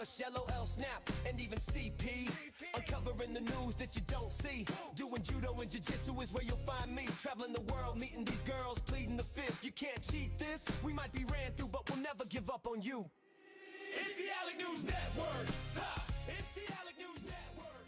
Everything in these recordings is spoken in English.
mush, LOL, snap, and even CP. Uncovering the news that you don't see. Doing judo and jiu-jitsu is where you'll find me. Traveling the world, meeting these girls, pleading the fifth. You can't cheat this. We might be ran through, but we'll never give up on you. It's the Alec News Network. Ha! It's the Alec News Network.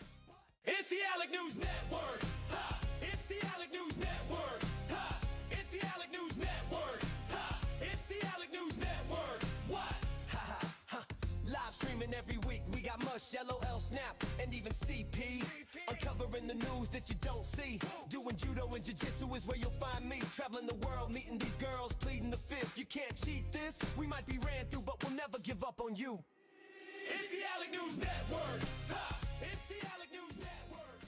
It's the Alec News Network. Ha! It's the Alec News Network. Ha! It's the Alec News Network. Ha! It's the Alec News Network. What? Ha ha ha! Live streaming every week. We got mush, LOL, snap, and even CP. Uncovering the news that you don't see. Doing judo and jiu-jitsu is where you'll find me. Traveling the world, meeting these girls, pleading the fifth. You can't cheat this. We might be ran through, but we'll never give up on you. It's the Alec News Network. Ha! It's the Alec News Network.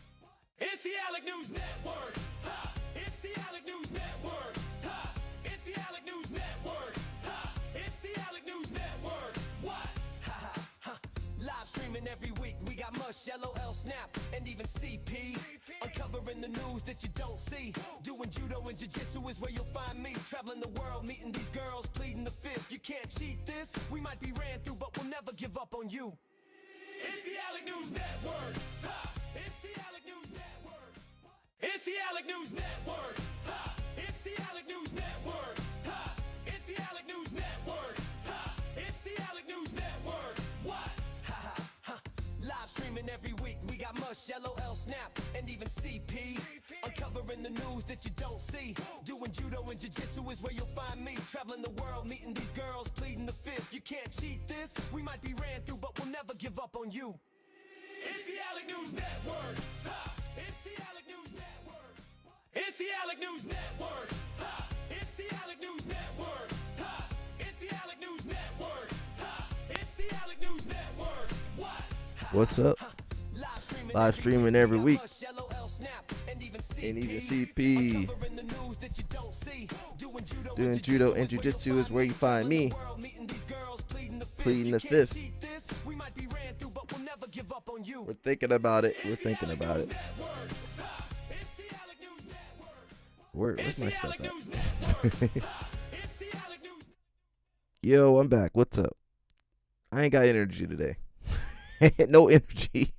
It's the Alec News Network. Ha! It's the Alec News Network. Ha! It's the Alec News Network. Ha! It's the Alec News Network. What? Ha ha ha! Live streaming every week. We got mush, LOL, snap, and even CP. Uncovering the news that you don't see. Doing judo and jiu-jitsu is where you'll find me. Traveling the world, meeting these girls, pleading the fifth. You can't cheat this. We might be ran through, but we'll never give up on you. It's the Alec News Network. Ha! It's the Alec News Network. It's the Alec News Network. Ha! It's the Alec News Network. Ha! It's the Alec News Network. Ha! It's the Alec News Network. What? Ha ha ha! Live streaming every week. We got mush, LOL, snap, and even CP. Uncovering the news that you don't see. Doing judo and jiu-jitsu is where you'll find me. Traveling the world, meeting these girls, pleading the fifth. You can't cheat this. We might be ran through, but we'll never give up on you. It's the Alec News Network. Ha! It's the Alec News Network. It's the Alec News Network. Ha! It's the Alec News Network. Ha! It's the Alec News Network. Ha! It's the Alec News Network. What? What's up? Live streaming every week. And even CP. Doing judo and jiu-jitsu is where you find me. Pleading the fifth. We're thinking about it. We're thinking about it. Where's my stuff at? Yo, I'm back. What's up? I ain't got energy today. No energy.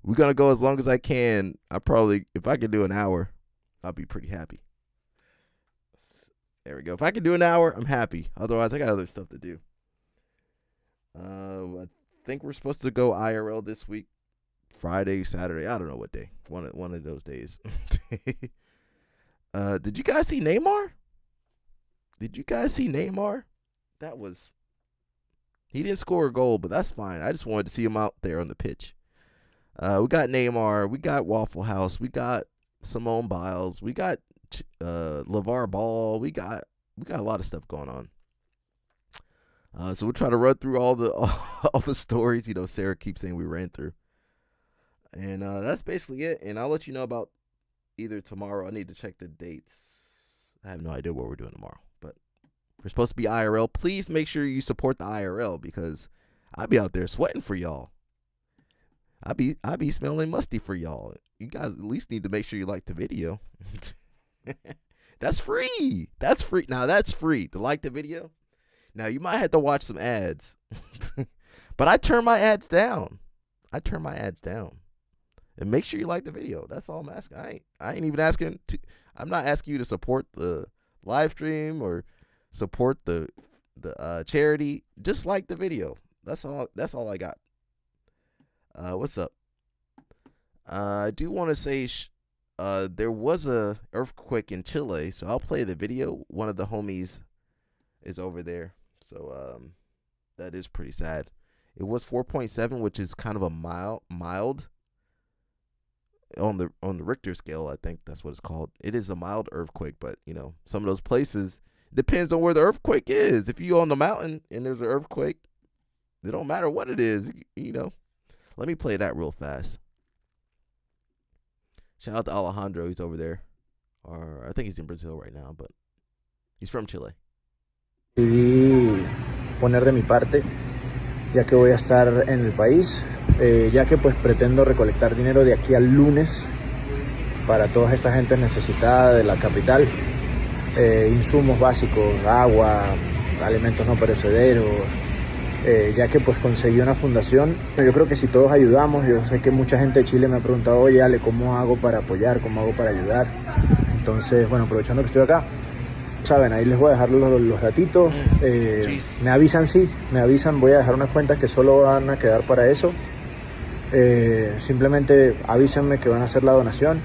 We're going to go as long as I can. If I can do an hour, I'll be pretty happy. There we go. If I can do an hour, I'm happy. Otherwise, I got other stuff to do. I think we're supposed to go IRL this week. Friday, Saturday. I don't know what day. One of those days. Did you guys see Neymar? He didn't score a goal, but that's fine. I just wanted to see him out there on the pitch. We got Neymar. We got Waffle House. We got Simone Biles. We got LeVar Ball. We got a lot of stuff going on. So we'll try to run through all the stories. Sarah keeps saying we ran through. And that's basically it. And I'll let you know about either tomorrow. I need to check the dates. I have no idea what we're doing tomorrow. But we're supposed to be IRL. Please make sure you support the IRL because I'll be out there sweating for y'all. I be smelling musty for y'all. You guys at least need to make sure you like the video. That's free. Now that's free to like the video. Now you might have to watch some ads, but I turn my ads down. And make sure you like the video. That's all I'm asking. I ain't even asking. I'm not asking you to support the live stream or support the charity. Just like the video. That's all I got. What's up? I do want to say there was a earthquake in Chile, so I'll play the video. One of the homies is over there, so that is pretty sad. It was 4.7, which is kind of a mild on the Richter scale. I think that's what it's called. It is a mild earthquake, but some of those places depends on where the earthquake is. If you're on the mountain and there's an earthquake, it don't matter what it is. Let me play that real fast. Shout out to Alejandro. He's over there. Or I think he's in Brazil right now, but he's from Chile. Decidí poner de mi parte, ya que voy a estar en el país, ya que pues pretendo recolectar dinero de aquí al lunes para toda esta gente necesitada de la capital, insumos básicos, agua, alimentos no perecederos, ya que pues conseguí una fundación. Yo creo que si todos ayudamos, yo sé que mucha gente de Chile me ha preguntado, oye Ale, ¿cómo hago para apoyar? ¿Cómo hago para ayudar? Entonces, bueno, aprovechando que estoy acá, saben, ahí les voy a dejar los datitos. Me avisan, voy a dejar unas cuentas que solo van a quedar para eso. Simplemente avísenme que van a hacer la donación.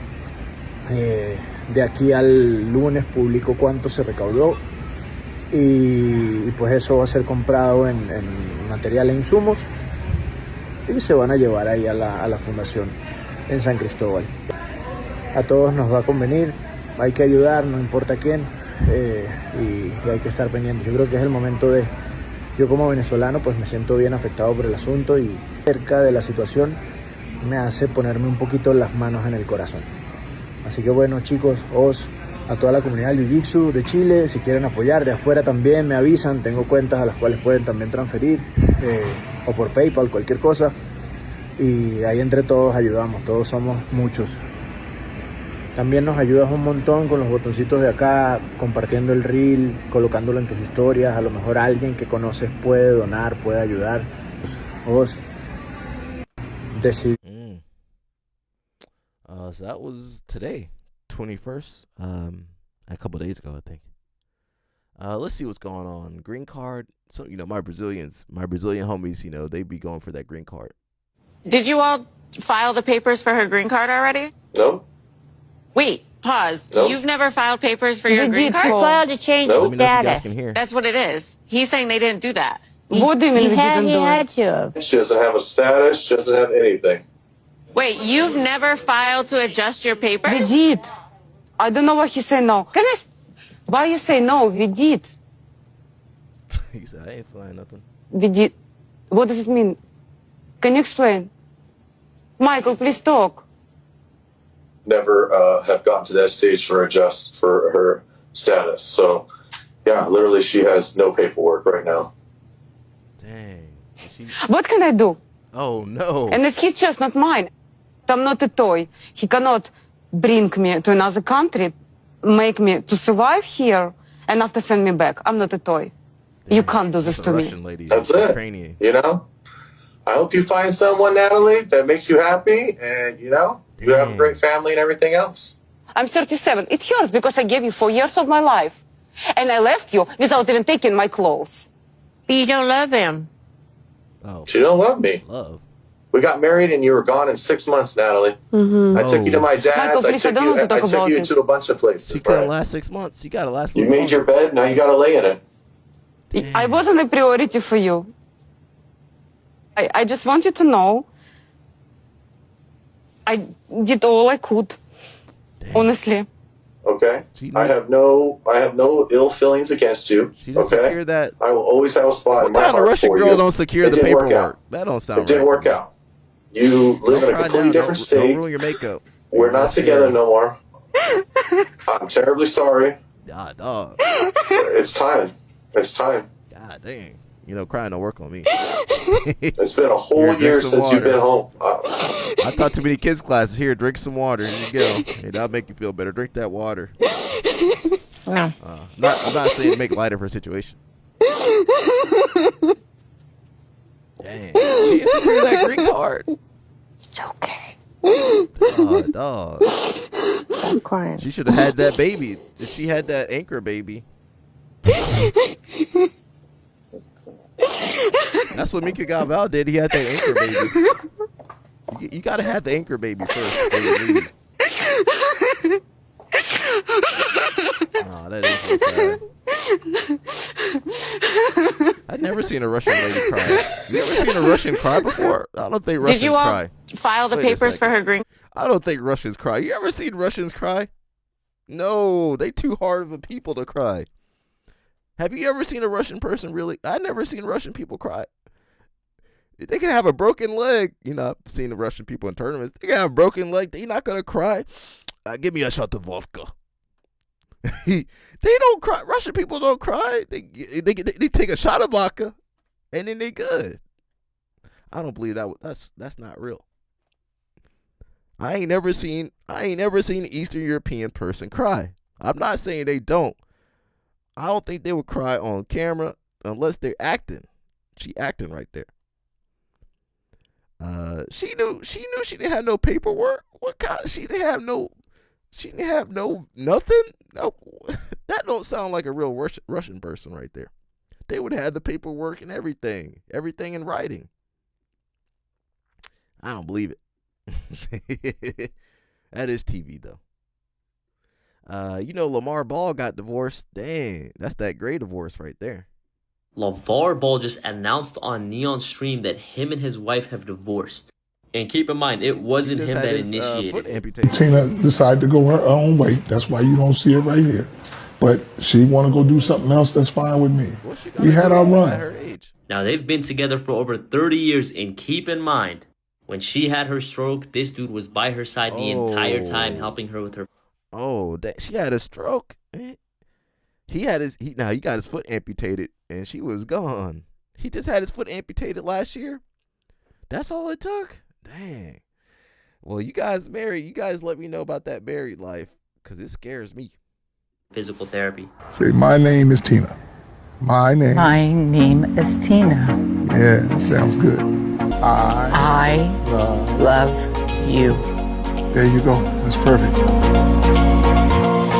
De aquí al lunes publico cuánto se recaudó y pues eso va a ser comprado en material e insumos y se van a llevar ahí a la fundación en San Cristóbal. A todos nos va a convenir, hay que ayudar, no importa quién, y hay que estar pendientes. Yo creo que es el momento yo como venezolano pues me siento bien afectado por el asunto y cerca de la situación me hace ponerme un poquito las manos en el corazón. Así que bueno, chicos, a toda la comunidad del Jiu-Jitsu de Chile, si quieren apoyar, de afuera también me avisan, tengo cuentas a las cuales pueden también transferir, o por PayPal, cualquier cosa, y ahí entre todos ayudamos, todos somos muchos. También nos ayudas un montón con los botoncitos de acá, compartiendo el reel, colocándolo en tus historias, a lo mejor alguien que conoces puede donar, puede ayudar. Vos decidí. So that was today, 21st, a couple days ago, I think. Let's see what's going on. Green card. So, my Brazilian homies, they be going for that green card. Did you all file the papers for her green card already? No. Wait, pause. No. You've never filed papers for your We green did card? file to change No. Let me know if you guys status. can hear. That's what it is. He's saying they didn't do that. What do you mean we didn't He do had it? to have. She doesn't have a status. She doesn't have anything. Wait, you've never filed to adjust your papers? We did. I don't know why he said no. Why you say no? We did. He said, I ain't flying nothing. We did. What does it mean? Can you explain? Michael, please talk. Never have gotten to that stage for her status. So, yeah, literally, she has no paperwork right now. Dang. What can I do? Oh, no. And it's his choice, not mine. I'm not a toy. He cannot bring me to another country, make me to survive here, and after send me back. I'm not a toy. You can't do this That's a to Russian me. lady. That's it. Ukrainian. I hope you find someone, Natalie, that makes you happy, and you have a great family and everything else. I'm 37. It hurts because I gave you 4 years of my life. And I left you without even taking my clothes. But you don't love him. Oh, She don't love me. love. We got married and you were gone in 6 months, Natalie. I took you to my dad's. Michael, please, I don't want to talk I took about you it. to a bunch of places. She couldn't right? last 6 months. You got to last a You little made your longer. bed, now you got to lay in it. I wasn't a priority for you. I just want you to know I did all I could. Honestly. Okay. She I have no ill feelings against you. She didn't okay. secure that. I will always have a spot in What my kind of heart Russian for girl you. don't secure It the didn't work paperwork? out. That don't sound It didn't right. work out. You live in a completely different Don't state. ruin your makeup. We're not together no more. I'm terribly sorry. God, dog. It's time. It's time. God dang. Crying don't work on me. It's been a whole Here, drink year some since you've water. been home. I taught too many kids classes. Here, drink some water. Here you go. Hey, that'll make you feel better. Drink that water. No. I'm not saying to make light of her situation. Dang. She didn't secure that green card. It's okay. Dog. I'm crying. She should have had that baby. If she had that anchor baby. That's what Mika Galval did. He had that anchor baby. You gotta have the anchor baby first before you leave. Oh, that is so sad. I've never seen a Russian lady cry. You ever seen a Russian cry before? I don't think Russians Did you all cry. file the Wait a papers for second. her green I don't think Russians cry. You ever seen Russians cry? No, they too hard of a people to cry. Have you ever seen a Russian person really? I've never seen Russian people cry. They can have a broken leg. I've seen the Russian people in tournaments. They can have a broken leg. They're not going to cry. Give me a shot of vodka. They don't cry. Russian people don't cry. They take a shot of vodka, and then they good. I don't believe that. That's not real. I ain't never seen an Eastern European person cry. I'm not saying they don't. I don't think they would cry on camera unless they're acting. She acting right there. She knew she didn't have no paperwork. What kind? She didn't have no nothing. No, that don't sound like a real Russian person right there. They would have the paperwork and everything in writing. I don't believe it. That is TV though. Lamar Ball got divorced. Dang, that's that great divorce right there. LeVar Ball just announced on Neon Stream that him and his wife have divorced. And keep in mind, it wasn't him that initiated it. Tina decided to go her own way. That's why you don't see it right here. But she want to go do something else. That's fine with me. We had our run. At her age. Now, they've been together for over 30 years. And keep in mind, when she had her stroke, this dude was by her side the entire time, helping her with her. Oh, she had a stroke. He got his foot amputated, and she was gone. He just had his foot amputated last year. That's all it took. Dang. Well, you guys married. You guys let me know about that married life, because it scares me. Physical therapy. Say, my name is Tina. My name is Tina. Yeah, sounds good. I love you. There you go. That's perfect.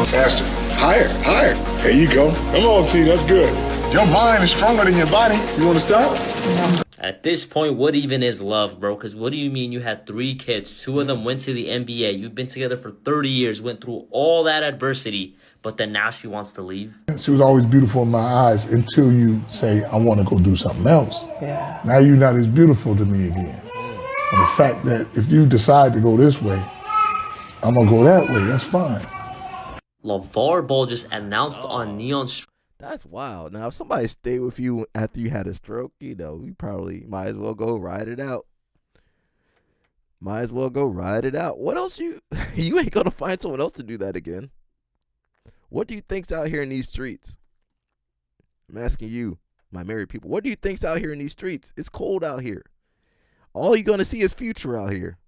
Faster. Higher. There you go. Come on, T. That's good. Your mind is stronger than your body. You want to stop? No. At this point, what even is love, bro? Because what do you mean you had 3 kids? 2 of them went to the NBA. You've been together for 30 years, went through all that adversity, but then now she wants to leave? She was always beautiful in my eyes until you say, I want to go do something else. Yeah. Now you're not as beautiful to me again. And the fact that if you decide to go this way, I'm going to go that way. That's fine. LeVar Ball just announced on Neon Stream. That's wild. Now, if somebody stayed with you after you had a stroke, you probably might as well go ride it out. What else you ain't going to find someone else to do that again. What do you think's out here in these streets? I'm asking you, my married people. What do you think's out here in these streets? It's cold out here. All you're going to see is Future out here.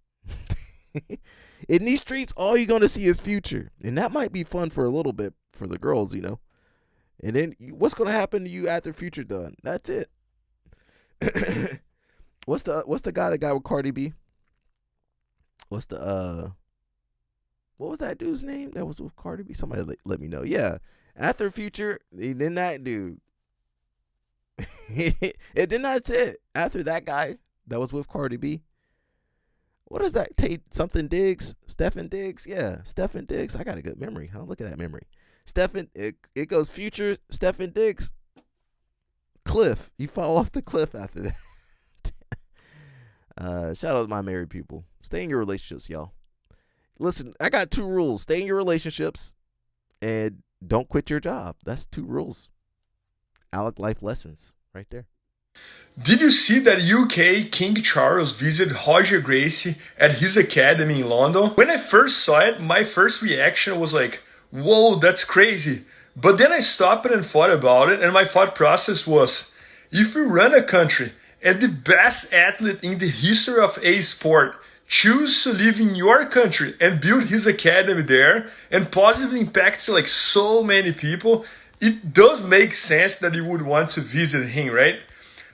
In these streets, all you're going to see is Future. And that might be fun for a little bit for the girls, And then what's going to happen to you after Future done? That's it. What's the guy that got with Cardi B? What was that dude's name that was with Cardi B? Somebody let me know. Yeah. After Future, then that dude. And then that's it. After that guy that was with Cardi B. What is that? Something Diggs? Stephen Diggs? Yeah, Stephen Diggs. I got a good memory. Huh? Look at that memory. It goes Future, Stephen Diggs, Cliff. You fall off the cliff after that. Shout out to my married people. Stay in your relationships, y'all. Listen, I got 2 rules. Stay in your relationships and don't quit your job. That's 2 rules. Alec life lessons right there. Did you see that UK King Charles visited Roger Gracie at his academy in London? When I first saw it, my first reaction was like, whoa, that's crazy. But then I stopped and thought about it, and my thought process was, if you run a country and the best athlete in the history of a sport choose to live in your country and build his academy there and positively impacts like so many people, it does make sense that you would want to visit him, right?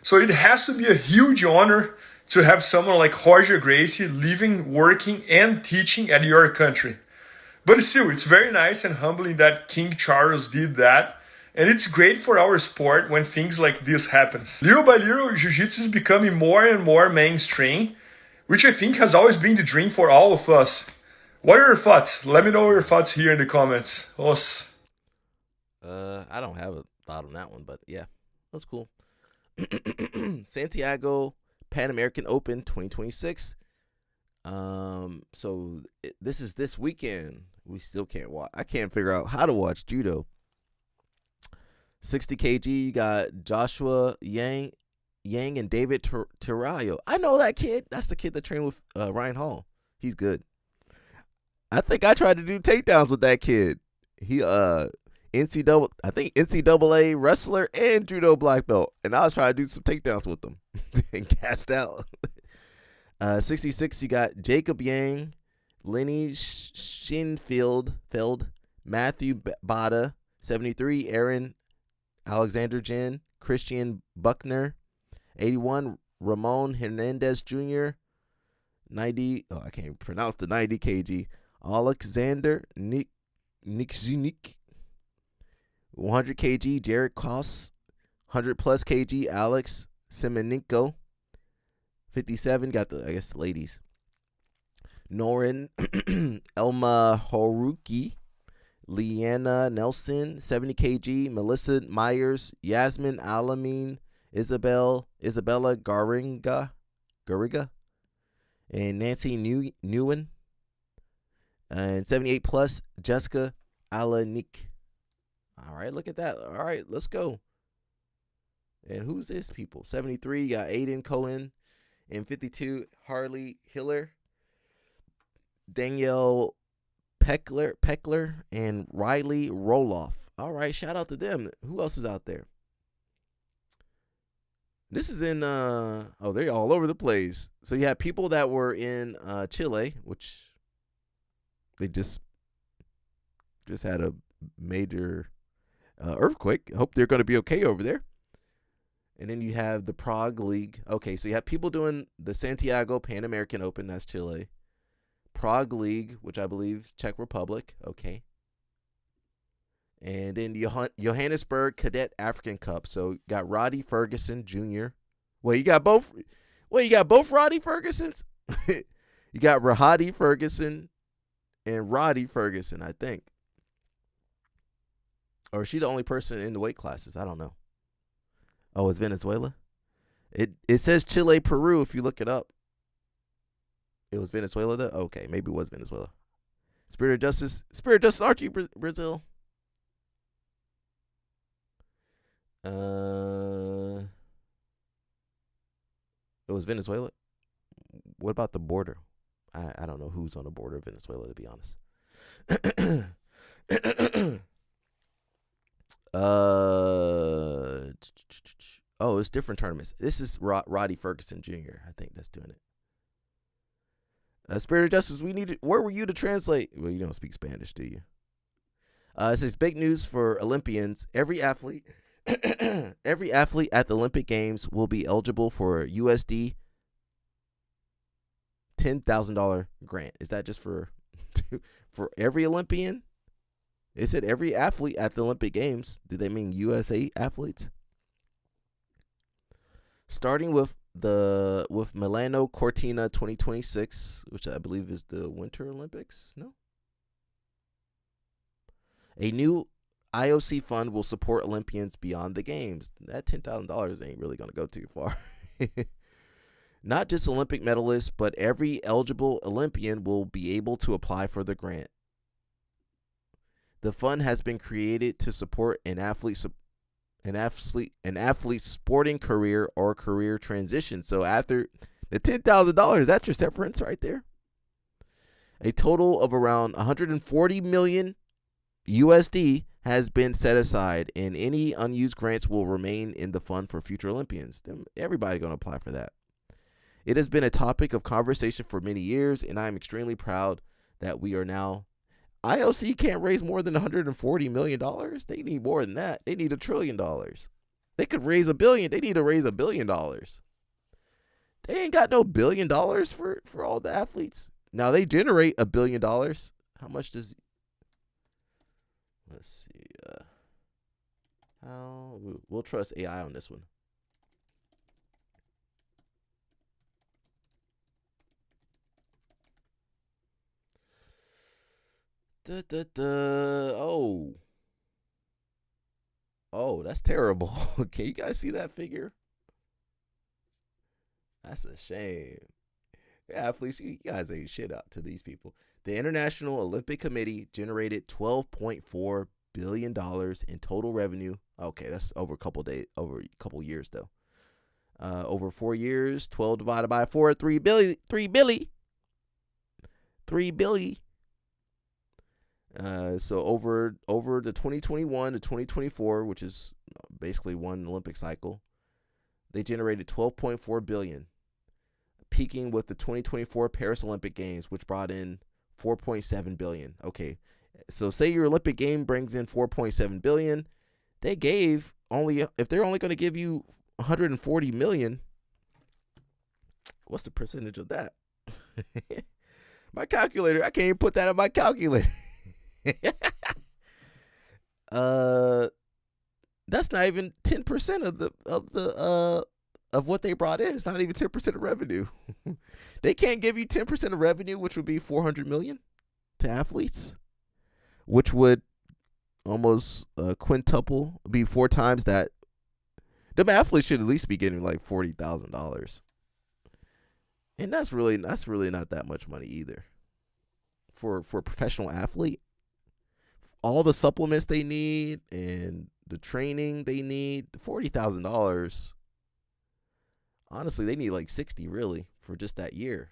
So it has to be a huge honor to have someone like Roger Gracie living, working, and teaching at your country. But still, it's very nice and humbling that King Charles did that. And it's great for our sport when things like this happens. Little by little, Jiu-Jitsu is becoming more and more mainstream, which I think has always been the dream for all of us. What are your thoughts? Let me know your thoughts here in the comments. Os. I don't have a thought on that one, but yeah, that's cool. Santiago Pan American Open 2026. So this is this weekend. We still can't watch. I can't figure out how to watch judo. 60 kg. You got Joshua Yang and David Tirayo. I know that kid. That's the kid that trained with Ryan Hall. He's good. I think I tried to do takedowns with that kid. He NCAA wrestler and judo black belt, and I was trying to do some takedowns with them and cast out. 66, you got Jacob Yang, Lenny Schinfeld, Matthew Bada. 73, Aaron Alexander Jen, Christian Buckner. 81, Ramon Hernandez Jr. 90, I can't even pronounce the 90 kg. Alexander Nikzinik. 100 kg, Jared Koss. 100 plus kg, Alex Semenenko. 57, got the ladies. Norin Elma Horuki. Leanna Nelson, 70 kg. Melissa Myers, Yasmin Alamine, Isabella Garriga, and Nancy Newen. And 78 plus, Jessica Alanik. All right, look at that. All right, let's go. And who's this people? 73, you got Aiden Cohen. And 52, Harley Hiller. Danielle Peckler and Riley Roloff. All right, shout out to them. Who else is out there? This is in they're all over the place. So you have people that were in Chile, which they just had a major earthquake. I hope they're going to be okay over there. And then you have the Prague League. Okay, so you have people doing the Santiago Pan American Open, that's Chile. Prague League, which I believe is Czech Republic. Okay. And then Johannesburg Cadet African Cup. So you got Roddy Ferguson Jr. You got both Roddy Fergusons? You got Rahadi Ferguson and Roddy Ferguson, I think. Or is she the only person in the weight classes? I don't know. Oh, it's Venezuela? It says Chile, Peru if you look it up. It was Venezuela though? Okay, maybe it was Venezuela. Spirit of Justice, aren't you Brazil? It was Venezuela. What about the border? I don't know who's on the border of Venezuela, to be honest. It's different tournaments. This is Roddy Ferguson Jr. I think that's doing it. Spirit of Justice, where were you to translate? Well, you don't speak Spanish, do you? It says big news for Olympians. Every athlete at the Olympic Games will be eligible for USD $10,000 grant. Is that just for every Olympian? It said every athlete at the Olympic Games. Do they mean USA athletes? Starting with Milano Cortina 2026, which I believe is the Winter Olympics. No. A new IOC fund will support Olympians beyond the games. That $10,000 ain't really going to go too far. Not just Olympic medalists, but every eligible Olympian will be able to apply for the grant. The fund has been created to support an athlete's sporting career or career transition. So after the $10,000, that's your severance right there. A total of around 140 million USD has been set aside, and any unused grants will remain in the fund for future Olympians. Everybody's going to apply for that. It has been a topic of conversation for many years, and I am extremely proud that we are now. IOC can't raise more than $140 million. They need more than that. They need $1 trillion. They could raise $1 billion. They need to raise $1 billion. They ain't got no $1 billion for all the athletes. Now they generate $1 billion. How much does? Let's see. How we'll trust AI on this one. Oh, that's terrible. Can you guys see that figure? That's a shame. Athletes, you guys ain't shit out to these people. The International Olympic Committee generated $12.4 billion in total revenue. Okay, that's over a couple years though. Over 4 years, 12 divided by 4, 3 billion. So over the 2021 to 2024, which is basically one Olympic cycle, they generated 12.4 billion, peaking with the 2024 Paris Olympic Games, which brought in 4.7 billion. Okay, so say your Olympic game brings in 4.7 billion, they gave only, if they're only going to give you 140 million, What's the percentage of that? My calculator. I can't even put that in my calculator. That's not even 10% of what they brought in. It's not even 10% of revenue. They can't give you 10% of revenue, which would be $400 million to athletes, which would almost quintuple, be 4 times that. Them athletes should at least be getting like $40,000, and that's really not that much money either for a professional athlete. All the supplements they need and the training they need, $40,000. Honestly, they need like 60 really for just that year.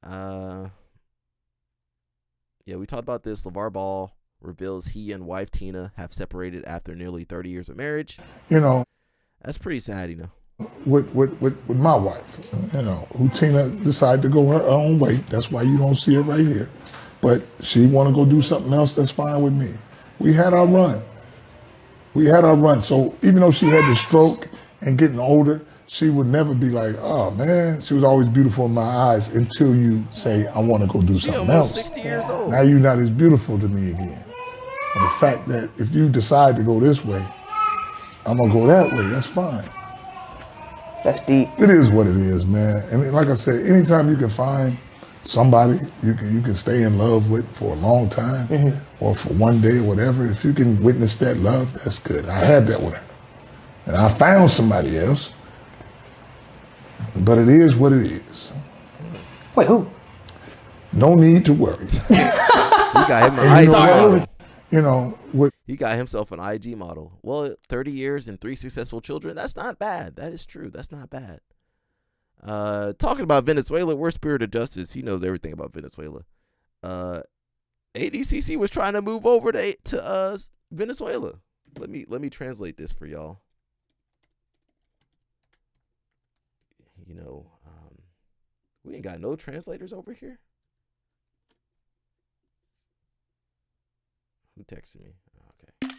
Yeah, we talked about this. LeVar Ball reveals he and wife Tina have separated after nearly 30 years of marriage. That's pretty sad, With my wife, who Tina decided to go her own way. That's why you don't see her right here. But she want to go do something else, that's fine with me. We had our run. So even though she had the stroke and getting older, she would never be like, oh man, she was always beautiful in my eyes until you say, I want to go do something else. 60 years old. Now you're not as beautiful to me again. And the fact that if you decide to go this way, I'm going to go that way, that's fine. That's deep. It is what it is, man. And like I said, anytime you can find somebody you can stay in love with for a long time, or for one day or whatever, if you can witness that love, that's good. I had that with her. And I found somebody else, but it is what it is. Wait, who? No need to worry. He got him an IG model. He got himself an IG model. Well, 30 years and 3 successful children, that's not bad. That is true. That's not bad. Talking about Venezuela, we're Spirit of Justice. He knows everything about Venezuela. ADCC was trying to move over to Venezuela. Let me translate this for y'all. We ain't got no translators over here. Who texted me? Okay.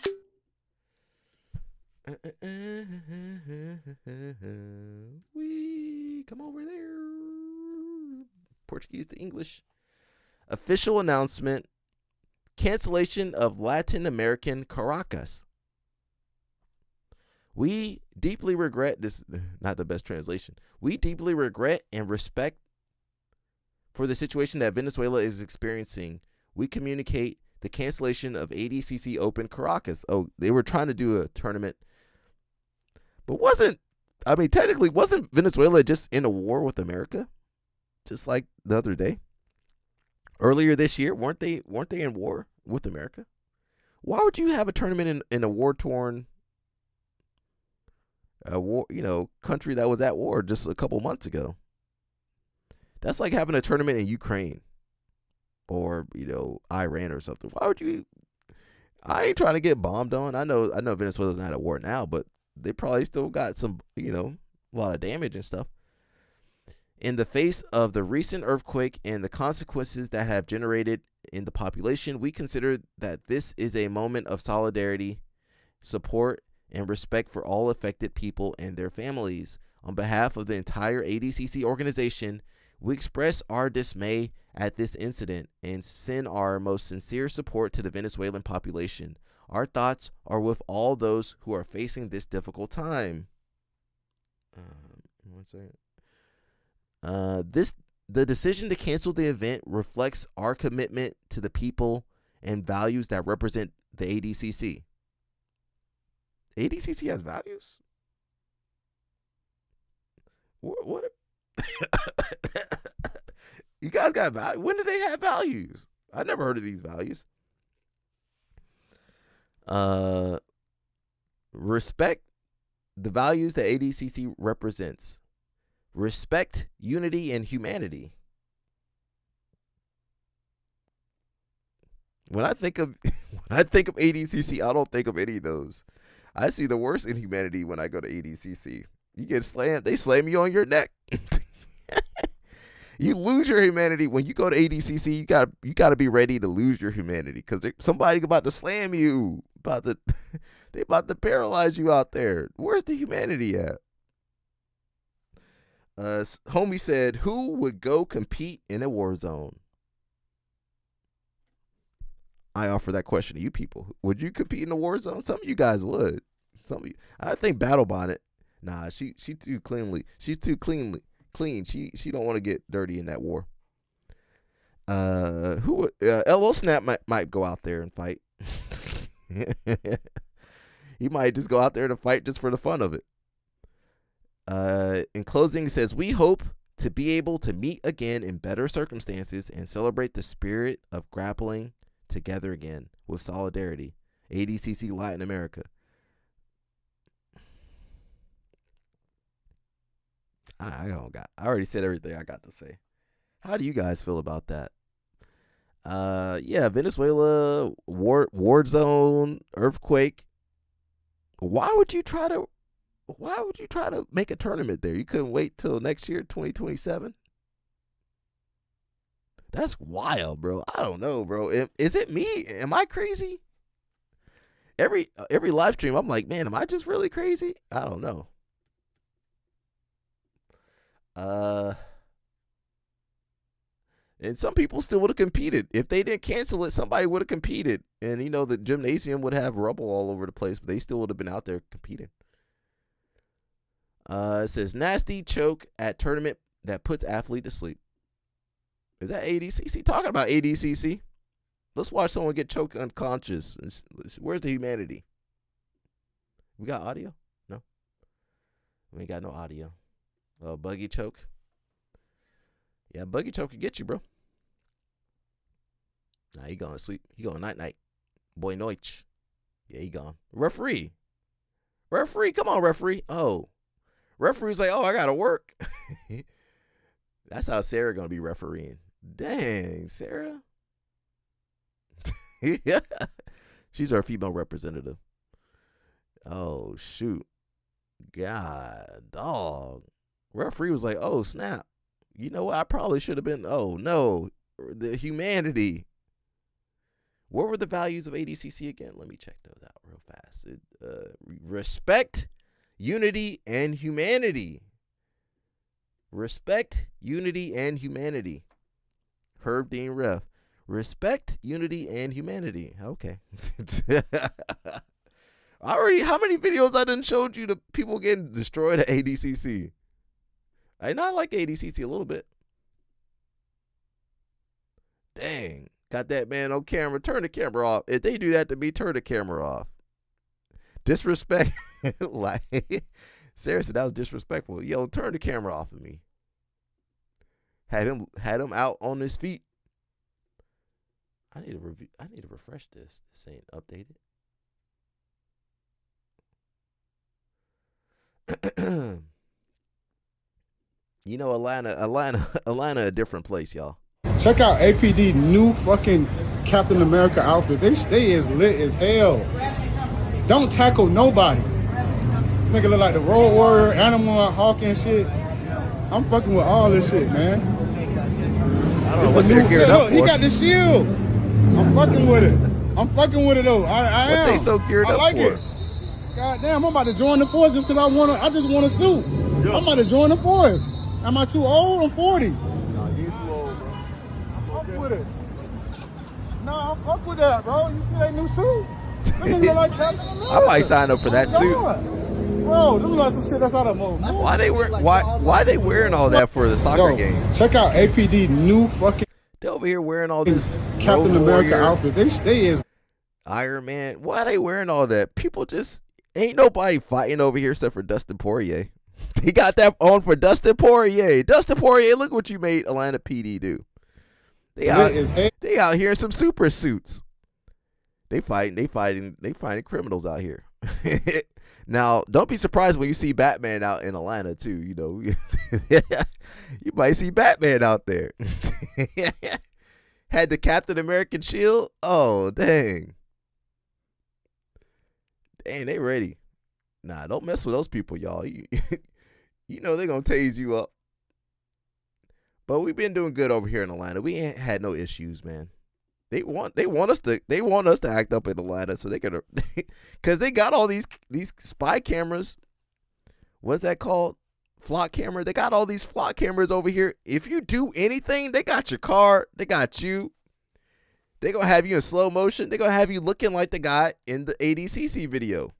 We come over there. Portuguese to English. Official announcement: cancellation of Latin American Caracas. We deeply regret this. Not the best translation. We deeply regret and respect for the situation that Venezuela is experiencing. We communicate the cancellation of ADCC Open Caracas. Oh, they were trying to do a tournament, but technically wasn't Venezuela just in a war with America? Just like the other day. Earlier this year, weren't they in war with America? Why would you have a tournament in a war-torn country that was at war just a couple months ago? That's like having a tournament in Ukraine or Iran or something. Why would you? I ain't trying to get bombed on. I know Venezuela's not at war now, but they probably still got some a lot of damage and stuff. In the face of the recent earthquake and the consequences that have generated in the population, we consider that this is a moment of solidarity, support, and respect for all affected people and their families. On behalf of the entire ADCC organization, we express our dismay at this incident and send our most sincere support to the Venezuelan population. Our thoughts are with all those who are facing this difficult time. One second. The decision to cancel the event reflects our commitment to the people and values that represent the ADCC. ADCC has values? What? You guys got value? When did they have values? I never heard of these values. Respect the values that ADCC represents. Respect, unity, and humanity. When I think of ADCC, I don't think of any of those. I see the worst in humanity when I go to ADCC. You get slammed, they slam you on your neck. You lose your humanity when you go to ADCC. You got to be ready to lose your humanity because somebody about to slam you. They about to paralyze you out there. Where's the humanity at? Homie said, who would go compete in a war zone? I offer that question to you people. Would you compete in a war zone? Some of you guys would. Some of you, I think Battle Bonnet. Nah, she too cleanly. She's too clean. She don't want to get dirty in that war. Who would LO Snap might go out there and fight. He might just go out there to fight just for the fun of it. In closing, it says, we hope to be able to meet again in better circumstances and celebrate the spirit of grappling together again with solidarity. ADCC Latin America. I already said everything I got to say. How do you guys feel about that? Yeah, Venezuela, war zone, earthquake. Why would you try to make a tournament there? You couldn't wait till next year, 2027? That's wild, bro. I don't know, bro. Is it me? Am I crazy? Every live stream, I'm like, man, am I just really crazy? I don't know. And some people still would have competed. If they didn't cancel it, somebody would have competed. And, the gymnasium would have rubble all over the place, but they still would have been out there competing. It says, nasty choke at tournament that puts athlete to sleep. Is that ADCC? Talking about ADCC. Let's watch someone get choked unconscious. Where's the humanity? We got audio? No. We ain't got no audio. Buggy choke. Yeah, buggy choke can get you, bro. Nah, he going to sleep. He going night-night. Boy Noich. Yeah, he gone. Referee, come on, referee. Oh. Referee's like, oh, I got to work. That's how Sarah going to be refereeing. Dang, Sarah. Yeah. She's our female representative. Oh, shoot. God, dog. Referee was like, oh, snap. You know what? I probably should have been. Oh, no. The humanity. What were the values of ADCC again? Let me check those out real fast. Respect, unity, and humanity. Respect, unity, and humanity. Herb Dean Ref. Respect, unity, and humanity. Okay. How many videos I done showed you the people getting destroyed at ADCC? I like ADCC a little bit. Dang. Got that man on camera. Turn the camera off. If they do that to me, turn the camera off. Disrespect. Like, Sarah said that was disrespectful. Yo, turn the camera off of me. Had him out on his feet. I need to refresh this. This ain't updated. Atlanta, a different place, y'all. Check out APD new fucking Captain America outfit. They stay as lit as hell. Don't tackle nobody. This nigga look like the Road Warrior, Animal, Hawk and shit. I'm fucking with all this shit, man. I don't know what they're geared up for. He got the shield. I'm fucking with it. though. I am. What they so geared up like for? It. God damn, I'm about to join the force just because I just want a suit. Yeah. I'm about to join the force. Am I too old? I'm 40. Nah, you too old, bro. I'm fuck with it. Nah, I'm fuck with that, bro. You see that new suit? Them look like Captain America. I might sign up for that suit. Bro, them look like some shit that's out of movie. Why they wearing all that for the soccer game? Check out APD new fucking. They over here wearing all this Captain America outfits. They stay as Iron Man. Why are they wearing all that? People just ain't nobody fighting over here except for Dustin Poirier. They got that on for Dustin Poirier. Dustin Poirier, look what you made Atlanta PD do. They out here in some super suits. They fighting criminals out here. Now, don't be surprised when you see Batman out in Atlanta too. You know, you might see Batman out there. Had the Captain American shield. Oh, dang. Dang, they ready. Nah, don't mess with those people, y'all. You know they're gonna tase you up. But we've been doing good over here in Atlanta. We ain't had no issues, man. They want us to act up in Atlanta so they can, because they got all these spy cameras. What's that called? flock camera. They got all these flock cameras over here. If you do anything, they got your car. They got you. They gonna have you in slow motion. They gonna have you looking like the guy in the ADCC video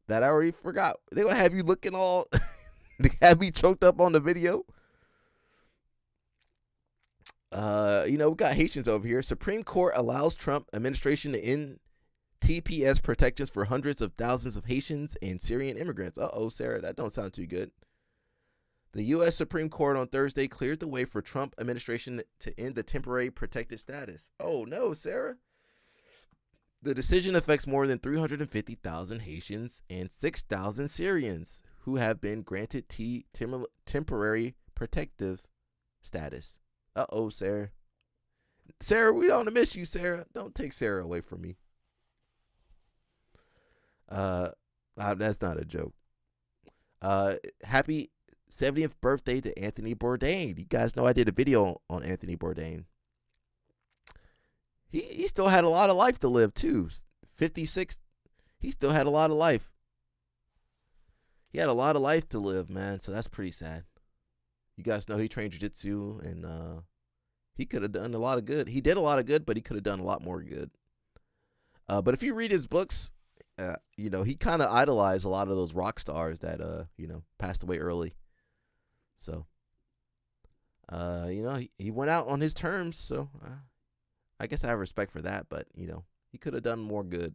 that I already forgot. They gonna have you looking all. They have me choked up on the video. We got Haitians over here. Supreme Court allows Trump administration to end TPS protections for hundreds of thousands of Haitians and Syrian immigrants. Uh-oh, Sarah, that don't sound too good. The U.S. Supreme Court on Thursday cleared the way for Trump administration to end the temporary protected status. Oh, no, Sarah. The decision affects more than 350,000 Haitians and 6,000 Syrians who have been granted temporary protective status. Uh-oh, Sarah. Sarah, we don't miss you, Sarah. Don't take Sarah away from me. That's not a joke. Happy 70th birthday to Anthony Bourdain. You guys know I did a video on Anthony Bourdain. He still had a lot of life to live too. 56. He still had a lot of life. He had a lot of life to live, man. So that's pretty sad. You guys know he trained jiu-jitsu, and he could have done a lot of good. He did a lot of good, but he could have done a lot more good. But if you read his books, he kind of idolized a lot of those rock stars that passed away early. So, he went out on his terms. So, I guess I have respect for that. But he could have done more good.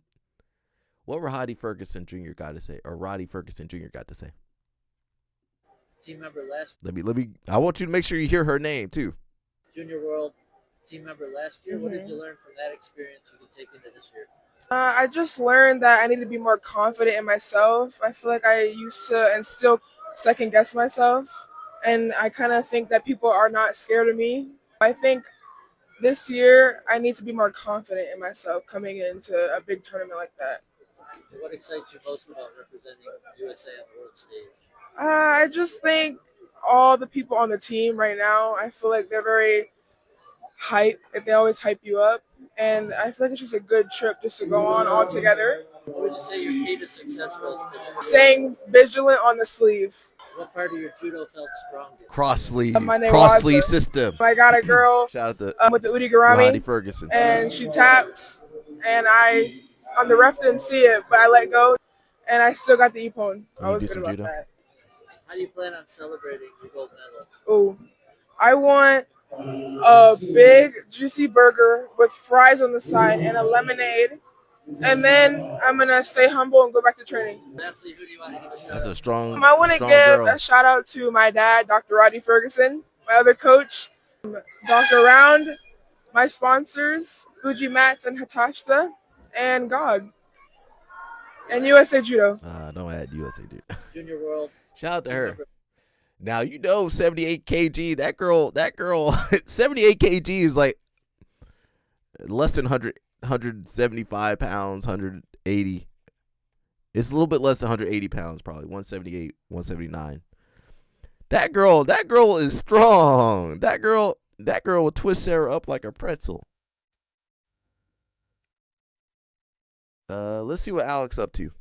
What Roddy Ferguson Jr. got to say, or Roddy Ferguson Jr. got to say? Team member last. Let me. I want you to make sure you hear her name too. Junior World team member last year. What did you learn from that experience you can take into this year? I just learned that I need to be more confident in myself. I feel like I used to and still second guess myself. And I kind of think that people are not scared of me. I think this year I need to be more confident in myself coming into a big tournament like that. What excites you most about representing USA on the world stage? I just think all the people on the team right now, I feel like they're very hype. They always hype you up. And I feel like it's just a good trip just to go on all together. What would you say your key to success was today? Staying vigilant on the sleeve. What part of your judo felt strongest? Cross sleeve. Cross sleeve system. I got a girl Shout out to with the Udigarami. Roddy Ferguson. And she tapped. And the ref didn't see it, but I let go. And I still got the ippon. I was good about that. How do you plan on celebrating your gold medal? Oh, I want a big juicy burger with fries on the side and a lemonade, and then I'm gonna stay humble and go back to training. Lastly, who do you want to give That's a strong. I want to give a shout out to my dad, Dr. Roddy Ferguson, my other coach, Dr. Round, my sponsors, Fuji Mats and Hatashta, and God, and USA Judo. Don't add USA Judo. Junior World. Shout out to her. Now 78 kg. That girl. 78 kg is like less than 175 pounds, 180. It's a little bit less than 180 pounds, probably 178, 179. That girl is strong. That girl will twist Sarah up like a pretzel. Let's see what Alex up to.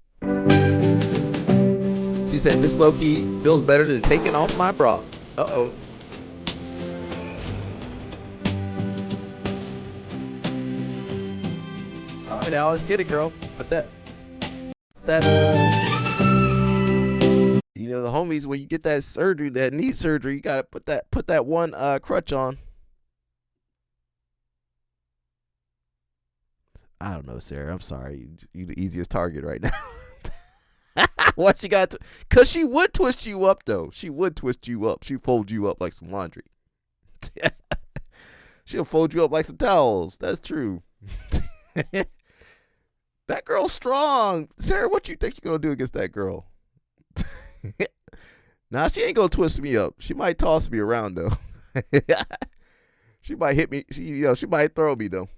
She said, this low-key feels better than taking off my bra. Uh-oh. All right, now let's get it, girl. Put that, the homies, when you get that surgery, that knee surgery, you gotta put that one crutch on. I don't know, Sarah. I'm sorry. You the easiest target right now. What you got? Because she would twist you up, though. She would twist you up. She'd fold you up like some laundry. She'll fold you up like some towels. That's true. That girl's strong. Sarah, what you think you're going to do against that girl? Nah, she ain't going to twist me up. She might toss me around, though. She might hit me. She might throw me, though.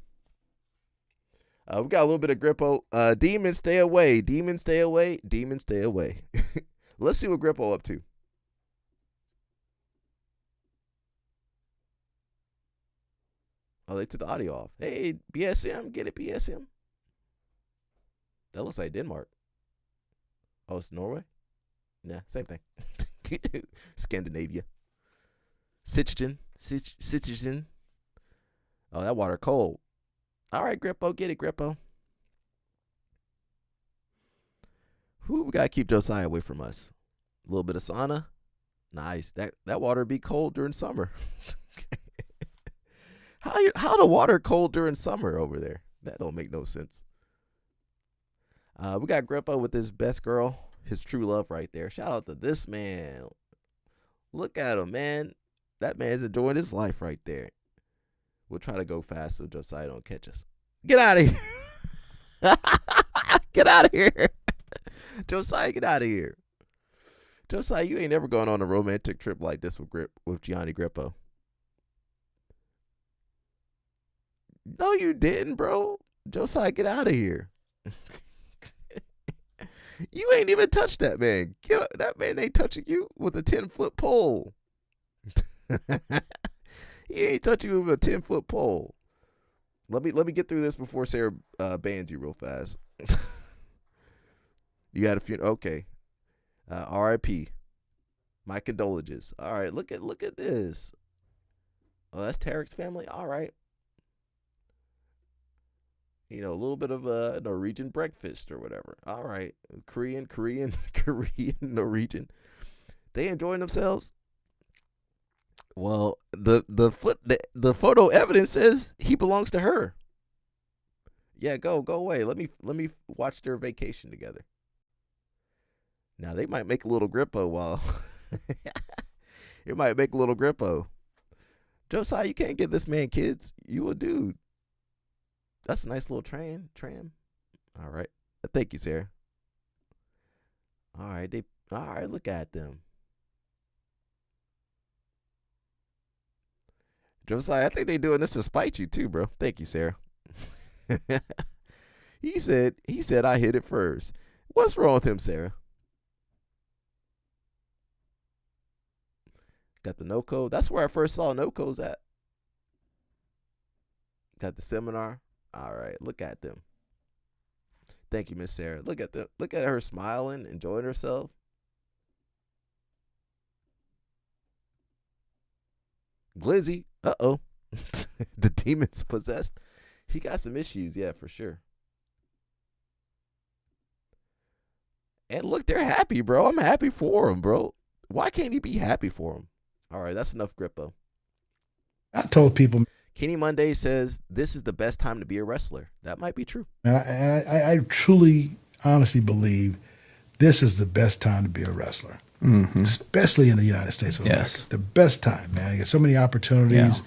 We got a little bit of Grippo. Demon, stay away. Demon, stay away. Demon, stay away. Let's see what Grippo up to. Oh, they took the audio off. Hey, BSM, get it, BSM. That looks like Denmark. Oh, it's Norway? Nah, same thing. Scandinavia. Citizen. Oh, that water cold. All right, Grippo, get it, Grippo. Whew, we gotta keep Josiah away from us. A little bit of sauna. Nice. That water be cold during summer. How the water cold during summer over there? That don't make no sense. We got Grippo with his best girl, his true love right there. Shout out to this man. Look at him, man. That man's enjoying his life right there. We'll try to go fast so Josiah don't catch us. Get out of here. Get out of here. Josiah, get out of here. Josiah, you ain't never gone on a romantic trip like this with Gianni Grippo. No, you didn't, bro. Josiah, get out of here. You ain't even touched that man. That man ain't touching you with a 10-foot pole. He ain't touching you with a 10-foot pole. Let me get through this before Sarah bans you real fast. You got a funeral. Okay. R.I.P. My condolences. All right, look at this. Oh, that's Tarek's family. All right. You know, a little bit of a Norwegian breakfast or whatever. All right. Korean, Norwegian. They enjoying themselves? Well, the photo evidence says he belongs to her. Yeah, go away. Let me watch their vacation together. Now they might make a little Grippo while it might make a little Grippo. Josiah, you can't give this man kids. You a dude. That's a nice little tram. All right. Thank you, Sarah. All right, look at them. Josiah, I think they doing this to spite you too, bro. Thank you, Sarah. He said I hit it first. What's wrong with him, Sarah? Got the no code. That's where I first saw no codes at. Got the seminar. All right, look at them. Thank you, Miss Sarah. Look at them. Look at her smiling, enjoying herself. Glizzy. Uh-oh. The demon's possessed. He got some issues, yeah, for sure. And look, they're happy, bro. I'm happy for him, bro. Why can't he be happy for him? All right, that's enough, Grippo. I told people. Kenny Monday says this is the best time to be a wrestler. That might be true. And I truly, honestly believe this is the best time to be a wrestler, especially in the United States of America. The best time, man. You get so many opportunities.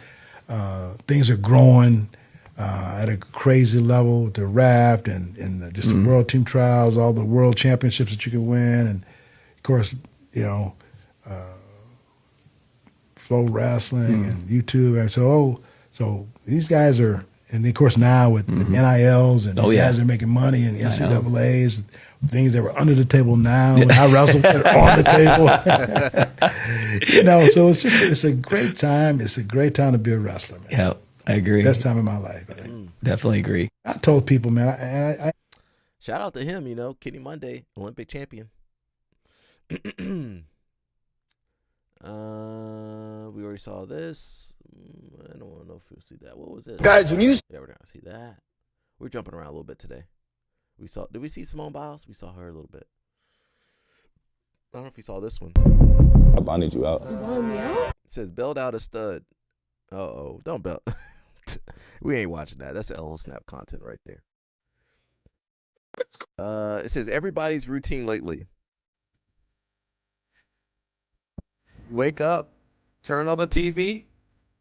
Yeah. Things are growing at a crazy level with the raft and just the world team trials, all the world championships that you can win. And, of course, you know, Flow Wrestling and YouTube. And so these guys are, and of course now with NILs and these guys are making money in NCAAs, things that were under the table now, and I wrestle on the table. You know, so it's a great time. It's a great time to be a wrestler, man. Yeah, I agree. Best time in my life, I think. Definitely agree. I told people, man, I shout out to him, you know, Kenny Monday, Olympic champion. We already saw this. I don't know if you'll see that. What was it? Guys, when you... Yeah, we're going to see that. We're jumping around a little bit today. Did we see Simone Biles? We saw her a little bit. I don't know if you saw this one. I need you out. It says, belt out a stud. Uh-oh. Don't belt. We ain't watching that. That's LO Snap content right there. It says, everybody's routine lately. Wake up, turn on the TV,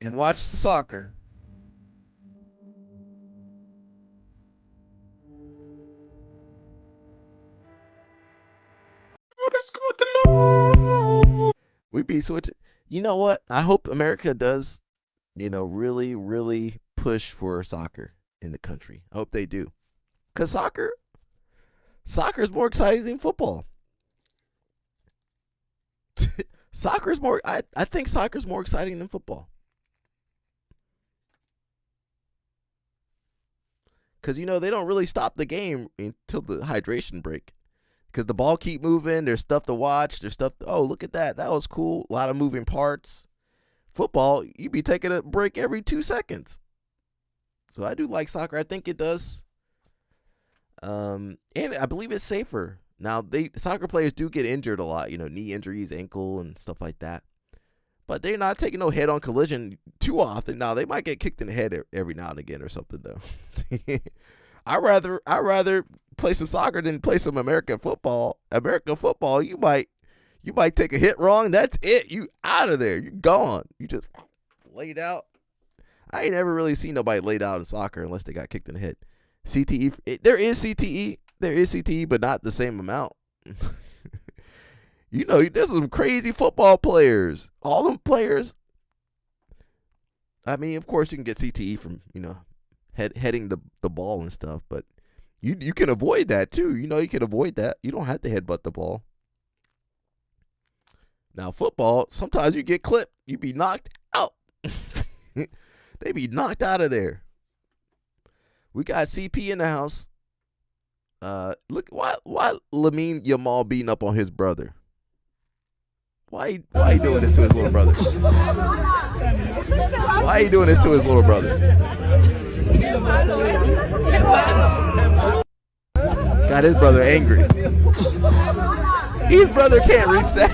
and watch the soccer. We be switching. You know what? I hope America does, you know, really, really push for soccer in the country. I hope they do. Because soccer is more exciting than football. I think soccer's more exciting than football. Because, you know, they don't really stop the game until the hydration break. because the ball keep moving. There's stuff to watch. There's stuff. Oh, look at that. That was cool. A lot of moving parts. Football, you be taking a break every 2 seconds. So I do like soccer. I think it does. And I believe it's safer. Now, soccer players do get injured a lot, knee injuries, ankle, and stuff like that. But they're not taking no head-on collision too often. Now, they might get kicked in the head every now and again or something, though. I rather play some soccer than play some American football. American football, you might take a hit wrong. That's it. You out of there. You gone. You just laid out. I ain't never really seen nobody laid out in soccer unless they got kicked in the head. CTE. There is CTE. There is CTE, but not the same amount. There's some crazy football players. All them players. I mean, of course, you can get CTE from, heading the ball and stuff, but you can avoid that too. You can avoid that. You don't have to headbutt the ball. Now, football, sometimes you get clipped. You be knocked out. They be knocked out of there. We got CP in the house. Look, why Lamine Yamal beating up on his brother? Why he doing this to his little brother? Why he doing this to his little brother? Got his brother angry. His brother can't reach that.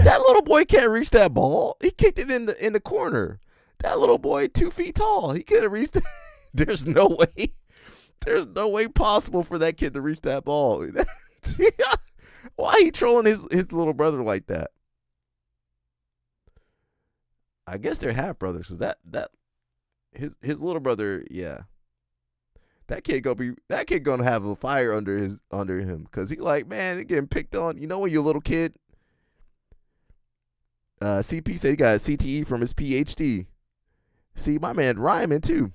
That little boy can't reach that ball. He kicked it in the corner. That little boy 2 feet tall. He could have reached it. There's no way. There's no way possible for that kid to reach that ball. Why he trolling his little brother like that? I guess they're half brothers. Cause that his little brother, yeah. That kid gonna have a fire under him. Cause he like, man, he getting picked on. When you're a little kid. CP said he got a CTE from his PhD. See, my man rhyming too.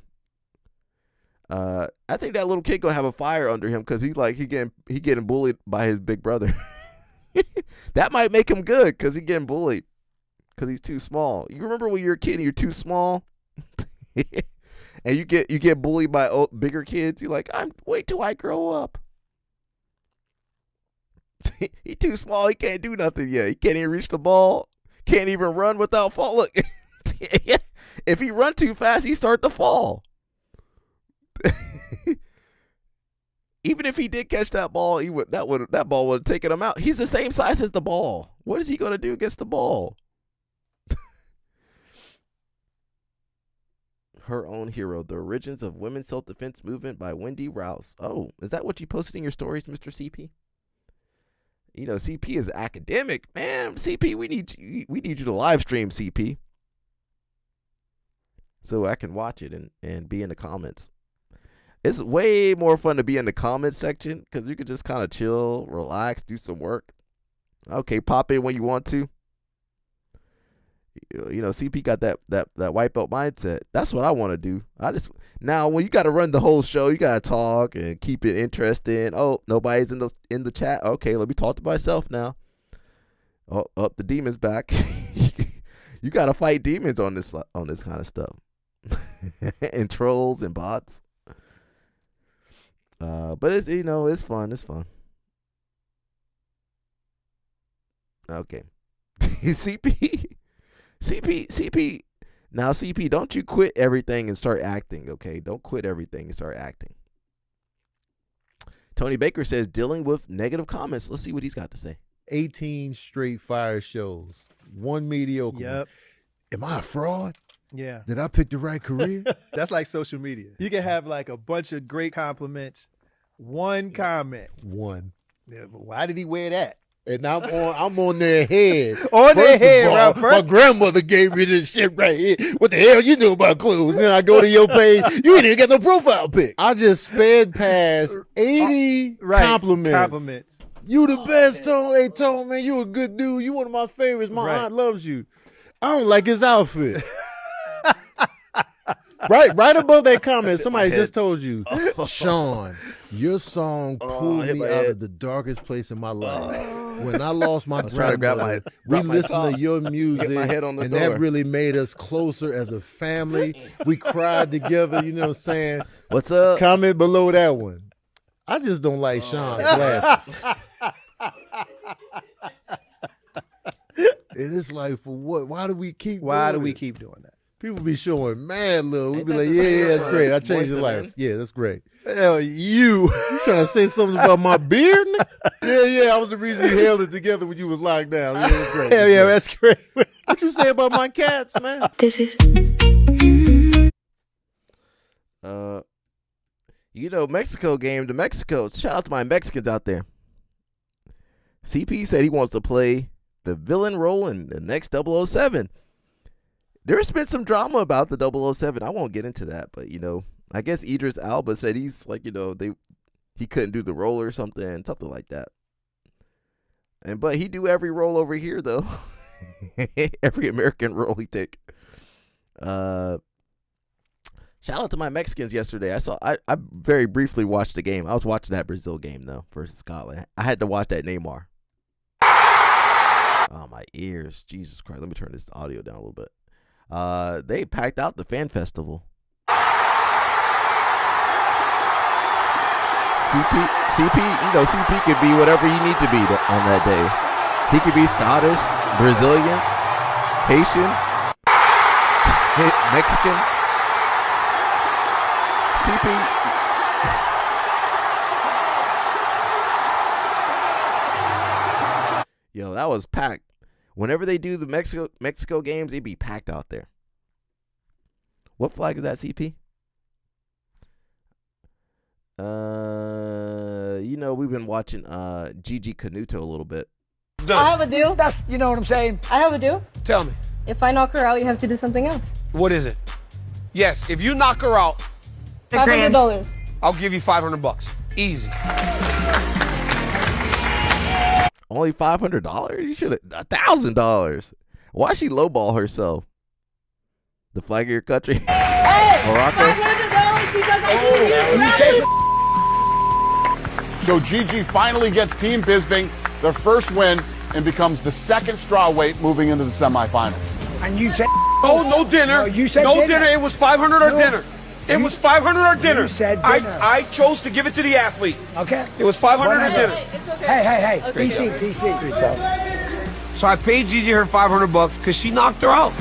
I think that little kid gonna have a fire under him because he getting bullied by his big brother. That might make him good because he getting bullied because he's too small. You remember when you're a kid and you're too small, and you get bullied by bigger kids? You're like, wait till I grow up. He too small. He can't do nothing yet. He can't even reach the ball. Can't even run without fall. Look, if he run too fast, he start to fall. Even if he did catch that ball, that ball would have taken him out. He's the same size as the ball. What is he going to do against the ball? Her Own Hero: The Origins of Women's Self-Defense Movement by Wendy Rouse. Oh, is that what you posted in your stories, Mr. CP? CP is academic, man. CP, we need you to live stream, CP, so I can watch it and be in the comments. It's way more fun to be in the comments section because you can just kind of chill, relax, do some work. Okay, pop in when you want to. CP got that wipe out mindset. That's what I want to do. Now when you got to run the whole show, you got to talk and keep it interesting. Oh, nobody's in the chat. Okay, let me talk to myself now. Oh, the demon's back. You got to fight demons on this kind of stuff, and trolls and bots. But it's it's fun. It's fun. Okay. CP. Now, CP, don't you quit everything and start acting, okay? Don't quit everything and start acting. Tony Baker says, dealing with negative comments. Let's see what he's got to say. 18 straight fire shows. One mediocre. Yep. Am I a fraud? Yeah. Did I pick the right career? That's like social media. You can have like a bunch of great compliments. One comment. One. Yeah, but why did he wear that? And I'm on their head. On their head, all, right? My grandmother gave me this shit right here. What the hell you know about clothes? Then I go to your page. You ain't even got no profile pic. I just sped past 80 compliments. You the best, Tone. Hey, Tone, man, you a good dude. You one of my favorites. My aunt loves you. I don't like his outfit. Right above that comment, somebody just told you, Sean, your song pulled me out of the darkest place in my life. When I lost my grandmother, we listened to your music, and that really made us closer as a family. We cried together, you know what I'm saying? What's up? Comment below that one. I just don't like Sean's glasses. And it's like, for what? Why do we keep doing that? People be showing mad love. We Ain't be that like, the yeah, same that's for great. I Moist changed your the life. Man? Yeah, that's great. Hell, you trying to say something about my beard? Yeah, I was the reason you held it together when you was locked down. Yeah, that's great. Hell yeah, that's great. What you say about my cats, man? This is. Mexico game to Mexico. Shout out to my Mexicans out there. CP said he wants to play the villain role in the next 007. There's been some drama about the 007. I won't get into that, but I guess Idris Elba said he's like, he couldn't do the role or something like that. But he do every role over here though. Every American role he take. Shout out to my Mexicans yesterday. I very briefly watched the game. I was watching that Brazil game though versus Scotland. I had to watch that Neymar. Oh, my ears. Jesus Christ. Let me turn this audio down a little bit. They packed out the fan festival. CP could be whatever you need to be on that day. He could be Scottish, Brazilian, Haitian, Mexican. CP. Yo, that was packed. Whenever they do the Mexico games, they be packed out there. What flag is that, CP? We've been watching Gigi Canuto a little bit. I have a deal. You know what I'm saying? I have a deal. Tell me. If I knock her out, you have to do something else. What is it? Yes, if you knock her out, $500. I'll give you $500. Easy. Only $500? You should have $1,000. Why she lowball herself? The flag of your country? Hey, Morocco? $500 because I did this right. So Gigi finally gets Team Bisping their first win and becomes the second strawweight moving into the semifinals. And you take no dinner. No, you said no dinner. It was $500 or dinner. It was $500 or dinner. You said dinner. I chose to give it to the athlete. Okay. It was $500 or dinner. It's okay. Hey. Okay. So I paid Gigi her $500 because she knocked her out.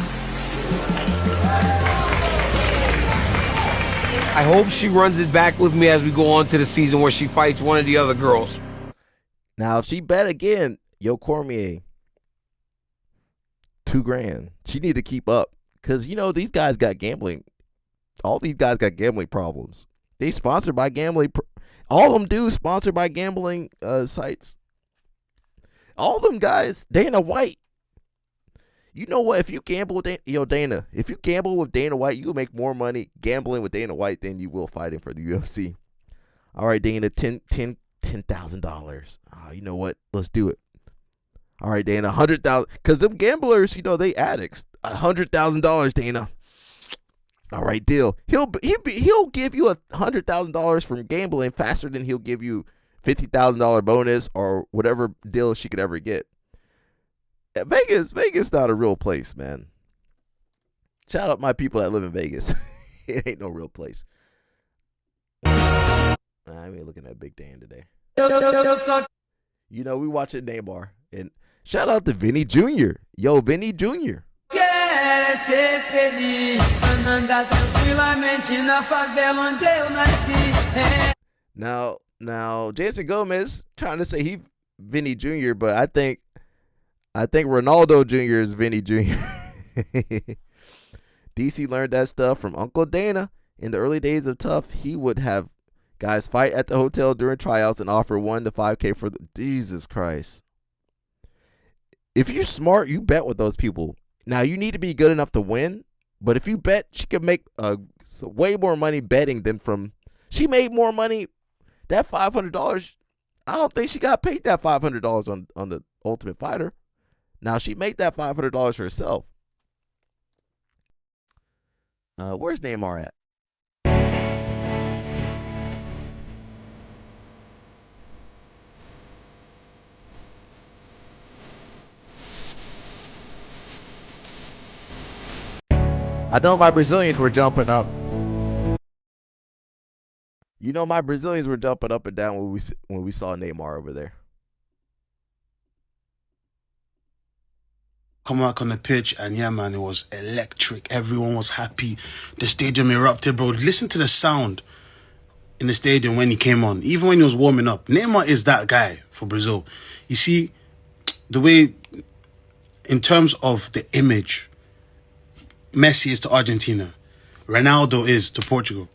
I hope she runs it back with me as we go on to the season where she fights one of the other girls. Now, if she bet again, Cormier, $2,000. She need to keep up because these guys got gambling. All these guys got gambling problems. They sponsored by gambling. All of them do sponsored by gambling sites. All of them guys. Dana White. You know what? If you gamble with Dana, if you gamble with Dana White, you will make more money gambling with Dana White than you will fighting for the UFC. All right, Dana, $10,000. Oh, you know what? Let's do it. All right, Dana, $100,000. Because them gamblers, they addicts. $100,000, Dana. All right, deal. He'll give you $100,000 from gambling faster than he'll give you $50,000 bonus or whatever deal she could ever get. Vegas not a real place, man. Shout out my people that live in Vegas. It ain't no real place. I ain't looking at Big Dan today. We watching Neymar. And shout out to Vinny Jr. Yo, Vinny Jr. Now, Jason Gomez trying to say he Vinny Jr., but I think Ronaldo Jr. is Vinny Jr. DC learned that stuff from Uncle Dana. In the early days of Tough, he would have guys fight at the hotel during tryouts and offer $1 to $5K for Jesus Christ. If you're smart, you bet with those people. Now, you need to be good enough to win, but if you bet, she could make way more money betting than from... She made more money. That $500, I don't think she got paid that $500 on the Ultimate Fighter. Now, she made that $500 herself. Where's Neymar at? I know my Brazilians were jumping up. You know, my Brazilians were jumping up and down when we saw Neymar over there. Come back on the pitch, and yeah, man, it was electric. Everyone was happy. The stadium erupted, bro. Listen to the sound in the stadium when he came on, even when he was warming up. Neymar is that guy for Brazil. You see, the way, in terms of the image, Messi is to Argentina, Ronaldo is to Portugal.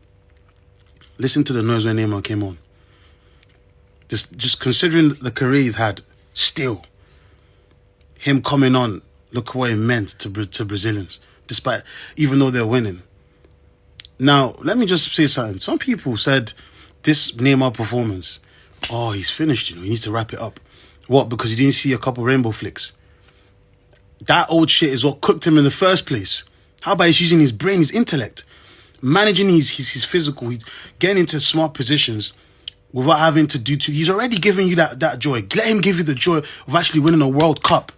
Listen to the noise when Neymar came on. Just considering the career he's had, still, him coming on, look what it meant to Brazilians, even though they're winning. Now, let me just say something. Some people said this Neymar performance, oh, he's finished, he needs to wrap it up. What, because he didn't see a couple rainbow flicks? That old shit is what cooked him in the first place. How about he's using his brain, his intellect, managing his physical, he's getting into smart positions without having to do he's already giving you that joy. Let him give you the joy of actually winning a World Cup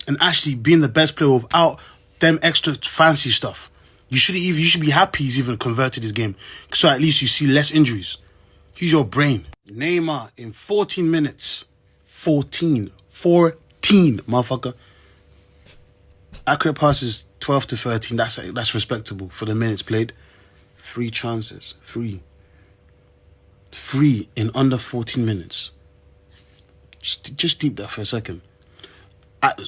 and actually being the best player without them extra fancy stuff. You should be happy he's even converted his game, so at least you see less injuries. Use your brain. Neymar in 14 minutes. 14, motherfucker. Accurate passes 12 to 13. That's respectable for the minutes played. 3 chances. 3 in under 14 minutes. Just deep that for a second.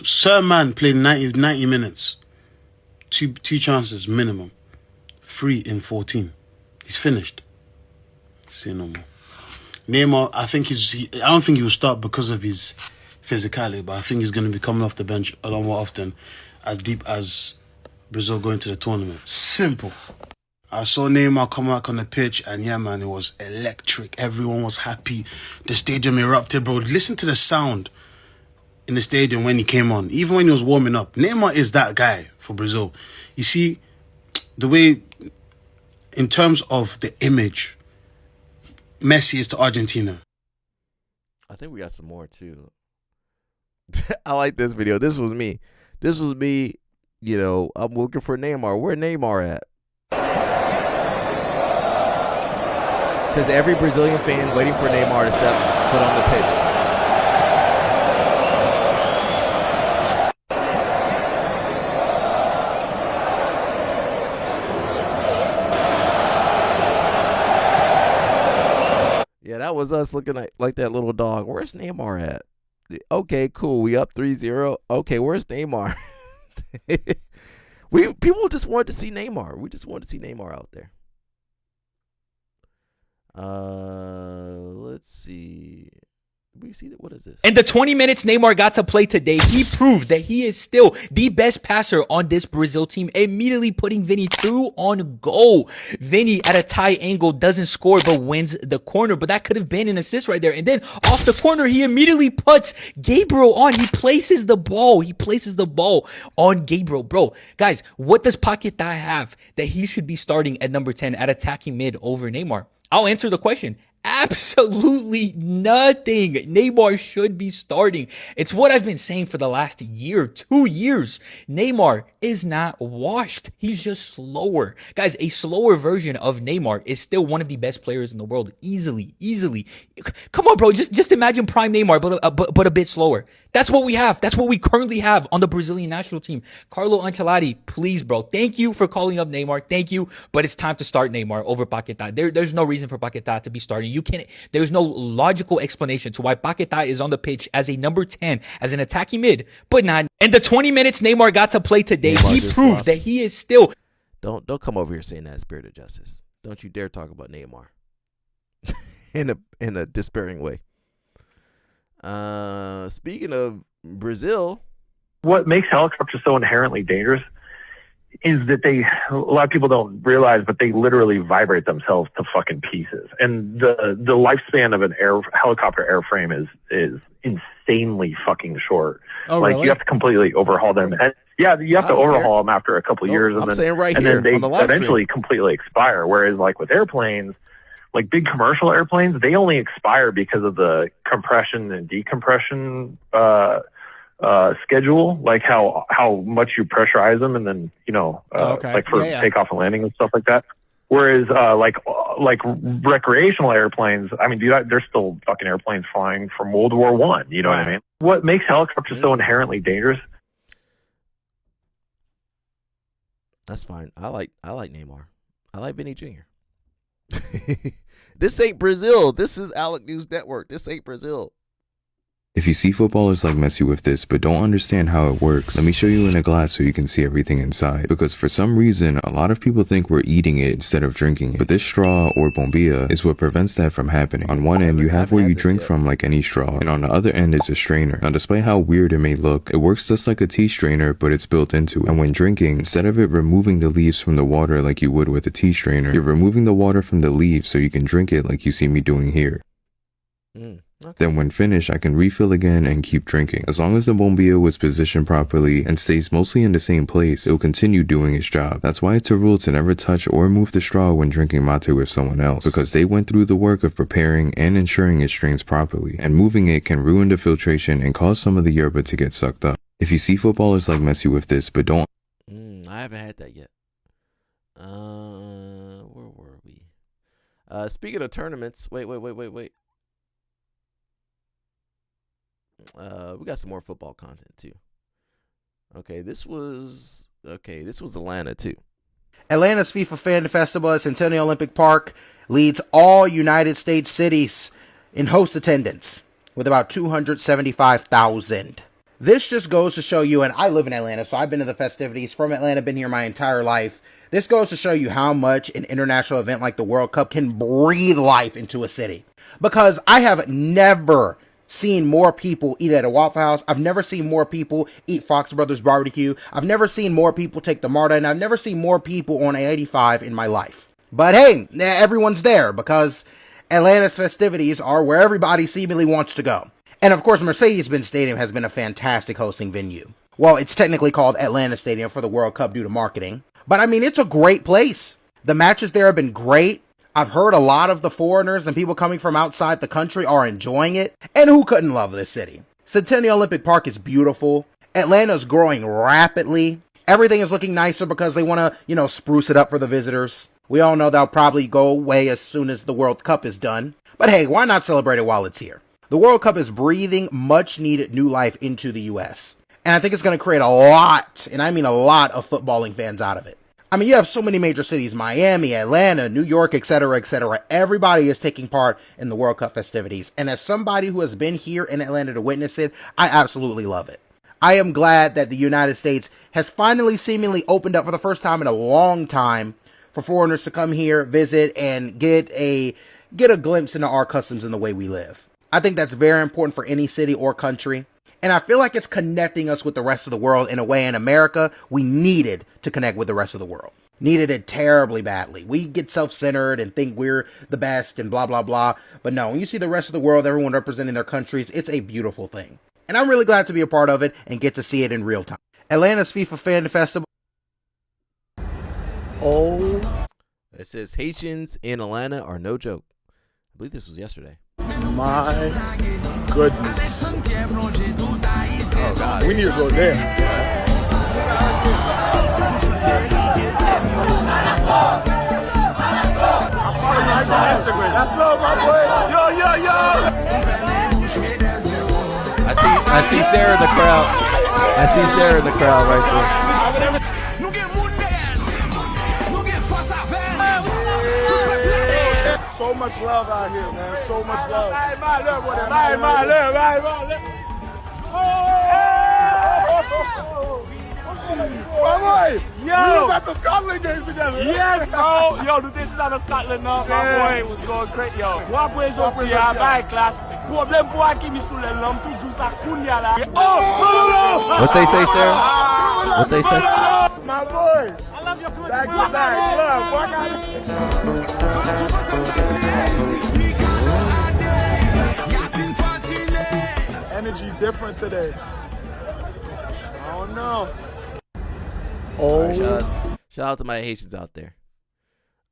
Sir Man played 90 minutes. Two chances minimum. 3 in 14. He's finished. Say no more. Neymar, I don't think he will start because of his physicality, but I think he's going to be coming off the bench a lot more often, as deep as Brazil go into the tournament. Simple. I saw Neymar come back on the pitch, and yeah, man, it was electric. Everyone was happy. The stadium erupted, bro. Listen to the sound in the stadium when he came on, even when he was warming up. Neymar is that guy for Brazil. You see, the way, in terms of the image, Messi is to Argentina. I think we got some more too. I like this video. This was me. I'm looking for Neymar. Where Neymar at? Says every Brazilian fan waiting for Neymar to step foot on the pitch. Yeah, that was us looking like that little dog. Where's Neymar at? Okay, cool. We up 3-0. Okay, where's Neymar? People just wanted to see Neymar. We just wanted to see Neymar out there. Let's see. We see that. What is this? In the 20 minutes Neymar got to play today, he proved that he is still the best passer on this Brazil team, immediately putting Vini through on goal. Vini at a tight angle doesn't score but wins the corner, but that could have been an assist right there. And then off the corner, he immediately puts Gabriel on. He places the ball on Gabriel. Bro, guys, what does Paquetá have that he should be starting at number 10 at attacking mid over Neymar? I'll answer the question. Absolutely nothing. Neymar should be starting. It's what I've been saying for the last year, 2 years. Neymar is not washed. He's just slower. Guys, a slower version of Neymar is still one of the best players in the world. Easily. Come on, bro. Just imagine prime Neymar, but a bit slower. That's what we have. That's what we currently have on the Brazilian national team. Carlo Ancelotti, please, bro. Thank you for calling up Neymar. Thank you. But it's time to start Neymar over Paquetá. There's no reason for Paquetá to be starting. There's no logical explanation to why Paquetá is on the pitch as a number 10, as an attacking mid, but not. In the 20 minutes Neymar got to play today, he proved that he is still. Don't come over here saying that, Spirit of Justice. Don't you dare talk about Neymar in a despairing way. Speaking of Brazil, what makes helicopters so inherently dangerous is that a lot of people don't realize, but they literally vibrate themselves to fucking pieces. And the lifespan of an helicopter airframe is insanely fucking short. Oh, like really? You have to completely overhaul them. And yeah, you have to overhaul them after a couple of years, and then they eventually completely expire. Whereas like with airplanes, like big commercial airplanes, they only expire because of the compression and decompression schedule, like how much you pressurize them, and then like for takeoff and landing and stuff like that. Whereas like recreational airplanes, I mean, dude, there's still fucking airplanes flying from World War I. You know what I mean? What makes helicopters so inherently dangerous? That's fine. I like Neymar. I like Vinny Jr. This ain't Brazil. This is Alec News Network. This ain't Brazil. If you see footballers like messy with this but don't understand how it works, let me show you in a glass so you can see everything inside. Because for some reason, a lot of people think we're eating it instead of drinking it. But this straw, or bombilla, is what prevents that from happening. On one end, you have where you drink from like any straw, and on the other end is a strainer. Now, despite how weird it may look, it works just like a tea strainer, but it's built into it. And when drinking, instead of it removing the leaves from the water like you would with a tea strainer, you're removing the water from the leaves so you can drink it like you see me doing here. Okay. Then when finished, I can refill again and keep drinking. As long as the bombilla was positioned properly and stays mostly in the same place, it'll continue doing its job. That's why it's a rule to never touch or move the straw when drinking mate with someone else, because they went through the work of preparing and ensuring it strains properly, and moving it can ruin the filtration and cause some of the yerba to get sucked up. If you see footballers like messy with this but don't... I haven't had that yet. Where were we? Speaking of tournaments, wait. We got some more football content too. Okay, this was Atlanta too. Atlanta's FIFA Fan Festival at Centennial Olympic Park leads all United States cities in host attendance with about 275,000. This just goes to show you, and I live in Atlanta, so I've been to the festivities from Atlanta, been here my entire life. This goes to show you how much an international event like the World Cup can breathe life into a city. Because I have never seen more people eat at a Waffle House. I've never seen more people eat Fox Brothers barbecue. I've never seen more people take the MARTA, and I've never seen more people on A85 in my life. But hey, everyone's there because Atlanta's festivities are where everybody seemingly wants to go. And of course, Mercedes-Benz Stadium has been a fantastic hosting venue. Well, it's technically called Atlanta Stadium for the World Cup due to marketing. But I mean, it's a great place. The matches there have been great. I've heard a lot of the foreigners and people coming from outside the country are enjoying it. And who couldn't love this city? Centennial Olympic Park is beautiful. Atlanta's growing rapidly. Everything is looking nicer because they want to, spruce it up for the visitors. We all know they'll probably go away as soon as the World Cup is done. But hey, why not celebrate it while it's here? The World Cup is breathing much needed new life into the US. And I think it's going to create a lot, and I mean a lot, of footballing fans out of it. I mean, you have so many major cities, Miami, Atlanta, New York, etc., etc. Everybody is taking part in the World Cup festivities. And as somebody who has been here in Atlanta to witness it, I absolutely love it. I am glad that the United States has finally seemingly opened up for the first time in a long time for foreigners to come here, visit, and get a glimpse into our customs and the way we live. I think that's very important for any city or country. And I feel like it's connecting us with the rest of the world in a way in America we needed to connect with the rest of the world. Needed it terribly badly. We get self-centered and think we're the best and blah, blah, blah. But no, when you see the rest of the world, everyone representing their countries, it's a beautiful thing. And I'm really glad to be a part of it and get to see it in real time. Atlanta's FIFA Fan Festival. Oh. It says Haitians in Atlanta are no joke. I believe this was yesterday. My goodness. Oh, God. We need to go there. Let's go, my boy. Yo. I see Sarah in the crowd. I see Sarah in the crowd right there. So much love out here, man. So much love. We was at the Scotland game together. Yes, bro. Yo, nous étions dans le Scotland now. My boy, it was going great, yo. Moi, après, aujourd'hui, à la classe. Problème pour Hakimi sous les lampes, toujours ça kounya là. Oh! What they say, Sarah? What they say? My boy. I love your good back to back. Love. Energy's different today. I don't know. Oh, right, shout out to my Haitians out there.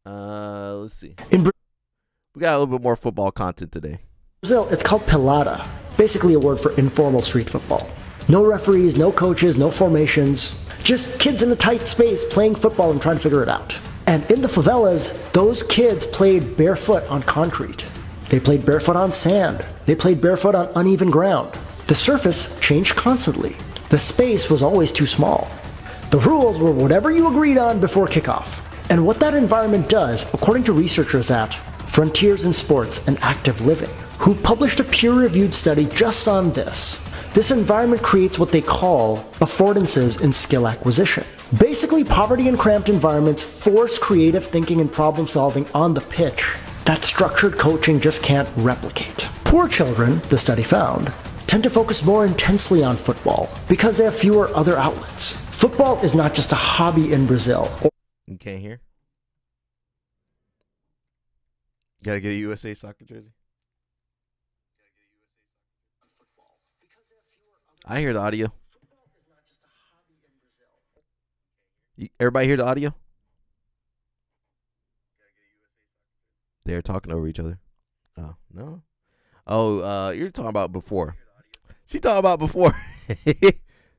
Let's see. We got a little bit more football content today. Brazil, it's called pelada, basically a word for informal street football. No referees, no coaches, no formations, just kids in a tight space playing football and trying to figure it out. And in the favelas, those kids played barefoot on concrete. They played barefoot on sand. They played barefoot on uneven ground. The surface changed constantly. The space was always too small. The rules were whatever you agreed on before kickoff. And what that environment does, according to researchers at Frontiers in Sports and Active Living, who published a peer-reviewed study just on this environment creates what they call affordances in skill acquisition. Basically, poverty and cramped environments force creative thinking and problem solving on the pitch that structured coaching just can't replicate. Poor children, the study found, tend to focus more intensely on football because they have fewer other outlets. Football is not just a hobby in Brazil. You can't hear? Gotta get a USA soccer jersey. I hear the audio. Everybody hear the audio? They're talking over each other. Oh, no. Oh, you're talking about before. She's talking about before.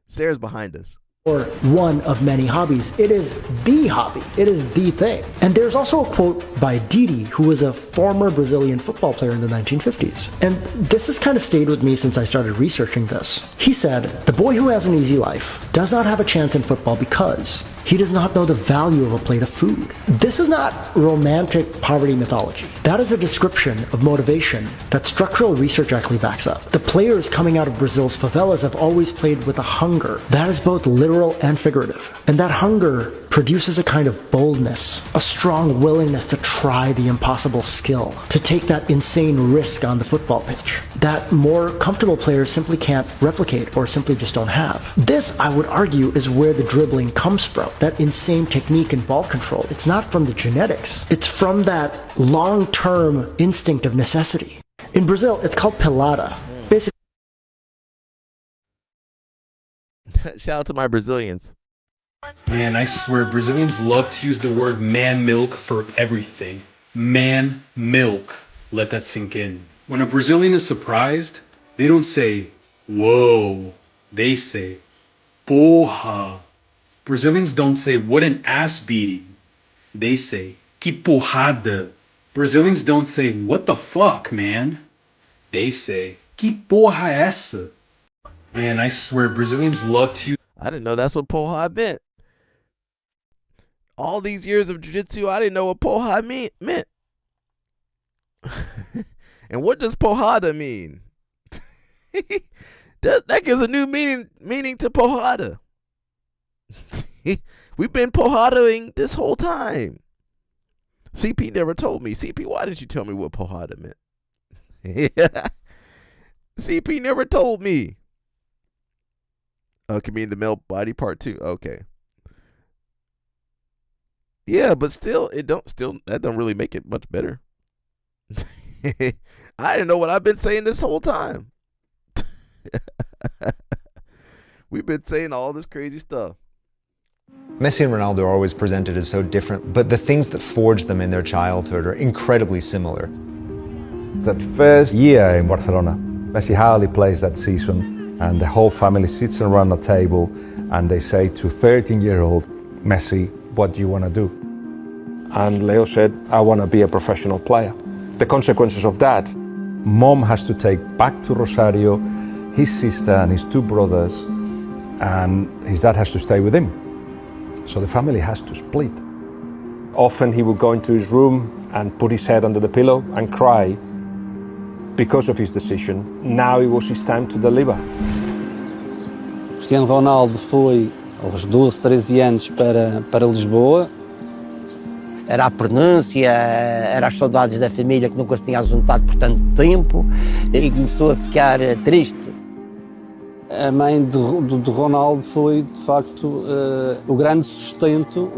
Sarah's behind us. Or one of many hobbies. It is the hobby. It is the thing. And there's also a quote by Didi, who was a former Brazilian football player in the 1950s. And this has kind of stayed with me since I started researching this. He said, "The boy who has an easy life does not have a chance in football because he does not know the value of a plate of food." This is not romantic poverty mythology. That is a description of motivation that structural research actually backs up. The players coming out of Brazil's favelas have always played with a hunger that is both literal and figurative. And that hunger produces a kind of boldness, a strong willingness to try the impossible skill, to take that insane risk on the football pitch that more comfortable players simply can't replicate or simply just don't have. This, I would argue, is where the dribbling comes from, that insane technique and ball control. It's not from the genetics. It's from that long-term instinct of necessity. In Brazil, it's called pelada. Basically, shout out to my Brazilians. Man, I swear Brazilians love to use the word man milk for everything. Man milk. Let that sink in. When a Brazilian is surprised, they don't say, whoa. They say, porra. Brazilians don't say, what an ass beating. They say, que porrada. Brazilians don't say, what the fuck, man. They say, que porra é essa? Man, I swear Brazilians love to. I didn't know that's what porra meant. All these years of jiu-jitsu, I didn't know what porra meant. And what does porrada mean? that gives a new meaning to porrada. We've been porradaing this whole time. CP never told me. CP, why didn't you tell me what porrada meant? CP never told me. Oh, it can mean the male body part too. Okay. Yeah, but still, that don't really make it much better. I didn't know what I've been saying this whole time. We've been saying all this crazy stuff. Messi and Ronaldo are always presented as so different, but the things that forged them in their childhood are incredibly similar. That first year in Barcelona, Messi hardly plays that season, and the whole family sits around the table and they say to 13-year-old Messi, what do you want to do? And Leo said, I want to be a professional player. The consequences of that. Mom has to take back to Rosario his sister and his two brothers, and his dad has to stay with him. So the family has to split. Often he would go into his room and put his head under the pillow and cry because of his decision. Now it was his time to deliver. Cristiano Ronaldo foi aos 12, 13 anos para Lisboa. Era a pronúncia, era as saudades da família que nunca se tinha juntado por tanto tempo e começou a ficar triste. A mãe do Ronaldo foi, de facto, o grande sustento.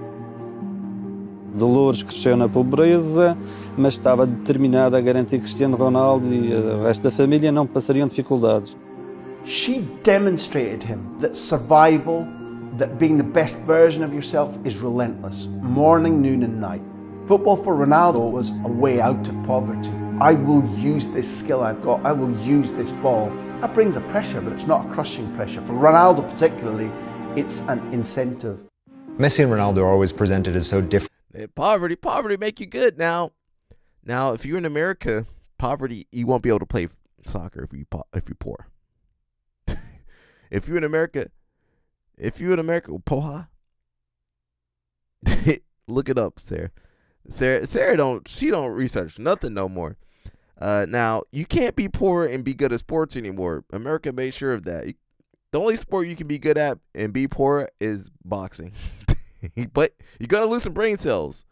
Dolores cresceu na pobreza, mas estava determinada a garantir que Cristiano Ronaldo e o resto da família não passariam dificuldades. She demonstrated him that survival, that being the best version of yourself is relentless, morning, noon and night. Football for Ronaldo was a way out of poverty. I will use this skill I've got, I will use this ball. That brings a pressure, but it's not a crushing pressure. For Ronaldo particularly, it's an incentive. Messi and Ronaldo are always presented as so different. Poverty make you good. Now, if you're in America, poverty, you won't be able to play soccer if you're poor. If you're in America, Poha, look it up, Sarah. Sarah don't research nothing no more. Now you can't be poor and be good at sports anymore. America made sure of that. The only sport you can be good at and be poor is boxing. But you're gonna lose some brain cells.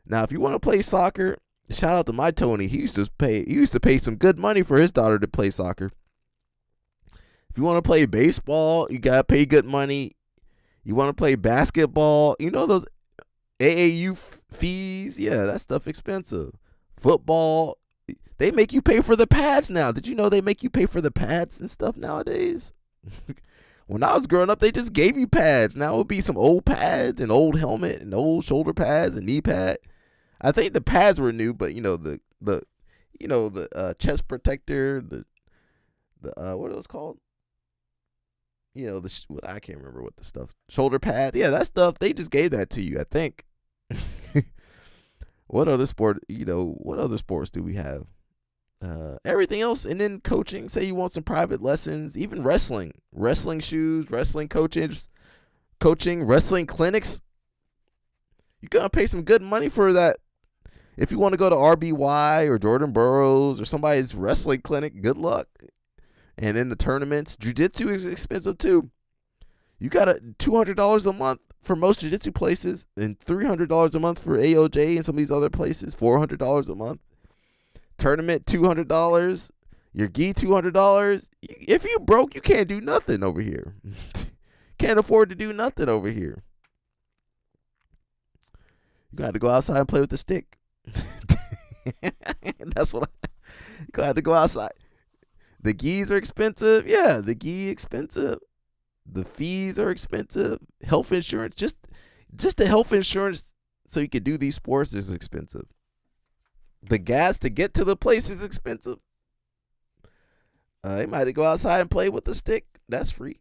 Now, if you want to play soccer, shout out to my Tony. He used to pay some good money for his daughter to play soccer. If you want to play baseball, you gotta pay good money. You want to play basketball, those AAU fees, yeah, that stuff expensive. Football, they make you pay for the pads now. Did you know they make you pay for the pads and stuff nowadays? When I was growing up, they just gave you pads. Now it would be some old pads and old helmet and old shoulder pads and knee pad. I think the pads were new, but the chest protector, the what are those called? I can't remember what the stuff. Shoulder pads, yeah, that stuff. They just gave that to you, I think. What other sports do we have? Everything else, and then coaching. Say you want some private lessons, even wrestling shoes, wrestling coaching, wrestling clinics. You're gonna pay some good money for that. If you want to go to RBY or Jordan Burroughs or somebody's wrestling clinic, good luck. And then the tournaments, jiu-jitsu is expensive too. You got $200 a month for most jiu-jitsu places, and $300 a month for AOJ and some of these other places. $400 a month. Tournament $200. Your gi $200. If you broke, you can't do nothing over here. Can't afford to do nothing over here. You got to go outside and play with the stick. That's what you got to go outside. The gis are expensive. Yeah, the gi expensive. The fees are expensive. Health insurance, just the health insurance so you can do these sports is expensive. The gas to get to the place is expensive. You might have to go outside and play with the stick. That's free.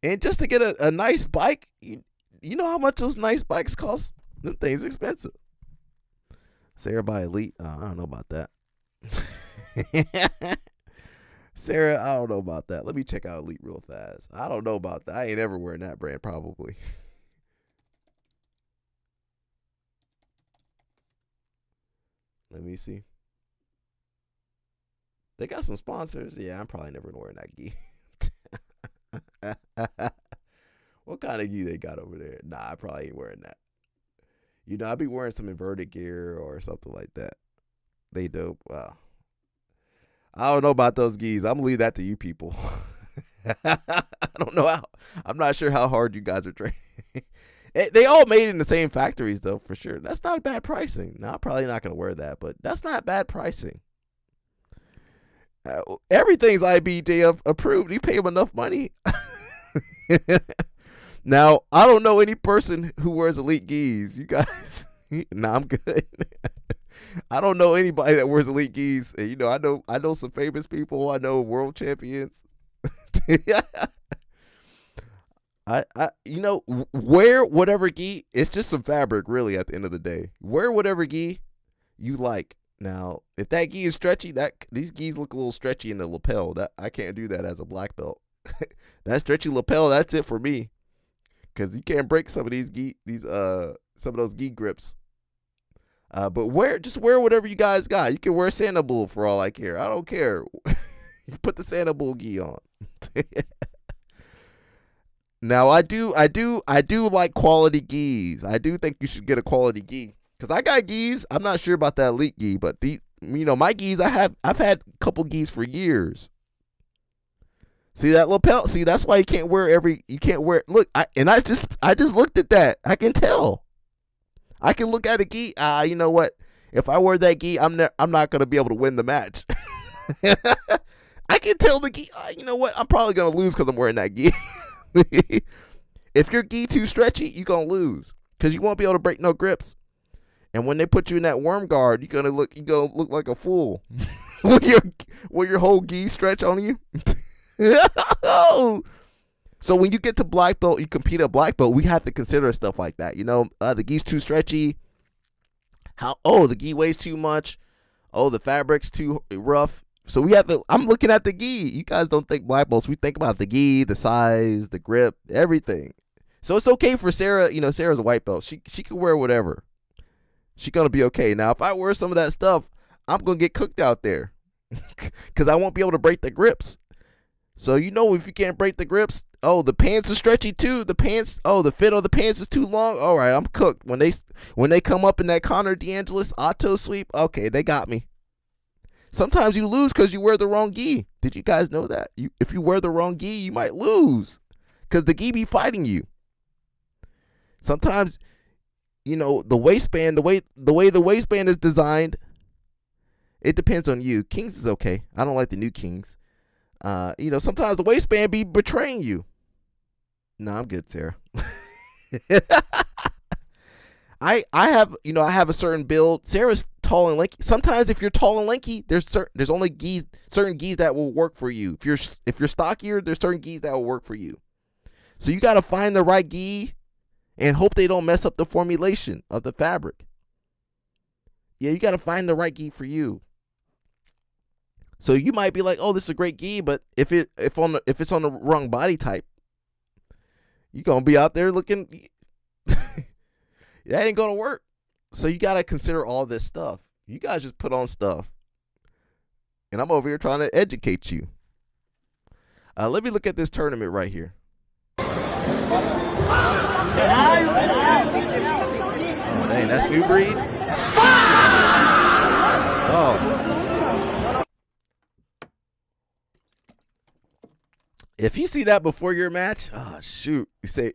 And just to get a nice bike, you know how much those nice bikes cost? Them things are expensive. Sarah by Elite. I don't know about that. Sarah, I don't know about that. Let me check out Elite real fast. I don't know about that. I ain't ever wearing that brand probably. Let me see. They got some sponsors. Yeah, I'm probably never wearing that gi. What kind of gi they got over there? Nah, I probably ain't wearing that. I'd be wearing some inverted gear or something like that. They dope. Wow. I don't know about those gis. I'm gonna leave that to you people. I don't know I'm not sure how hard you guys are training. They all made in the same factories though, for sure. That's not bad pricing. Now I'm probably not gonna wear that, but that's not bad pricing. Everything's IBJ approved. You pay them enough money. Now I don't know any person who wears Elite gis. You guys, nah, I'm good. I don't know anybody that wears Elite gis. And, I know some famous people. I know world champions. Wear whatever gi. It's just some fabric, really. At the end of the day, wear whatever gi you like. Now, if that gi is stretchy, these gis look a little stretchy in the lapel. That I can't do that as a black belt. That stretchy lapel, that's it for me. Because you can't break some of these some of those gi grips. But wear whatever you guys got. You can wear Santa Bull for all I care. I don't care. You put the Santa Bull gi on. Now I do like quality gis. I do think you should get a quality gi. Cause I got gis. I'm not sure about that Elite gi, but my gis I've had a couple gis for years. See that lapel? See, that's why you can't wear look, I just looked at that. I can tell. I can look at a gi. You know what? If I wear that gi, I'm not gonna be able to win the match. I can tell the gi. You know what? I'm probably gonna lose because I'm wearing that gi. If your gi too stretchy, you're gonna lose because you won't be able to break no grips. And when they put you in that worm guard, you're gonna look like a fool when your whole gi stretch on you. So when you get to black belt, you compete at black belt, we have to consider stuff like that. The gi's too stretchy. The gi weighs too much. The fabric's too rough. So we have to. I'm looking at the gi. You guys don't think black belts. We think about the gi, the size, the grip, everything. So it's okay for Sarah. Sarah's a white belt. She can wear whatever. She's gonna be okay. Now, if I wear some of that stuff, I'm gonna get cooked out there because I won't be able to break the grips. So if you can't break the grips, the pants are stretchy too. The pants, the fit of the pants is too long. All right, I'm cooked. When they come up in that Connor DeAngelis auto sweep, okay, they got me. Sometimes you lose because you wear the wrong gi. Did you guys know that? If you wear the wrong gi, you might lose because the gi be fighting you. Sometimes, the waistband, the way the waistband is designed, it depends on you. Kings is okay. I don't like the new Kings. Sometimes the waistband be betraying you. No, I'm good, Sarah. I have a certain build. Sarah's tall and lanky. Sometimes if you're tall and lanky, there's only certain gis that will work for you. If you're stockier, there's certain gis that will work for you. So you got to find the right gi and hope they don't mess up the formulation of the fabric. Yeah, you got to find the right gi for you. So you might be like, "Oh, this is a great gi," but if it's on the wrong body type, you're gonna be out there looking. That ain't gonna work. So you gotta consider all this stuff. You guys just put on stuff, and I'm over here trying to educate you. Let me look at this tournament right here. Oh dang, that's New Breed. Oh. If you see that before your match, shoot, you say,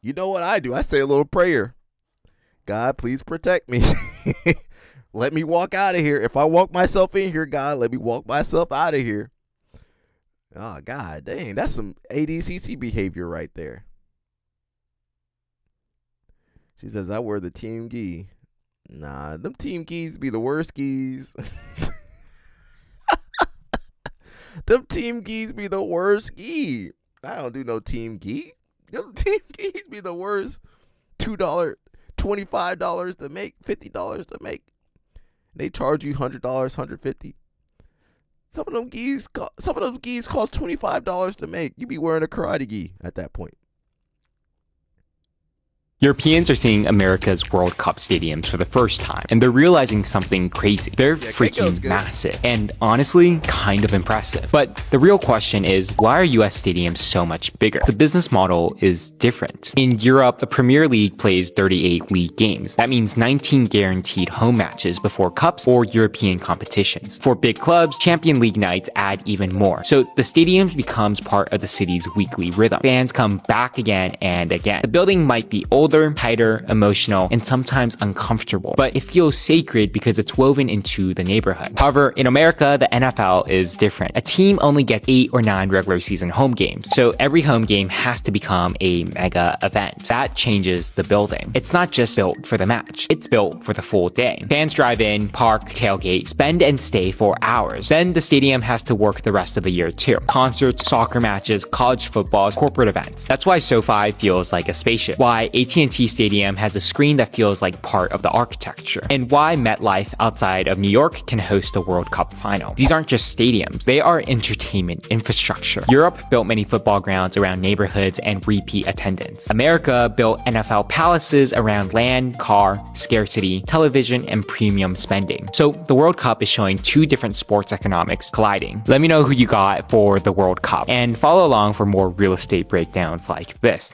you know what I do? I say a little prayer. God, please protect me. Let me walk out of here. If I walk myself in here, God, let me walk myself out of here. Oh, God, dang, that's some ADCC behavior right there. She says, I wear the team gi. Nah, them team gis be the worst gis. Them team gis be the worst gi. I don't do no team gi. Them team gis be the worst. $2, $25 to make, $50 to make. They charge you $100, $150. Some of them gis cost $25 to make. You be wearing a karate gi at that point. Europeans are seeing America's World Cup stadiums for the first time, and they're realizing something crazy. They're freaking massive, and honestly, kind of impressive. But the real question is, why are US stadiums so much bigger? The business model is different. In Europe, the Premier League plays 38 league games. That means 19 guaranteed home matches before cups or European competitions. For big clubs, Champion League nights add even more. So the stadium becomes part of the city's weekly rhythm. Fans come back again and again. The building might be older, tighter, emotional, and sometimes uncomfortable, but it feels sacred because it's woven into the neighborhood. However, in America, the NFL is different. A team only gets 8 or 9 regular season home games, so every home game has to become a mega event. That changes the building. It's not just built for the match, it's built for the full day. Fans drive in, park, tailgate, spend and stay for hours. Then the stadium has to work the rest of the year too. Concerts, soccer matches, college football, corporate events. That's why SoFi feels like a spaceship. Why AT&T Stadium has a screen that feels like part of the architecture, and why MetLife outside of New York can host a World Cup final. These aren't just stadiums, they are entertainment infrastructure. Europe built many football grounds around neighborhoods and repeat attendance. America built NFL palaces around land, car, scarcity, television, and premium spending. So the World Cup is showing 2 different sports economics colliding. Let me know who you got for the World Cup, and follow along for more real estate breakdowns like this.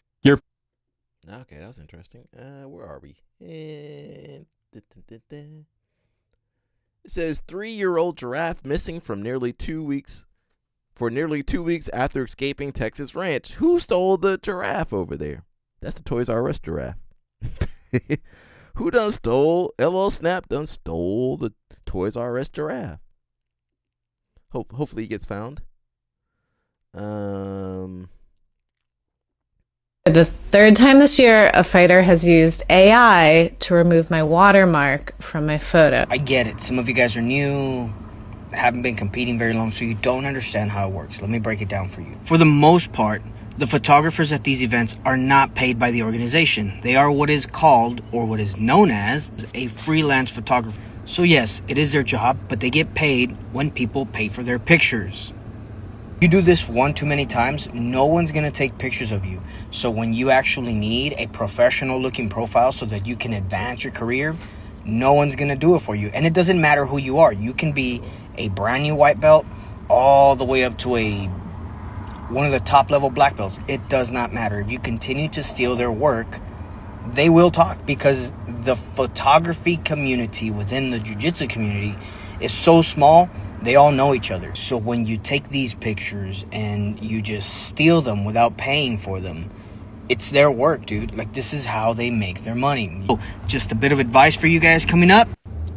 Okay, that was interesting. Where are we? It says 3-year-old giraffe missing from nearly 2 weeks after escaping Texas ranch. Who stole the giraffe over there? That's the Toys R Us giraffe. Who done stole? LL Snap done stole the Toys R Us giraffe. Hopefully he gets found. The 3rd time this year, a fighter has used AI to remove my watermark from my photo. I get it. Some of you guys are new, haven't been competing very long, so you don't understand how it works. Let me break it down for you. For the most part, The photographers at these events are not paid by the organization. They are what is called, or what is known as, a freelance photographer. So yes, it is their job, but they get paid when people pay for their pictures. You do this one too many times, no one's going to take pictures of you. So when you actually need a professional looking profile so that you can advance your career, no one's going to do it for you. And it doesn't matter who you are. You can be a brand new white belt all the way up to one of the top level black belts. It does not matter. If you continue to steal their work, they will talk, because the photography community within the jiu-jitsu community is so small, they all know each other. So when you take these pictures and you just steal them without paying for them, it's their work, dude. Like, this is how they make their money. So, just a bit of advice for you guys coming up: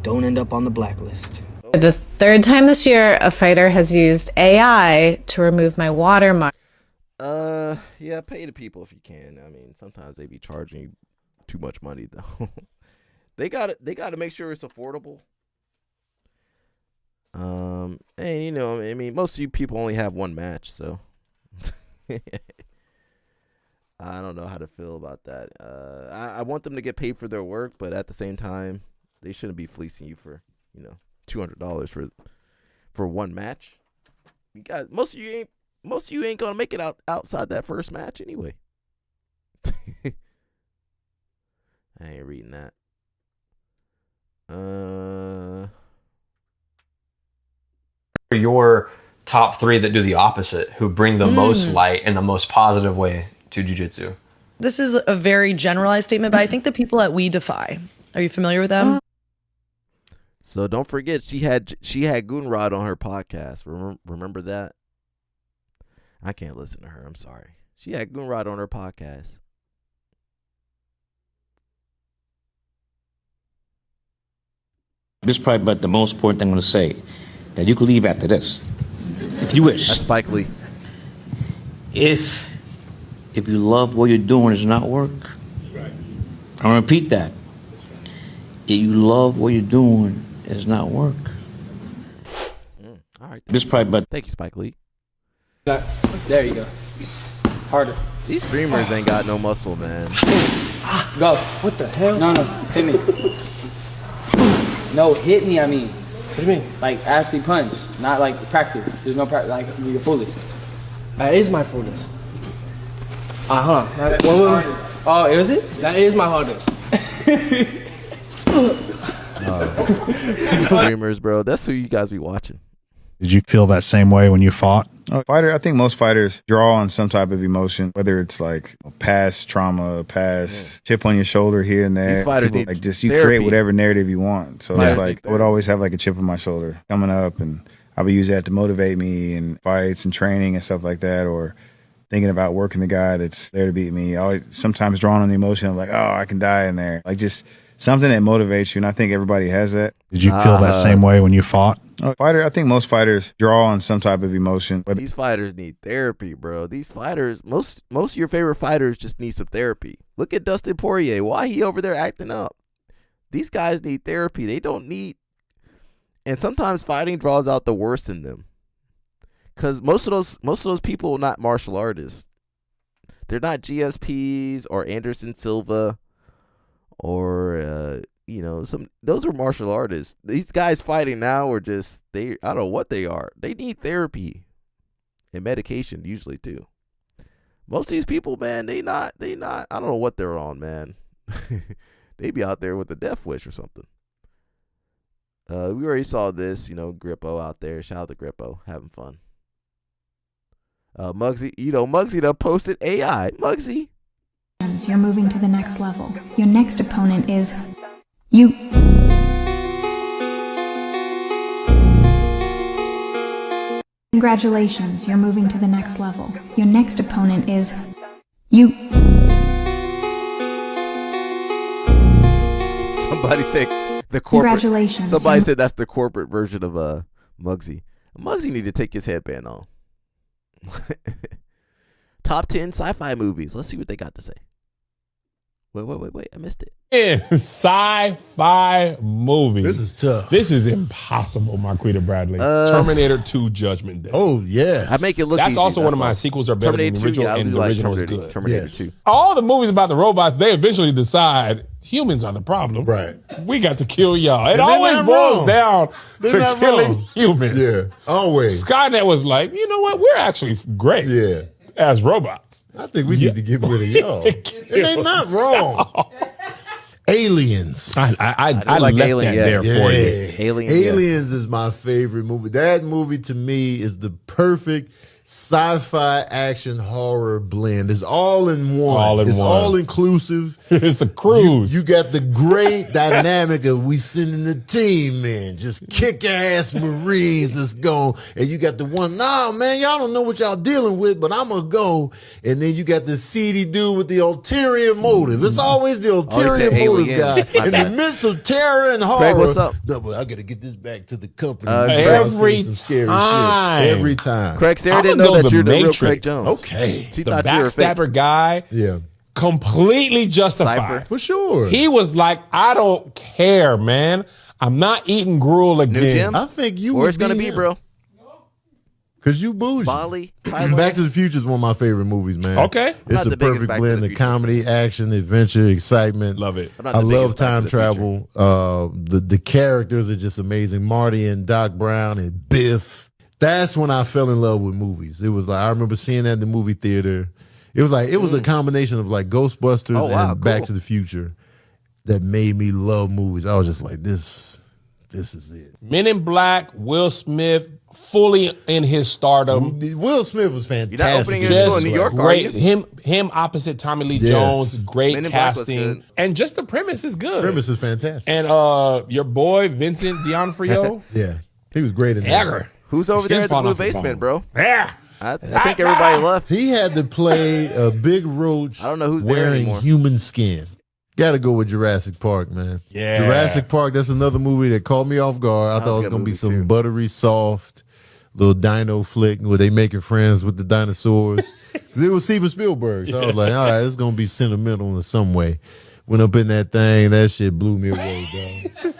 don't end up on the blacklist. The third time this year, a fighter has used AI to remove my watermark. Yeah, pay the people if you can. I mean, sometimes they be charging you too much money though. They gotta make sure it's affordable. And you know, I mean, most of you people only have one match, so I don't know how to feel about that. I want them to get paid for their work, but at the same time, they shouldn't be fleecing you for, you know, $200 for one match. You guys, most of you ain't gonna make it outside that first match anyway. I ain't reading that. Your top three that do the opposite, who bring the most light in the most positive way to jiu-jitsu. This is a very generalized statement, but I think the people at We Defy. Are you familiar with them? So don't forget, she had Gunrod on her podcast. Remember that? I can't listen to her. I'm sorry. She had Gunrod on her podcast. This is probably about the most important thing I'm going to say, that you can leave after this, if you wish. That's Spike Lee. If you love what you're doing, it's not work. Right. I'm going to repeat that. If you love what you're doing, it's not work. All right. This is probably about. Thank you, Spike Lee. There you go. Harder. These streamers ain't got no muscle, man. Go. What the hell? No, hit me. No, hit me, I mean. What do you mean? Like, actually punch, not like practice. There's no practice, like, you're foolish. That is my fullness. Hold on. Oh, is it? That is my hardest. Streamers, bro. That's who you guys be watching. Did you feel that same way when you fought? I think most fighters draw on some type of emotion, whether it's like past trauma, past chip on your shoulder here and there. These fighters People, need like just you therapy. create whatever narrative you want. So Fighters it's like I would always have like a chip on my shoulder coming up, and I would use that to motivate me in fights and training and stuff like that, or thinking about working the guy that's there to beat me. Always sometimes drawn on the emotion of like, oh, I can die in there. Like just something that motivates you, and I think everybody has that. Did you feel that same way when you fought? I think most fighters draw on some type of emotion. But these fighters need therapy, bro. These fighters, most of your favorite fighters just need some therapy. Look at Dustin Poirier. Why he over there acting up? These guys need therapy. They don't need. And sometimes fighting draws out the worst in them. Because most of those people are not martial artists. They're not GSPs or Anderson Silva or those are martial artists. These guys fighting now are just I don't know what they are. They need therapy and medication usually too. Most of these people, man, they not I don't know what they're on, man. They be out there with a death wish or something. We already saw this, Grippo out there. Shout out to Grippo, having fun. Muggsy, Muggsy done posted AI. Muggsy. You're moving to the next level. Your next opponent is you. Congratulations, you're moving to the next level. Your next opponent is you. Somebody said the corporate. Congratulations. Somebody said that's the corporate version of Muggsy. Muggsy need to take his headband off. Top 10 sci-fi movies. Let's see what they got to say. Wait. I missed it. In sci-fi movies. This is tough. This is impossible, Marquita Bradley. Terminator 2 Judgment Day. Oh, yeah. I make it look That's easy, also one of all. my sequels are better than the original, and the original is good. Terminator 2. All the movies about the robots, they eventually decide humans are the problem. Right. We got to kill y'all. It And they're always not boils wrong. down They're to not killing wrong. humans. Yeah, always. Skynet was like, you know what? We're actually great as robots. I think we need to get rid of y'all. And they're not wrong. Aliens. I like left Alien, that there for you. Aliens is my favorite movie. That movie to me is the perfect sci-fi action horror blend. It's all in one. It's all inclusive. It's a cruise. You got the great dynamic of we sending the team in, just kick ass Marines that's go. And you got the one, nah, man, y'all don't know what y'all dealing with, but I'm gonna go. And then you got the seedy dude with the ulterior motive. It's always the ulterior motive guy. In the midst of terror and horror. Craig, what's up? No, but I gotta get this back to the company. Every Some scary time. shit. Every time. Craig, Sarah I'm didn't gonna know go that the you're the real Matrix. Craig Jones. Okay. She The thought you were fake. backstabber guy, completely justified. Cypher. For sure. He was like, I don't care, man. I'm not eating gruel again. New Jim? I think you Where would it's going to be, him. bro? Cause you bougie. Bali? Back to the Future is one of my favorite movies, man. Okay. It's not a the biggest perfect Back to blend the of Future. comedy, action, adventure, excitement. Love it. I'm not I the love biggest Back to time the Future. travel. The characters are just amazing. Marty and Doc Brown and Biff. That's when I fell in love with movies. It was like I remember seeing that in the movie theater. It was like it was a combination of like Ghostbusters Oh, wow, and Back cool. to the Future that made me love movies. I was just like, this is it. Men in Black, Will Smith, fully in his stardom. Will Smith was You're not fantastic. opening your school in New York, are Great. you? Him opposite Tommy Lee Yes. Jones. Great Men in Black was casting. good. And just the premise is good. Premise is fantastic. And your boy, Vincent D'Onofrio. Yeah, he was great in that. Egger. Who's over there Shit's at the falling blue off his basement, bone. bro? Yeah. I think everybody left. He had to play a big roach. I don't know who's there wearing anymore. human skin. Got to go with Jurassic Park, man. Yeah. Jurassic Park. That's another movie that caught me off guard. I That thought it was was a good gonna be movie, some too. buttery, soft, little dino flick where they making friends with the dinosaurs. 'Cause it was Steven Spielberg, so I was like, all right, it's gonna be sentimental in some way. Went up in that thing. That shit blew me away, dog.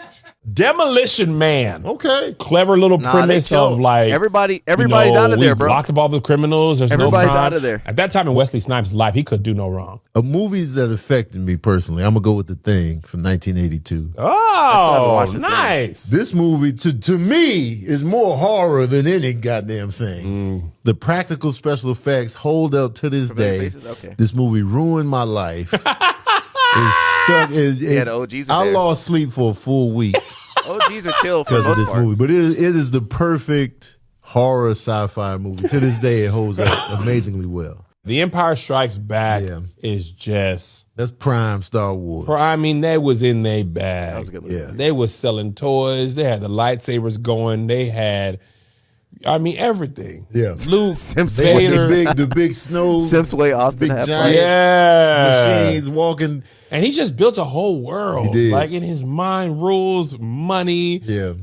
Demolition Man. Okay. Clever little Nah, premise they killed of like everybody's you know, out of there, we've bro. locked up all the criminals. There's Everybody's no crime. out of there. At that time in Wesley Snipes' life, he could do no wrong. Movies that affected me personally. I'm gonna go with The Thing from 1982. Oh, watched The Thing. nice. This movie, to me, is more horror than any goddamn thing. The practical special effects hold up to this Familiar day. faces? Okay. This movie ruined my life. It's stuck. Yeah, the OGs are I there. lost sleep for a full week OGs are chill for the because of most this part. movie. But it is the perfect horror sci-fi movie. To this day, it holds up amazingly well. The Empire Strikes Back Yeah. is just. That's prime Star Wars. I mean, they was in their bag. That was a good movie. Yeah. They was selling toys. They had the lightsabers going. They had, I mean, everything. Yeah. Luke, Sims Vader. The big snow. Sims way Austin big had giant Yeah. machines walking. And he just built a whole world. He did. Like in his mind, rules, money, Yeah.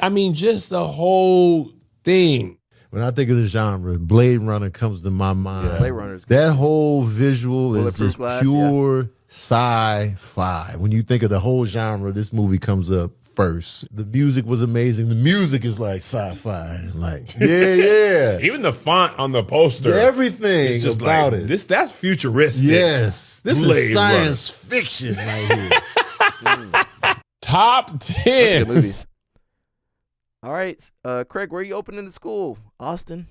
I mean, just the whole thing. When I think of the genre, Blade Runner comes to my mind. Blade Runner's good. That whole visual is Bulletproof just glass, pure sci-fi. When you think of the whole genre, this movie comes up first. The music was amazing. The music is like sci-fi. Like, yeah. Even the font on the poster. Everything is just about like, it. That's futuristic. Yes. This Blade is science fiction right here. Top That's 10. good movies. All right, Craig, where are you opening the school? Austin?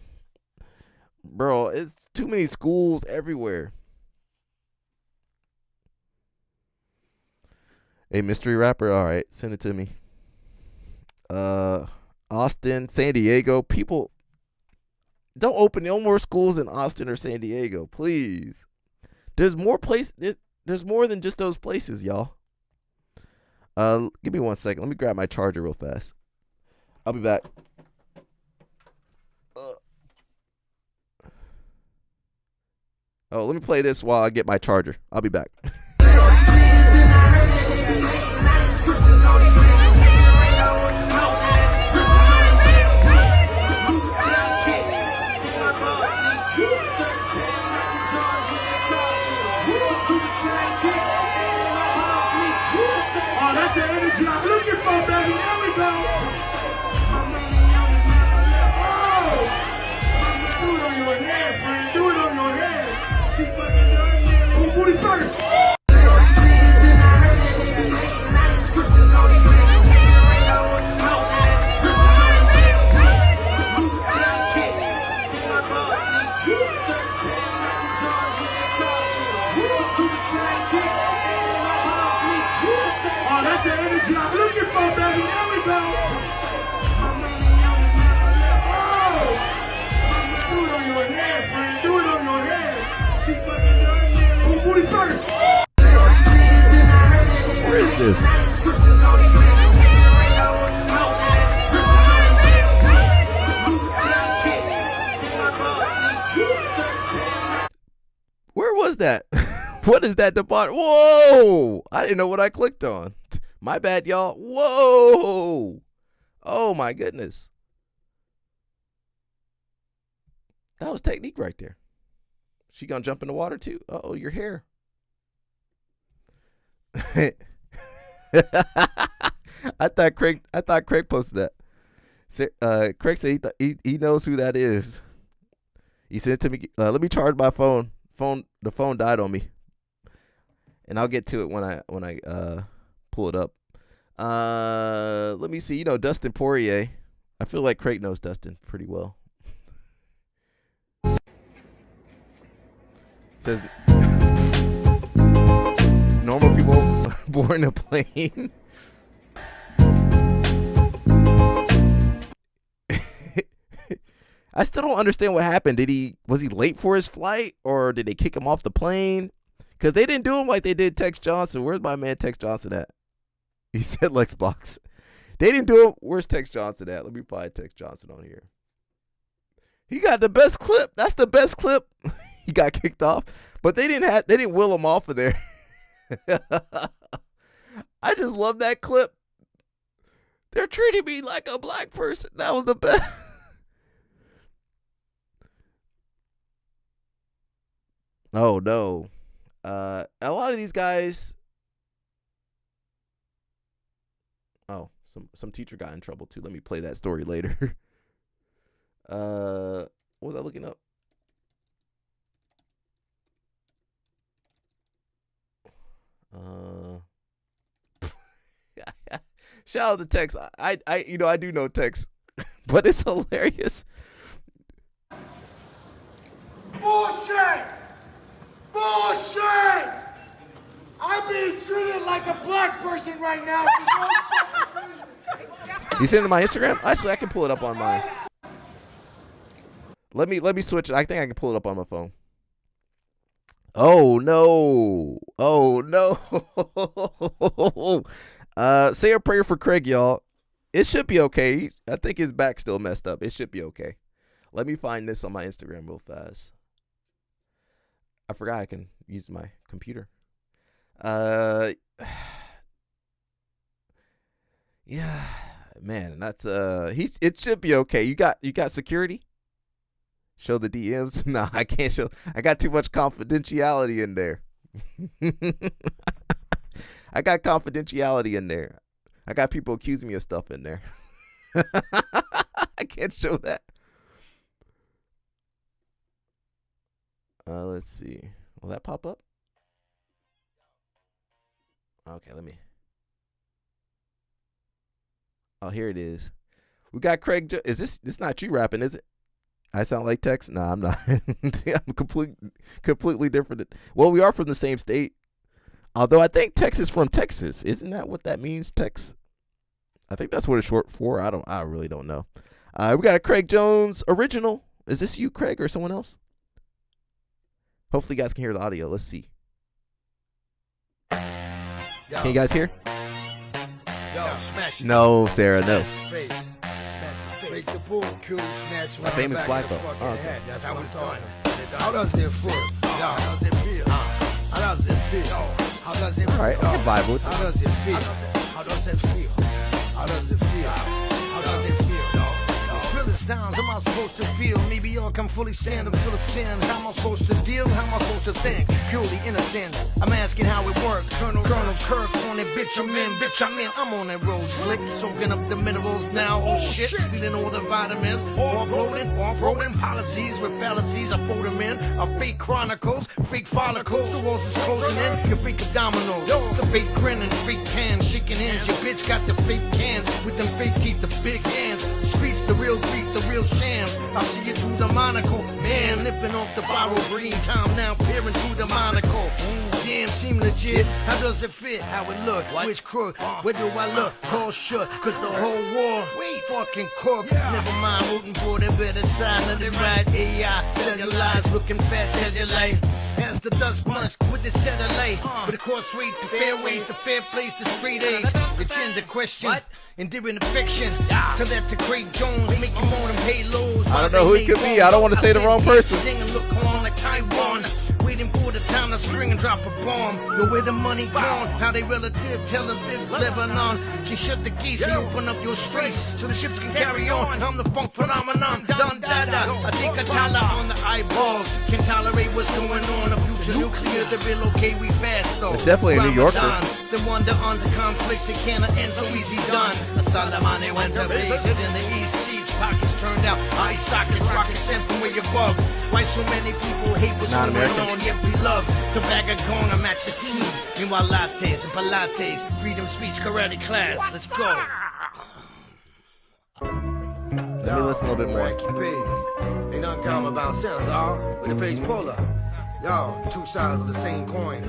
Bro, it's too many schools everywhere. Hey, mystery rapper, all right, send it to me. Austin, San Diego, people, don't open no more schools in Austin or San Diego, please. There's more there's more than just those places, y'all. Give me 1 second. Let me grab my charger real fast. I'll be back. Oh, let me play this while I get my charger. I'll be back. this. Where was that? What is that debauch? Whoa! I didn't know what I clicked on. My bad, y'all. Whoa! Oh my goodness. That was technique right there. She gonna jump in the water too? Uh-oh, your hair. I thought Craig posted that. Craig said he knows who that is. He sent it to me. Let me charge my phone. The phone died on me, and I'll get to it when I pull it up. Let me see. You know Dustin Poirier. I feel like Craig knows Dustin pretty well. Says normal people born in a plane. I still don't understand what happened. Was he late for his flight, or did they kick him off the plane? Because they didn't do him like they did Tex Johnson. Where's my man Tex Johnson at? He said Lexbox. They didn't do him. Where's Tex Johnson at? Let me find Tex Johnson on here. He got the best clip. That's the best clip. He got kicked off, but they didn't will him off of there. I just love that clip. They're treating me like a black person. That was the best. Oh no. A lot of these guys. Oh, some teacher got in trouble too. Let me play that story later. What was I looking up? Shout out to Tex. I do know Tex, but it's hilarious. Bullshit! Bullshit! I'm being treated like a black person right now. You send it to my Instagram? Actually, I can pull it up on mine. Let me switch it. I think I can pull it up on my phone. Oh no. Oh no. Say a prayer for Craig, y'all. It should be okay. I think his back's still messed up. It should be okay. Let me find this on my Instagram real fast. I forgot I can use my computer. Yeah, man, that's it should be okay. You got security? Show the DMs? Nah, I can't show. I got too much confidentiality in there. I got confidentiality in there. I got people accusing me of stuff in there. I can't show that. Let's see. Will that pop up? Okay, let me. Oh, here it is. We got Craig. Is this not you rapping, is it? I sound like Tex? Nah, I'm not. I'm completely different. Well, we are from the same state. Although I think Tex is from Texas. Isn't that what that means, Tex? I think that's what it's short for. I really don't know. We got a Craig Jones original. Is this you, Craig, or someone else? Hopefully you guys can hear the audio. Let's see. Can you guys hear? No, Sarah, no. A famous black belt. Oh, okay. That's how it's done. How does it feel? How does it feel? How does it feel? How does it feel? All right, I can vibe with it. How does it feel? How does it feel? How does it feel? How does it feel? Philistines, am I supposed to feel? Maybe y'all can fully stand and feel the sin. How am I supposed to deal? How am I supposed to think? Purely innocent. I'm asking how it works. Colonel Kirk on it, bitch, I'm in. I'm on that road slick, soaking up the minerals now. Oh shit, stealing all the vitamins. Off-roading policies with fallacies. I fold them in. Fake chronicles, fake follicles. The walls is closing in. Your fake abdominals, the fake grinning, fake cans, shaking hands. Your bitch got the fake cans with them fake teeth, the big hands. Speech, the real grief, the real shams. I see it through the monocle. Man, lifting off the borrowed green time now, peering through the monocle. Damn, seem legit. How does it fit? How it look? Which crook? Where do I look? Call shut, cause the whole war fought fucking corp. Never mind rooting for the better side of the right. AI, cellulite, looking fast, cellulite. As the dust musk with the satellite. But the course rate, the fairways, the fair place, the straight A's. The gender question, endearing affection. To let the great Jones make you moan and pay lows. I don't know who it could be. I don't want to say the wrong person. Sing and look on like Taiwan. Waiting for the time to spring and drop a bomb. Know where the money gone? How they relative? Tel Aviv, Lebanon. Can shut the gates and open up your straits so the ships can carry on. I'm the funk phenomenon. Don Dada. I think I tala on the eyeballs. Can tolerate what's going on. A future nuclear, the real okay, we fast though. It's definitely a New Yorker. The wonder on the conflicts that cannot end so easy done. A Salamane went to bases in the East. Chiefs pockets turned out. Eye sockets, rockets sent from way above. Why so many people hate what's Not going American. on? Yet we love the bag of corn. I'm at your tea. Meanwhile, lattes and pilates, freedom speech, karate class. Let's go. Let me listen a little bit more. Ain't nothing common about sounds, all with the face polar. Yo, two sides of the same coin.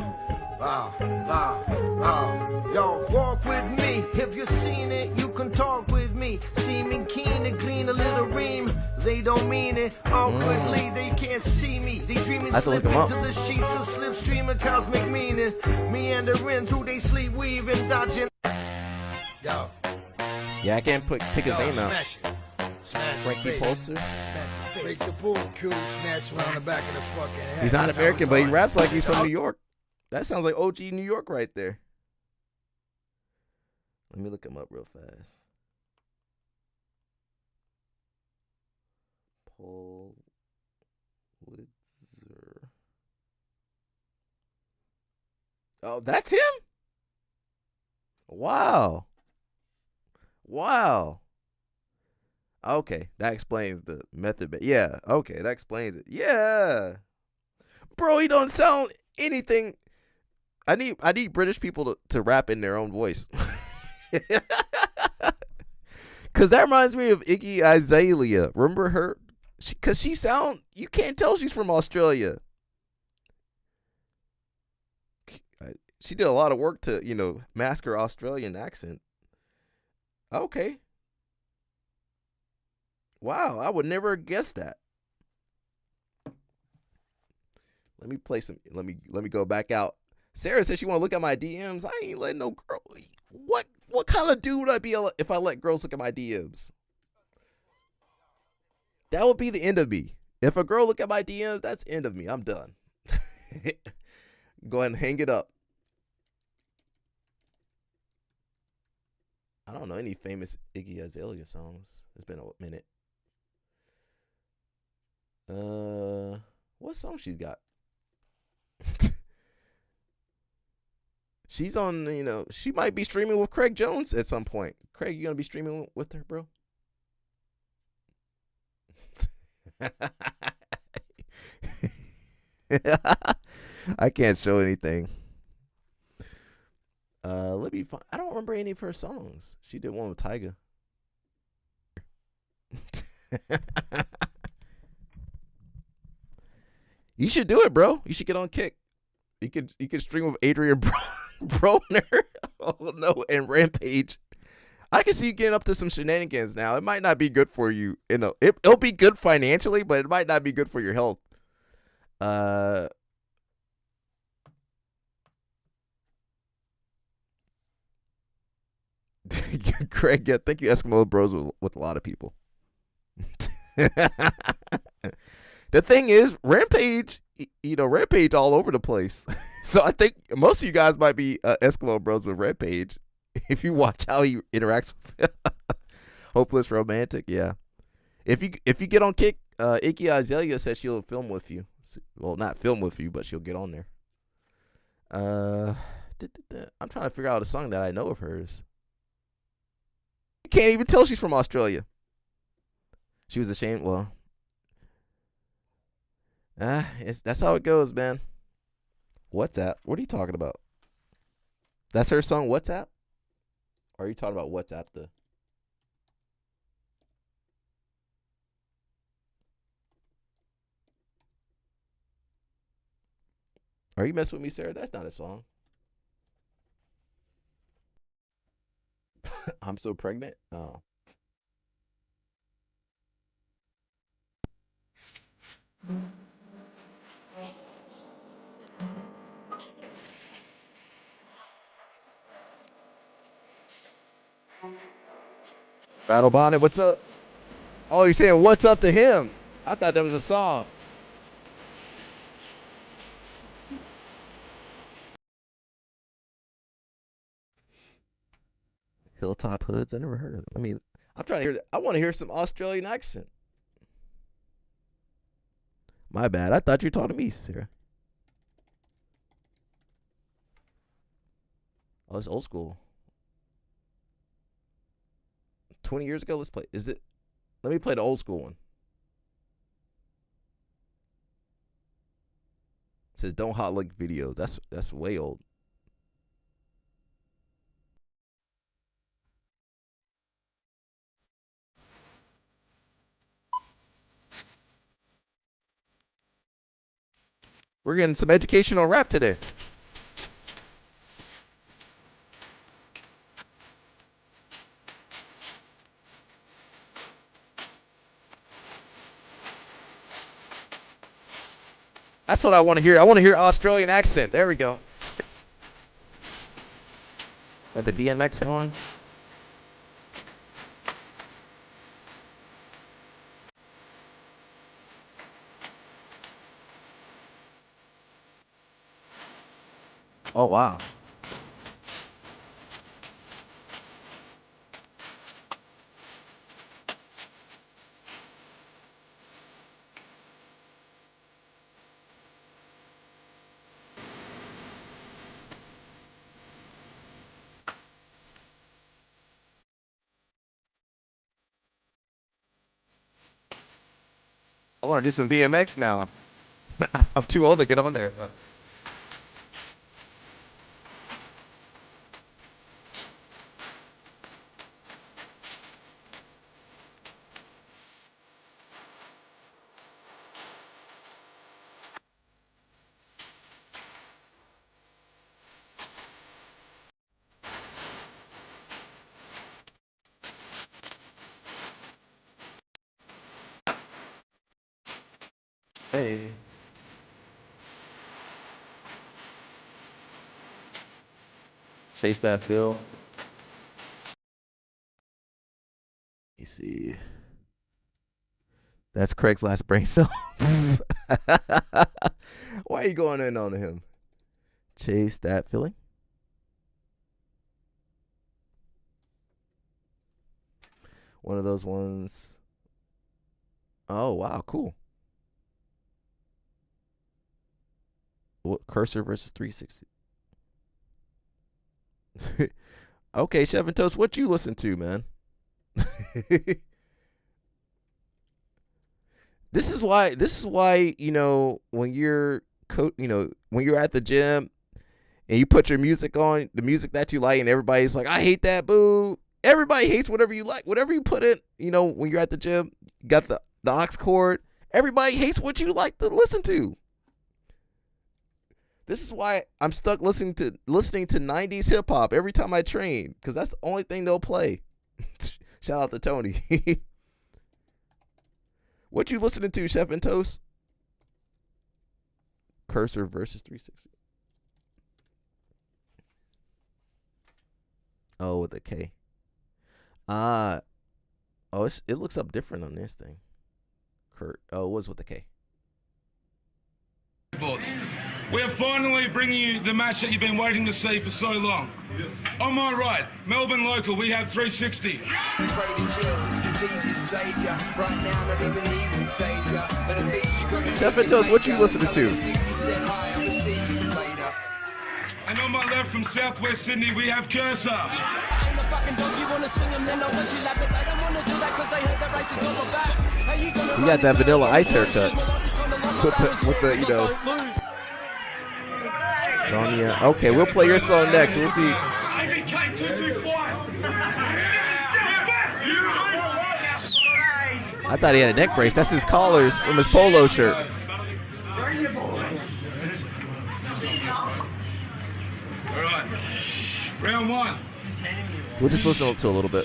Wow, wow, wow. Yo, walk with me. If you've seen it, you can talk with me. Seeming keen to clean a little ream. They don't mean it. Awkwardly, they can't see me. They dreaming I have to look slip him up. into the sheets of slipstream of cosmic meaning. Meandering through they sleep, weaving, dodging. Yo. Yeah, I can't pick his name out. Smash it. Smash Frankie his face. Polzer. Smash his face. Break the bull cue, smash around the back of the fucking head. He's not That's how American, it's but he going. raps like he's from New York. That sounds like OG New York right there. Let me look him up real fast. Pulitzer. Oh, that's him? Wow. Wow. Okay, that explains the method. But yeah, okay, that explains it. Yeah. Bro, he don't sound anything. I need British people to rap in their own voice. Cause that reminds me of Iggy Azalea. Remember her? Cause she sound, you can't tell she's from Australia. She did a lot of work to, mask her Australian accent. Okay. Wow, I would never have guessed that. Let me play some. Let me go back out. Sarah said she want to look at my DMs. I ain't letting no girl. What kind of dude would I be if I let girls look at my DMs? That would be the end of me. If a girl look at my DMs, that's the end of me. I'm done. Go ahead and hang it up. I don't know any famous Iggy Azalea songs. It's been a minute. What song she's got? She's on, she might be streaming with Craig Jones at some point. Craig, you gonna be streaming with her, bro? I can't show anything. Let me find. I don't remember any of her songs. She did one with Tyga. You should do it, bro. You should get on Kick. You could stream with Adrian Broner. Oh no, and Rampage. I can see you getting up to some shenanigans now. It might not be good for you. It'll be good financially, but it might not be good for your health. Craig, yeah, thank you, Eskimo Bros with a lot of people. The thing is, Rampage, Rampage all over the place. So I think most of you guys might be Eskimo Bros with Rampage if you watch how he interacts with Hopeless Romantic. Yeah, if you get on Kick, Iggy Azalea said she'll film with you. Well, not film with you, but she'll get on there. I'm trying to figure out a song that I know of hers. You can't even tell she's from Australia. She was ashamed. Well, that's how it goes, man. WhatsApp? What are you talking about? That's her song, WhatsApp? Or are you talking about WhatsApp the? Are you messing with me, Sarah? That's not a song. I'm so pregnant. Oh. Battle Bonnet, what's up? Oh, you're saying what's up to him? I thought that was a song. Hilltop Hoods. I never heard of them. I mean, I'm trying to hear that. I want to hear some Australian accent. My bad. I thought you were talking to me, Sarah. Oh, it's old school. 20 years ago, let's play. Is it? Let me play the old school one. It says don't hot link videos. That's way old. We're getting some educational rap today. That's what I want to hear. I want to hear Australian accent. There we go. Got the DMX on. Oh, wow. I want to do some BMX now. I'm too old to get on there. Hey. Chase that Phil. You see. That's Craig's last brain cell. Why are you going in on him? Chase that feeling. One of those ones. Oh, wow, cool. What, cursor versus 360? Okay, Chef and Toast, what you listen to, man? This is why, you know, when you're when you're at the gym and you put your music on, the music that you like, and everybody's like, I hate that, boo. Everybody hates whatever you like. Whatever you put in, you know, when you're at the gym, you got the aux cord. Everybody hates what you like to listen to. This is why I'm stuck listening to 90s hip hop every time I train, because that's the only thing they'll play. Shout out to Tony. What you listening to, Chef and Toast? Cursor versus 360. Oh, with a K. Oh, it looks up different on this thing. Oh, it was with a K. We're finally bringing you the match that you've been waiting to see for so long. On my right, Melbourne local, we have 360. Chef and Toast, what you listening to? And on my left from Southwest Sydney, we have Cursor. You got that Vanilla Ice haircut. With the you know. Sonia. Okay, we'll play your song next. We'll see. I thought he had a neck brace. That's his collars from his polo shirt. All right. Round one. We'll just listen to a little bit.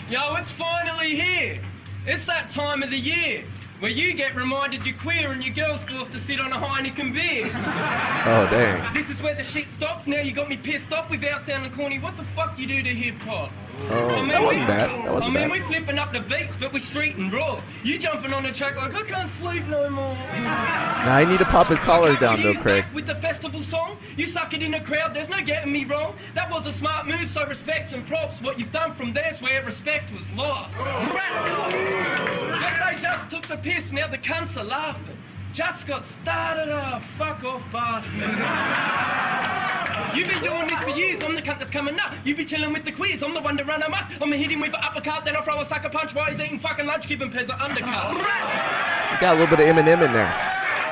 Yo, it's finally here. It's that time of the year where you get reminded you're queer and your girl's forced to sit on a Heineken beer. Oh, dang. This is where the shit stops. Now you got me pissed off without sounding corny. What the fuck you do to hip-hop? Oh, that wasn't bad. That wasn't bad. we flipping up the beats, but we're street and raw. You jumping on the track like, I can't sleep no more. Now I need to pop his collars down though, Craig. With the festival song, you suck it in the crowd, there's no getting me wrong. That was a smart move, so respect and props. What you've done from there's where respect was lost. But they just took the piss, now the cunts are laughing. Just got started, fuck off bastard. You've been doing this for years, I'm the cunt that's coming up. You be chilling with the queers, I'm the one to run amok. I'ma hit him with an uppercut, then I'll throw a sucker punch while he's eating fucking lunch, giving Pez an undercut. You got a little bit of Eminem in there.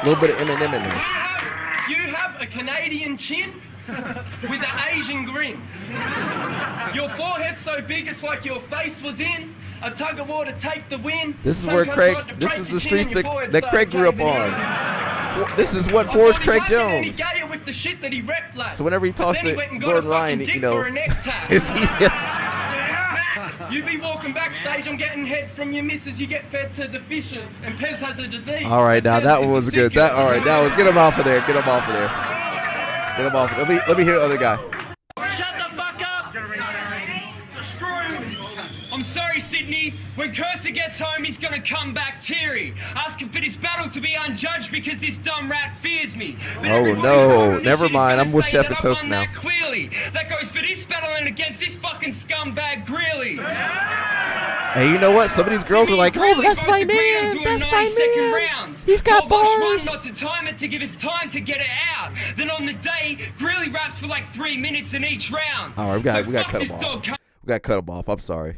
A little bit of Eminem in there. You have a Canadian chin with an Asian grin. Your forehead's so big it's like your face was in a tug of war to take the win. This is where Craig, this is the streets that Craig grew up on. This is what forged Craig Jones. So whenever he talks to Gordon Ryan, you know, is he... You be walking backstage, I'm getting head from your missus, you get fed to the fishes, and Pez has a disease. All right, now that one was good. All right, that was, get him off of there. Get him off of there. Get him off. Let me hear the other guy. Shut the fuck up! I'm sorry, Sydney. When Cursor gets home, he's gonna come back teary, asking for this battle to be unjudged because this dumb rat fears me. Oh no, never mind. I'm with Chef and Toast now. Clearly, that goes for this battling against this fucking scumbag Greeley. Hey, you know what? Some of these girls are like, oh, that's my man. That's my man. He's got bars. Not to time it to give us time to get it out. Then on the day, Greeley raps for like 3 minutes in each round. All right, we got to cut him off. We got to cut him off. I'm sorry.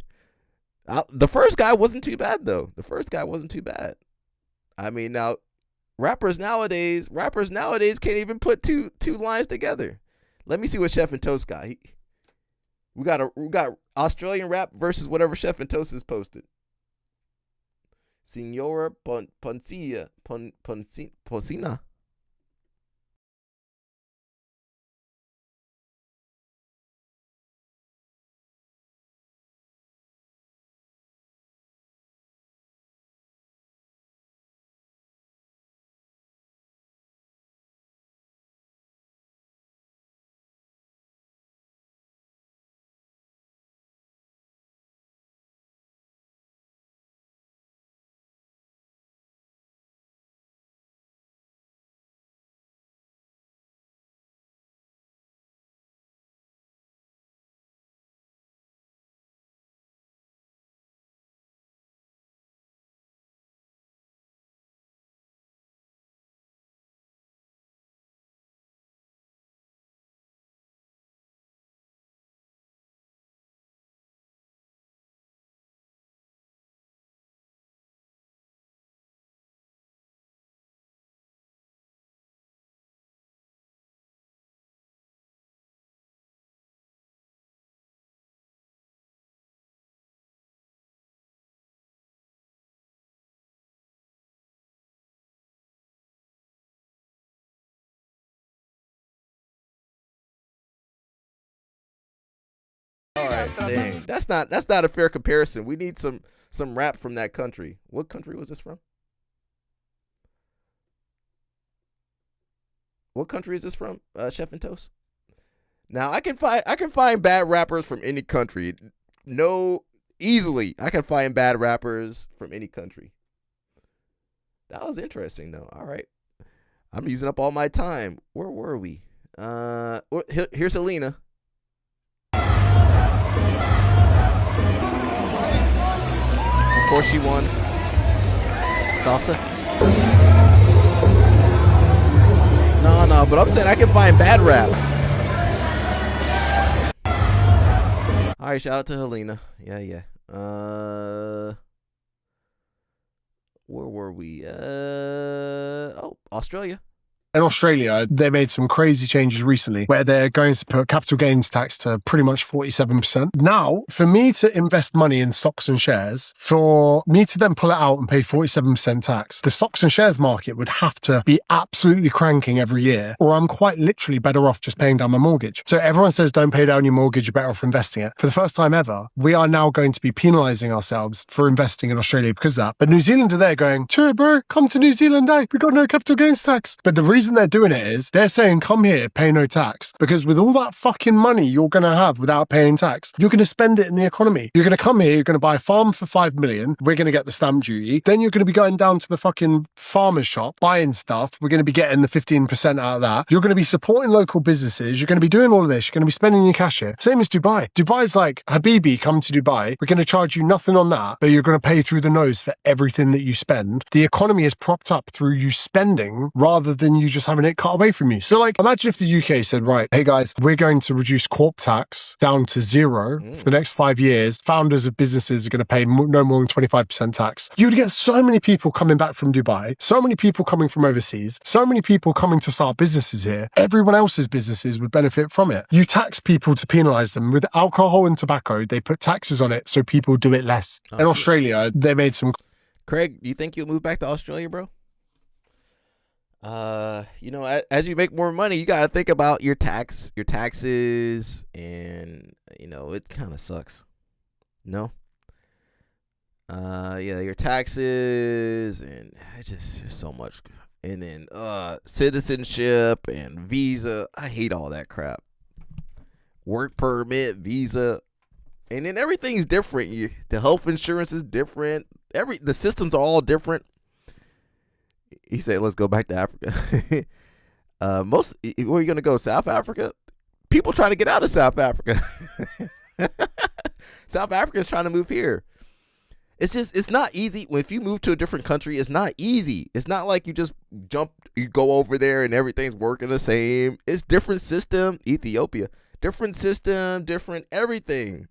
The first guy wasn't too bad though. The first guy wasn't too bad. I mean, now rappers nowadays can't even put two lines together. Let me see what Chef and Toast got. We got Australian rap versus whatever Chef and Toast has posted. Senora Poncina. All right, dang. That's not a fair comparison. We need some rap from that country. What country was this from? What country is this from? Chef and Toast. Now I can find bad rappers from any country. No, easily I can find bad rappers from any country. That was interesting though. All right, I'm using up all my time. Where were we? Here's Helena. Of course she won. Salsa? No, but I'm saying I can find bad rap. Alright, shout out to Helena. Yeah. Where were we? Australia. In Australia, they made some crazy changes recently where they're going to put capital gains tax to pretty much 47%. Now, for me to invest money in stocks and shares, for me to then pull it out and pay 47% tax, the stocks and shares market would have to be absolutely cranking every year, or I'm quite literally better off just paying down my mortgage. So everyone says don't pay down your mortgage, you're better off investing it. For the first time ever, we are now going to be penalising ourselves for investing in Australia because of that. But New Zealand are there going, sure bro, come to New Zealand, we got no capital gains tax. But the reason reason they're doing it is they're saying, come here, pay no tax. Because with all that fucking money you're going to have without paying tax, you're going to spend it in the economy. You're going to come here, you're going to buy a farm for 5 million. We're going to get the stamp duty. Then you're going to be going down to the fucking farmer's shop, buying stuff. We're going to be getting the 15% out of that. You're going to be supporting local businesses. You're going to be doing all of this. You're going to be spending your cash here. Same as Dubai. Dubai's like, Habibi, come to Dubai. We're going to charge you nothing on that, but you're going to pay through the nose for everything that you spend. The economy is propped up through you spending rather than you just having it cut away from you. So like, imagine if the UK said, right, hey guys, we're going to reduce corp tax down to 0 for the next 5 years. Founders of businesses are going to pay no more than 25% tax. You would get so many people coming back from Dubai, so many people coming from overseas, so many people coming to start businesses here. Everyone else's businesses would benefit from it. You tax people to penalise them. With alcohol and tobacco, they put taxes on it so people do it less. In Australia, they made some... Craig, do you think you'll move back to Australia, bro? You know, as you make more money, you got to think about your taxes, and, you know, it kind of sucks. No? Yeah, your taxes, and it's just so much. And then citizenship and visa. I hate all that crap. Work permit, visa. And then everything's different. The health insurance is different. The systems are all different. He said, let's go back to Africa. Where are you going to go? South Africa? People trying to get out of South Africa. South Africa is trying to move here. It's not easy. If you move to a different country, it's not easy. It's not like you just you go over there and everything's working the same. It's different system. Ethiopia, different system, different everything.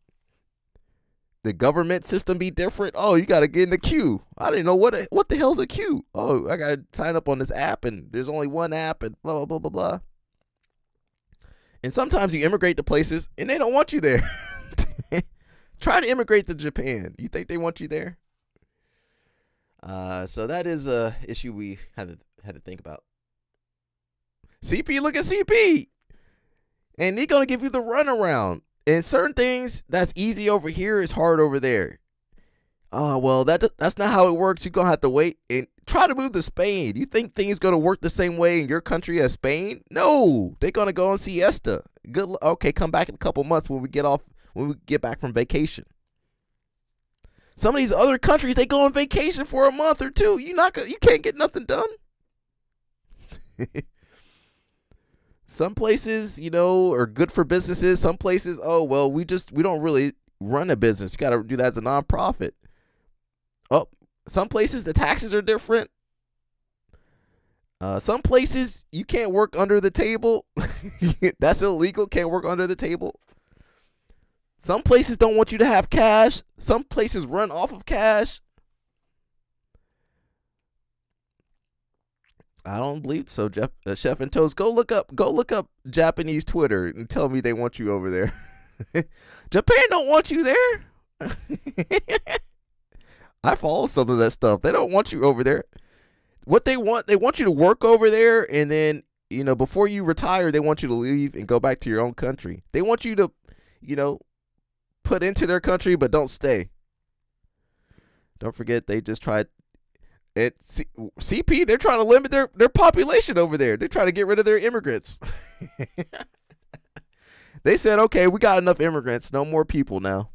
The government system be different. Oh, you got to get in the queue. I didn't know what the hell's a queue. Oh, I got to sign up on this app, and there's only one app, and blah, blah, blah, blah, blah. And sometimes you immigrate to places, and they don't want you there. Try to immigrate to Japan. You think they want you there? So that is a issue we had to think about. CP, look at CP. And they're going to give you the runaround. And certain things that's easy over here is hard over there. Oh, well, that's not how it works. You're going to have to wait and try to move to Spain. You think things going to work the same way in your country as Spain? No, they're going to go on siesta. Good. Okay, come back in a couple months when we get back from vacation. Some of these other countries, they go on vacation for a month or two. You can't get nothing done. Some places, you know, are good for businesses. Some places, oh, well, we don't really run a business. You got to do that as a nonprofit. Oh, some places the taxes are different. Some places you can't work under the table. That's illegal. Can't work under the table. Some places don't want you to have cash. Some places run off of cash. I don't believe so, Chef and Toast. Go look up Japanese Twitter and tell me they want you over there. Japan don't want you there. I follow some of that stuff. They don't want you over there. What they want you to work over there, and then, you know, before you retire, they want you to leave and go back to your own country. They want you to, you know, put into their country, but don't stay. Don't forget, they just tried. CP, they're trying to limit their population over there. They're trying to get rid of their immigrants. They said, okay, we got enough immigrants. No more people now.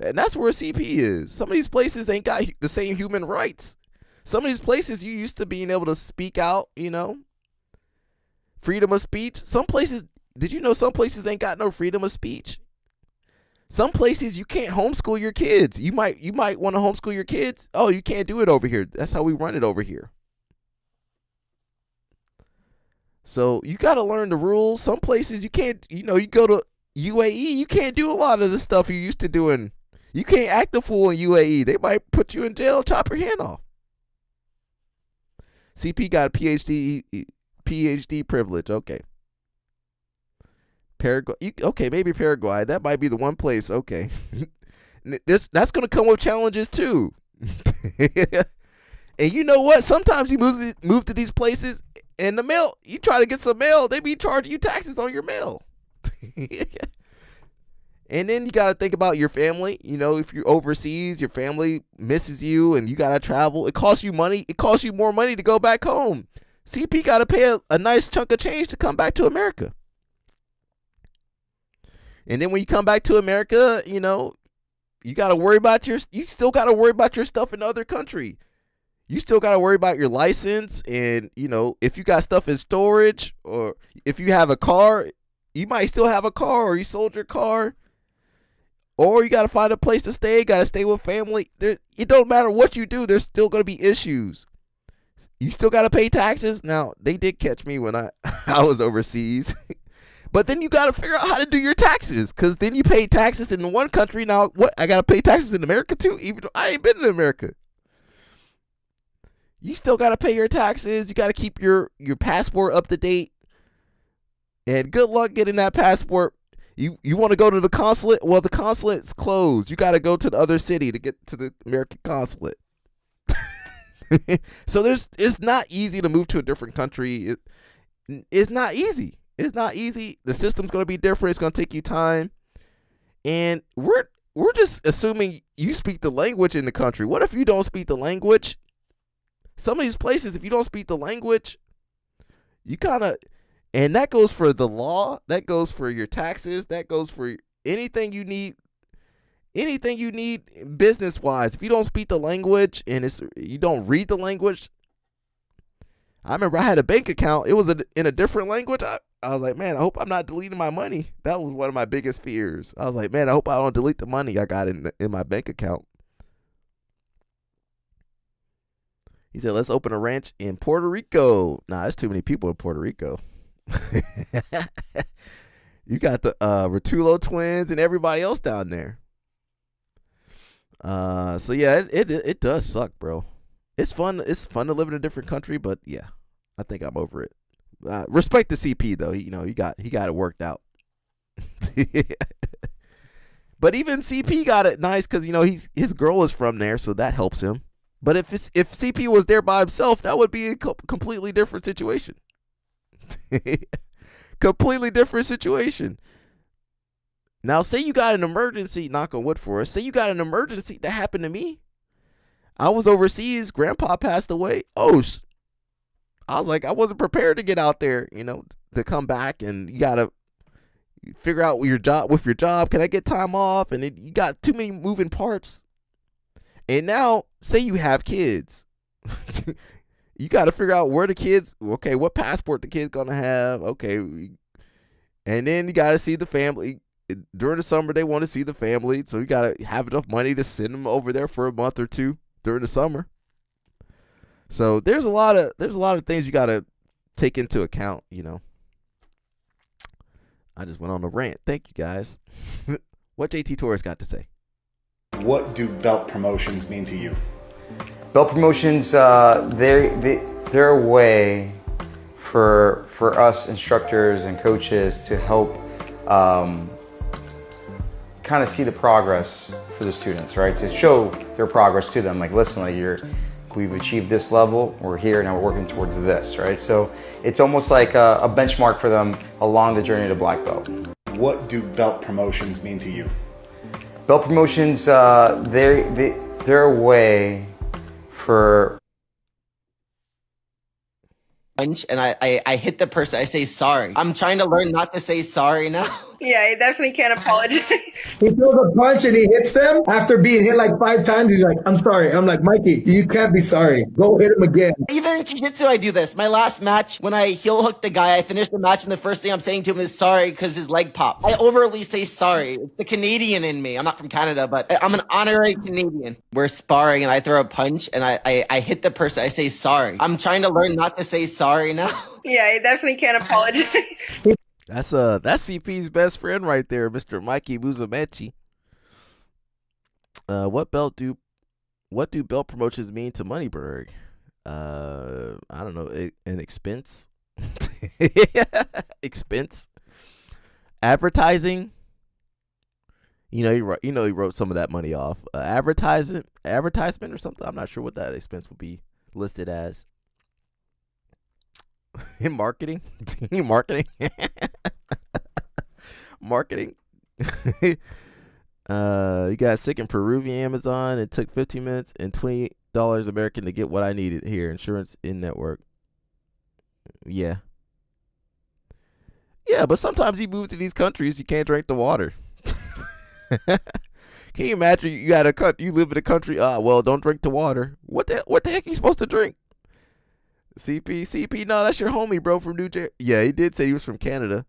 And that's where CP is. Some of these places ain't got the same human rights. Some of these places you used to being able to speak out, you know, freedom of speech. Some places, did you know some places ain't got no freedom of speech? Some places you can't homeschool your kids. You might want to homeschool your kids. Oh, you can't do it over here. That's how we run it over here. So you got to learn the rules. Some places you can't, you know, you go to UAE, you can't do a lot of the stuff you used to doing. You can't act a fool in UAE. They might put you in jail, chop your hand off. CP got a PhD privilege. Okay. Paraguay. Okay, maybe Paraguay. That might be the one place. Okay. That's going to come with challenges too. And you know what? Sometimes you move to these places, and the mail, you try to get some mail, they be charging you taxes on your mail. And then you got to think about your family. You know, if you're overseas, your family misses you and you got to travel. It costs you money. It costs you more money to go back home. CP got to pay a nice chunk of change to come back to America. And then when you come back to America, you know, you got to worry about you still got to worry about your stuff in the other country. You still got to worry about your license, and, you know, if you got stuff in storage, or if you have a car, you might still have a car, or you sold your car, or you got to find a place to stay, got to stay with family. It don't matter what you do, there's still going to be issues. You still got to pay taxes. Now, they did catch me when I was overseas. But then you got to figure out how to do your taxes, because then you pay taxes in one country. Now, what? I got to pay taxes in America too, even though I ain't been in America. You still got to pay your taxes. You got to keep your passport up to date. And good luck getting that passport. You want to go to the consulate? Well, the consulate's closed. You got to go to the other city to get to the American consulate. So it's not easy to move to a different country. It's not easy. It's not easy. The system's going to be different. It's going to take you time. And we're just assuming you speak the language in the country. What if you don't speak the language? Some of these places, if you don't speak the language, you kind of, and that goes for the law, that goes for your taxes, that goes for anything you need business wise. If you don't speak the language and you don't read the language, I remember I had a bank account. It was in a different language. I was like, man, I hope I'm not deleting my money. That was one of my biggest fears. I was like, man, I hope I don't delete the money I got in my bank account. He said, let's open a ranch in Puerto Rico. Nah, there's too many people in Puerto Rico. You got the Rotullo twins and everybody else down there. So yeah, it does suck, bro. It's fun. It's fun to live in a different country, but yeah, I think I'm over it. Respect the CP though. He got it worked out. But even CP got it nice because his girl is from there, so that helps him. But if CP was there by himself, that would be a completely different situation. Completely different situation. Now, say you got an emergency, knock on wood for us. Say you got an emergency that happened to me. I was overseas. Grandpa passed away. Oh, I was like, I wasn't prepared to get out there, to come back. And you got to figure out with your job. Can I get time off? And you got too many moving parts. And now, say you have kids. You got to figure out where the kids, okay, what passport the kid's going to have. Okay. And then you got to see the family. During the summer, they want to see the family. So you got to have enough money to send them over there for a month or two during the summer. So there's a lot of things you got to take into account, I just went on a rant. Thank you, guys. What JT Torres got to say? What do belt promotions mean to you? Belt promotions, they're a way for us instructors and coaches to help kind of see the progress for the students, right? To show their progress to them. Like, listen, we've achieved this level, we're here, now we're working towards this, right? So it's almost like a benchmark for them along the journey to black belt. What do belt promotions mean to you? Belt promotions, they're a way for... And I hit the person, I say sorry. I'm trying to learn not to say sorry now. Yeah, he definitely can't apologize. He throws a punch and he hits them. After being hit like 5 times, he's like, I'm sorry. I'm like, Mikey, you can't be sorry. Go hit him again. Even in jiu-jitsu, I do this. My last match, when I heel hooked the guy, I finished the match and the first thing I'm saying to him is sorry because his leg popped. I overly say sorry. It's the Canadian in me. I'm not from Canada, but I'm an honorary Canadian. We're sparring and I throw a punch and I hit the person. I say sorry. I'm trying to learn not to say sorry now. Yeah, he definitely can't apologize. That's CP's best friend right there, Mr. Mikey Musamechi. What do belt promotions mean to Moneyberg? I don't know, an expense. Expense. Advertising. He wrote some of that money off. Advertisement or something. I'm not sure what that expense would be listed as. In marketing. Marketing. You got sick in Peruvian Amazon. It took 15 minutes and $20 American to get what I needed here. Insurance in network. Yeah. Yeah, but sometimes you move to these countries, you can't drink the water. Can you imagine you live in a country, well, don't drink the water. What the heck are you supposed to drink? CP, no, that's your homie, bro, from New Jersey. Yeah, he did say he was from Canada.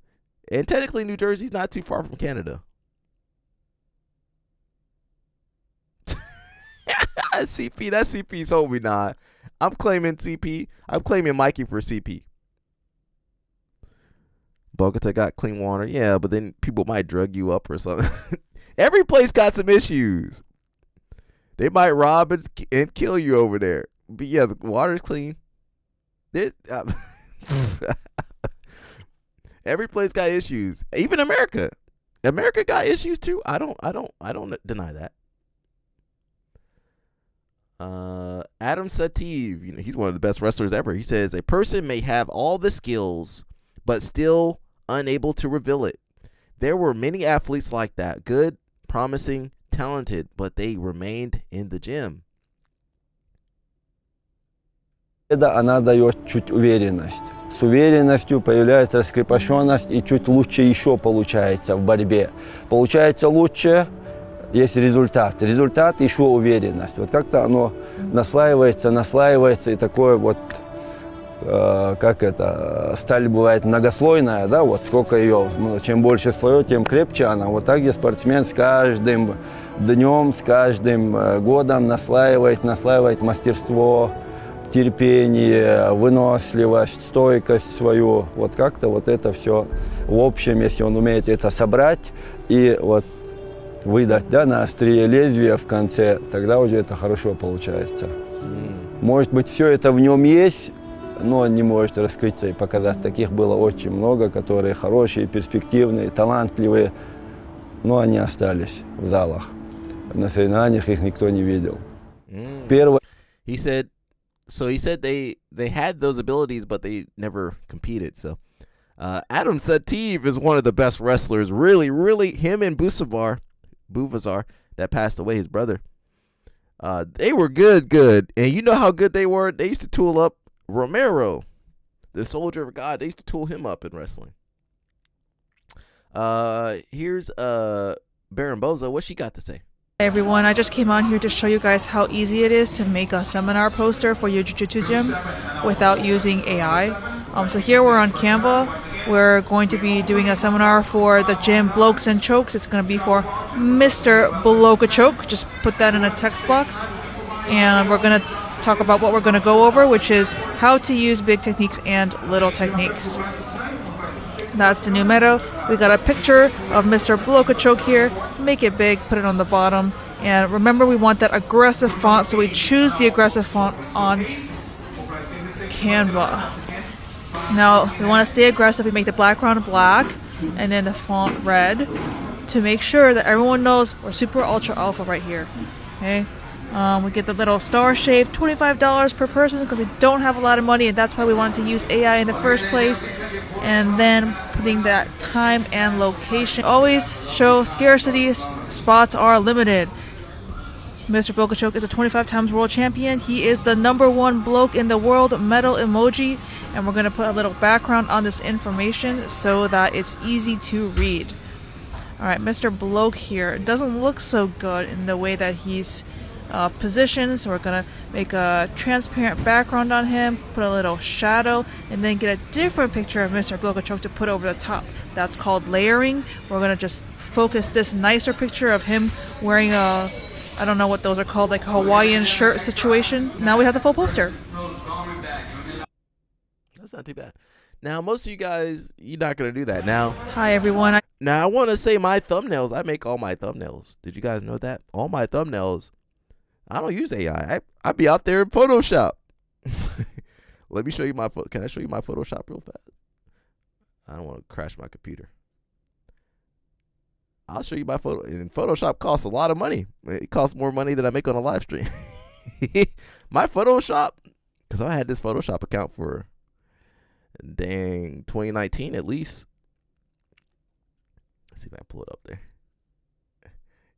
And technically New Jersey's not too far from Canada. CP, that's CP's homie. Nah, I'm claiming CP. I'm claiming Mikey for CP. Bogota got clean water. Yeah, but then people might drug you up or something. Every place got some issues. They might rob and kill you over there. But yeah, the water's clean. Every place got issues. Even America. America got issues too. I don't deny that. Adam Sativ, he's one of the best wrestlers ever. He says a person may have all the skills but still unable to reveal it. There were many athletes like that, good, promising, talented, but they remained in the gym. Она дает чуть уверенность. С уверенностью появляется раскрепощенность и чуть лучше еще получается в борьбе. Получается лучше, есть результат. Результат еще уверенность. Вот как-то оно наслаивается и такое вот, как это, сталь бывает многослойная, да, вот сколько ее, чем больше слоев, тем крепче она. Вот так и спортсмен с каждым днем, с каждым годом наслаивает мастерство, терпение, выносливость, стойкость свою. Вот как-то вот это все в общем, если он умеет это собрать и вот выдать, да, на острие лезвия в конце, тогда уже это хорошо получается. Может быть, все это в нем есть, но он не может раскрыться и показать. Таких было очень много, которые хорошие, перспективные, талантливые, но они остались в залах. На соревнованиях их никто не видел. Первое. He said they had those abilities, but they never competed. So Adam Sativ is one of the best wrestlers. Really, really, him and Buvazar, that passed away, his brother. They were good. And you know how good they were? They used to tool up Romero, the soldier of God. They used to tool him up in wrestling. Here's Baron Bozo. What she got to say? Hey everyone, I just came on here to show you guys how easy it is to make a seminar poster for your jiu-jitsu gym without using AI. So here we're on Canva. We're going to be doing a seminar for the gym Blokes and Chokes. It's going to be for Mr. Blokachoke. Just put that in a text box. And we're going to talk about what we're going to go over, which is how to use big techniques and little techniques. That's the numero. We got a picture of Mr. Blokachoke here. Make it big, put it on the bottom. And remember, we want that aggressive font, so we choose the aggressive font on Canva. Now, we want to stay aggressive. We make the background black and then the font red to make sure that everyone knows we're super ultra alpha right here. Okay. We get the little star shape, $25 per person because we don't have a lot of money, and that's why we wanted to use AI in the first place. And then putting that time and location. Always show scarcity, spots are limited. Mr. Blokachoke is a 25 times world champion. He is the #1 bloke in the world, medal emoji. And we're going to put a little background on this information so that it's easy to read. Alright, Mr. Bloke here. It doesn't look so good in the way that he's position, so we're gonna make a transparent background on him, put a little shadow, and then get a different picture of Mr. Blokachoke to put over the top. That's called layering. We're gonna just focus this nicer picture of him wearing a, I don't know what those are called, like a Hawaiian shirt situation. Now we have the full poster. That's not too bad. Now, most of you guys, you're not gonna do that. Now, hi everyone. Now I want to say my thumbnails. I make all my thumbnails. Did you guys know that? All my thumbnails. I don't use AI. I be out there in Photoshop. Let me show you my Can I show you my Photoshop real fast? I don't want to crash my computer. I'll show you my photo. And Photoshop costs a lot of money. It costs more money than I make on a live stream. My Photoshop, because I had this Photoshop account for dang 2019 at least. Let's see if I can pull it up there.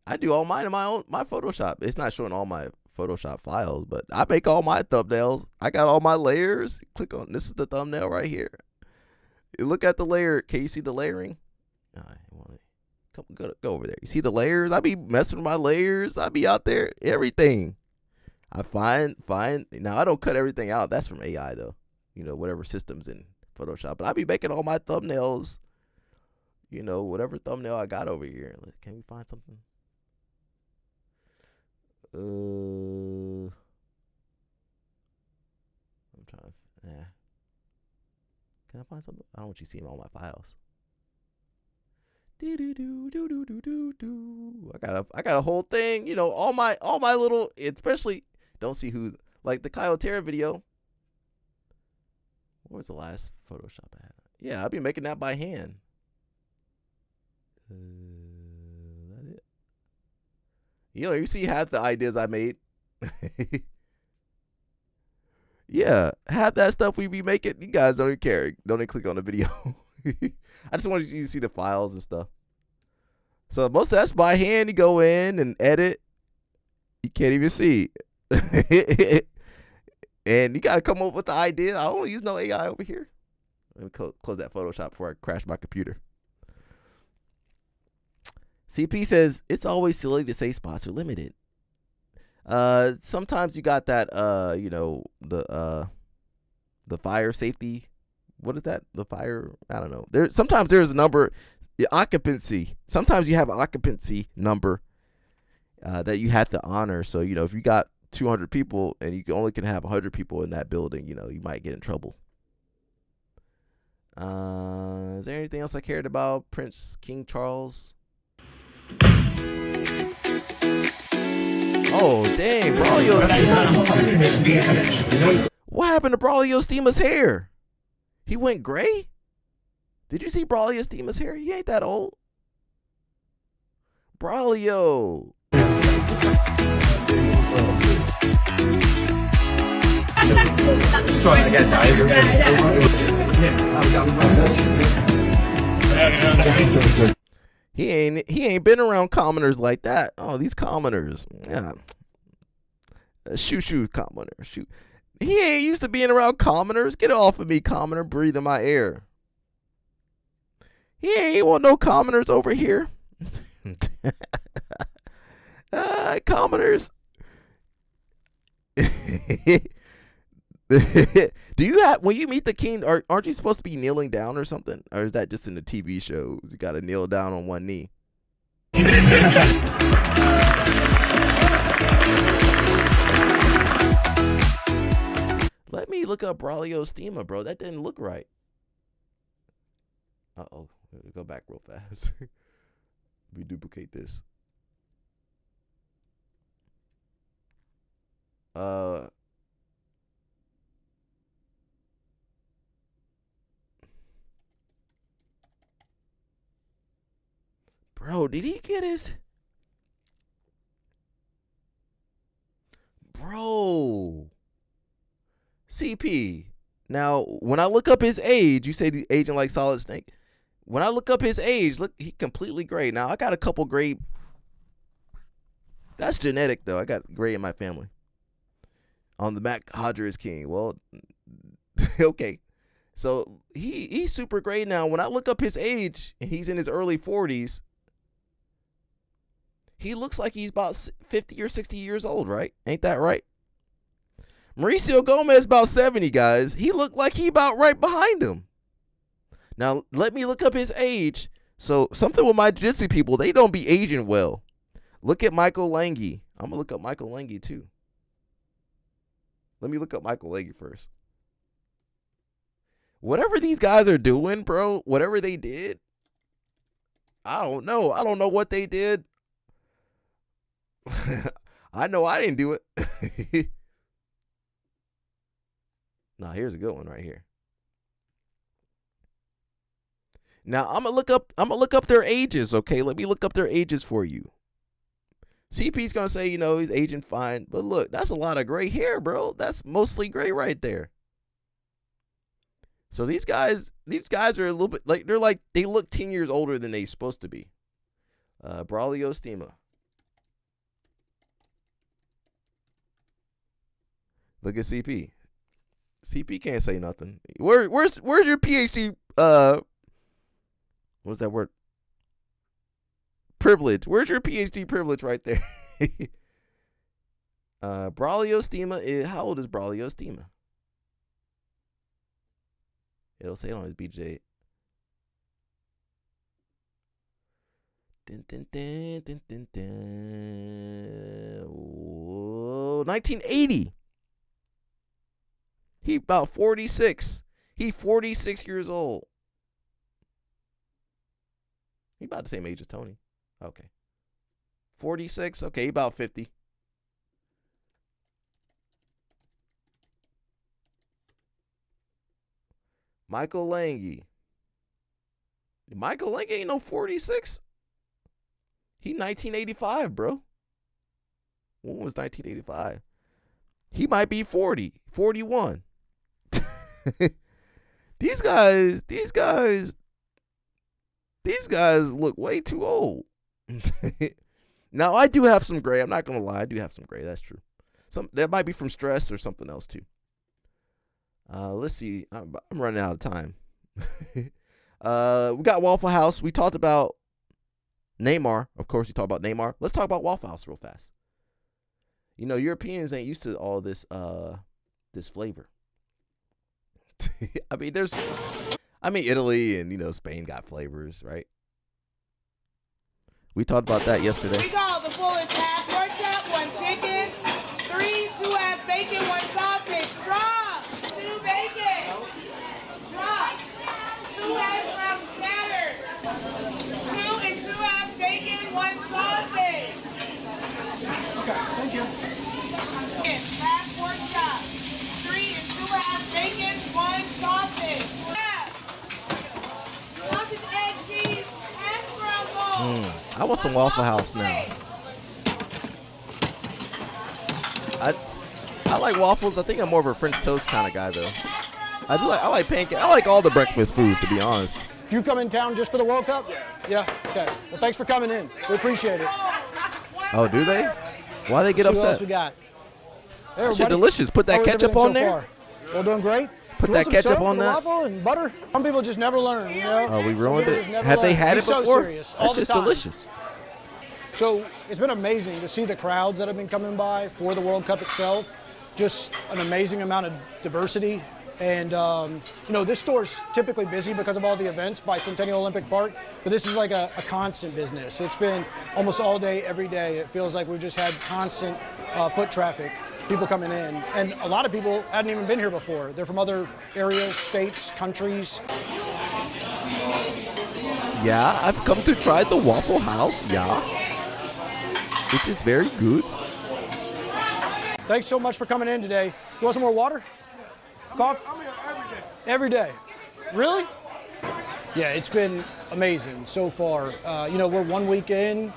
I do all mine in my Photoshop. It's not showing all my Photoshop files, but I make all my thumbnails. I got all my layers. Click on this is the thumbnail right here. You look at the layer. Can you see the layering? Go over there. You see the layers? I be messing with my layers. I be out there. Everything. I find. Now I don't cut everything out. That's from AI though. You know, whatever system's in Photoshop. But I be making all my thumbnails. You know, whatever thumbnail I got over here. Can we find something? I'm trying to. Can I find something? I don't want you seeing all my files. I got a whole thing. You know, all my little. Especially don't see who like the Kyle Terra video. What was the last Photoshop I had? Yeah, I'll be making that by hand. That it? You know, you see half the ideas I made. Yeah, half that stuff we be making, you guys don't even care. Don't even click on the video. I just wanted you to see the files and stuff. So most of that's by hand. You go in and edit. You can't even see. And you got to come up with the idea. I don't use no AI over here. Let me close that Photoshop before I crash my computer. CP says, it's always silly to say spots are limited. Sometimes you got that, you know, the fire safety. What is that? The fire? I don't know. Sometimes there's a number, the occupancy. Sometimes you have an occupancy number that you have to honor. So, you know, if you got 200 people and you only can have 100 people in that building, you know, you might get in trouble. Is there anything else I cared about? Prince King Charles. Oh, dang. Braulio Steamer. What happened to Braulio Steamer's hair? He went gray? Did you see Braulio Steamer's hair? He ain't that old. Braulio. Sorry, I got He ain't been around commoners like that. Oh, these commoners. Yeah. Shoo commoner. Shoot. He ain't used to being around commoners. Get off of me, commoner. Breathing my air. He ain't want no commoners over here. Commoners. Do you have, when you meet the king, aren't you supposed to be kneeling down or something? Or is that just in the TV shows? You got to kneel down on one knee. Let me look up Braulio Steamer, bro. That didn't look right. Uh-oh. Go back real fast. Let me duplicate this. Bro, did he get his? Bro. CP. Now, when I look up his age, you say the aging like Solid Snake. When I look up his age, look, he completely gray. Now, I got a couple gray. That's genetic, though. I got gray in my family. On the Mac Hodger is king. Well, okay. So, he's super gray now. When I look up his age, and he's in his early 40s, he looks like he's about 50 or 60 years old, right? Ain't that right? Mauricio Gomez about 70, guys. He looked like he about right behind him. Now, let me look up his age. So, something with my jiu-jitsu people, they don't be aging well. Look at Michael Lange. I'm going to look up Michael Lange, too. Let me look up Michael Lange first. Whatever these guys are doing, bro, whatever they did, I don't know. I don't know what they did. I know I didn't do it. Now, here's a good one right here. Now, I'm gonna look up their ages, okay? Let me look up their ages for you. CP's gonna say, you know, he's aging fine, but look, that's a lot of gray hair, bro. That's mostly gray right there. So these guys are a little bit like they look 10 years older than they supposed to be. Braulio Steamer. Look at CP. CP can't say nothing. Where's your PhD? What's that word? Privilege. Where's your PhD privilege right there? Braulio Stima is, how old is Braulio Stima? It'll say it on his BJ. Dun, dun, dun, dun, dun, dun. Whoa, 1980. He about 46. He 46 years old. He about the same age as Tony. Okay. 46. Okay, he about 50. Michael Lange. Michael Lange ain't no 46. He 1985, bro. When was 1985? He might be 40, 41. These guys look way too old. Now, I do have some gray. I'm not going to lie. I do have some gray. That's true. That might be from stress or something else, too. Let's see. I'm running out of time. We got Waffle House. We talked about Neymar. Of course, we talked about Neymar. Let's talk about Waffle House real fast. You know, Europeans ain't used to all this flavor. I mean, Italy and, Spain got flavors, right? We talked about that yesterday. We call the fullest half pork chop, 1 chicken, 3, 2 half bacon, 1 sausage. Drop 2 bacon. Drop 2 hash browns scattered. 2 and 2 half bacon, 1 sausage. Okay, thank you. Half pork chop, 3 and 2 half bacon, 1 sausage. Sausage, egg, cheese, hash brown bowl. I want some Waffle House now. I like waffles. I think I'm more of a French toast kind of guy, though. I like pancakes. I like all the breakfast foods, to be honest. You come in town just for the World Cup? Yeah. Okay. Well, thanks for coming in. We appreciate it. Oh, do they? Why they get Let's see upset? what else we got? Hey, That shit delicious. Put that How we ketchup doing on so there. far? We're doing great. Put You that want some ketchup syrup on and that. waffle and butter. Some people just never learn. You know? Oh, we Some ruined people it. just never Have they learn. had He's it so before? serious, all That's the just time. delicious. So it's been amazing to see the crowds that have been coming by for the World Cup itself. Just an amazing amount of diversity. And, this store's typically busy because of all the events by Centennial Olympic Park, but this is like a constant business. It's been almost all day, every day. It feels like we've just had constant foot traffic, people coming in. And a lot of people hadn't even been here before. They're from other areas, states, countries. Yeah, I've come to try the Waffle House. Yeah. It is very good. Thanks so much for coming in today. You want some more water? Coffee? I'm here Every every day. day. Really? Yeah, it's been amazing so far. We're 1 week in.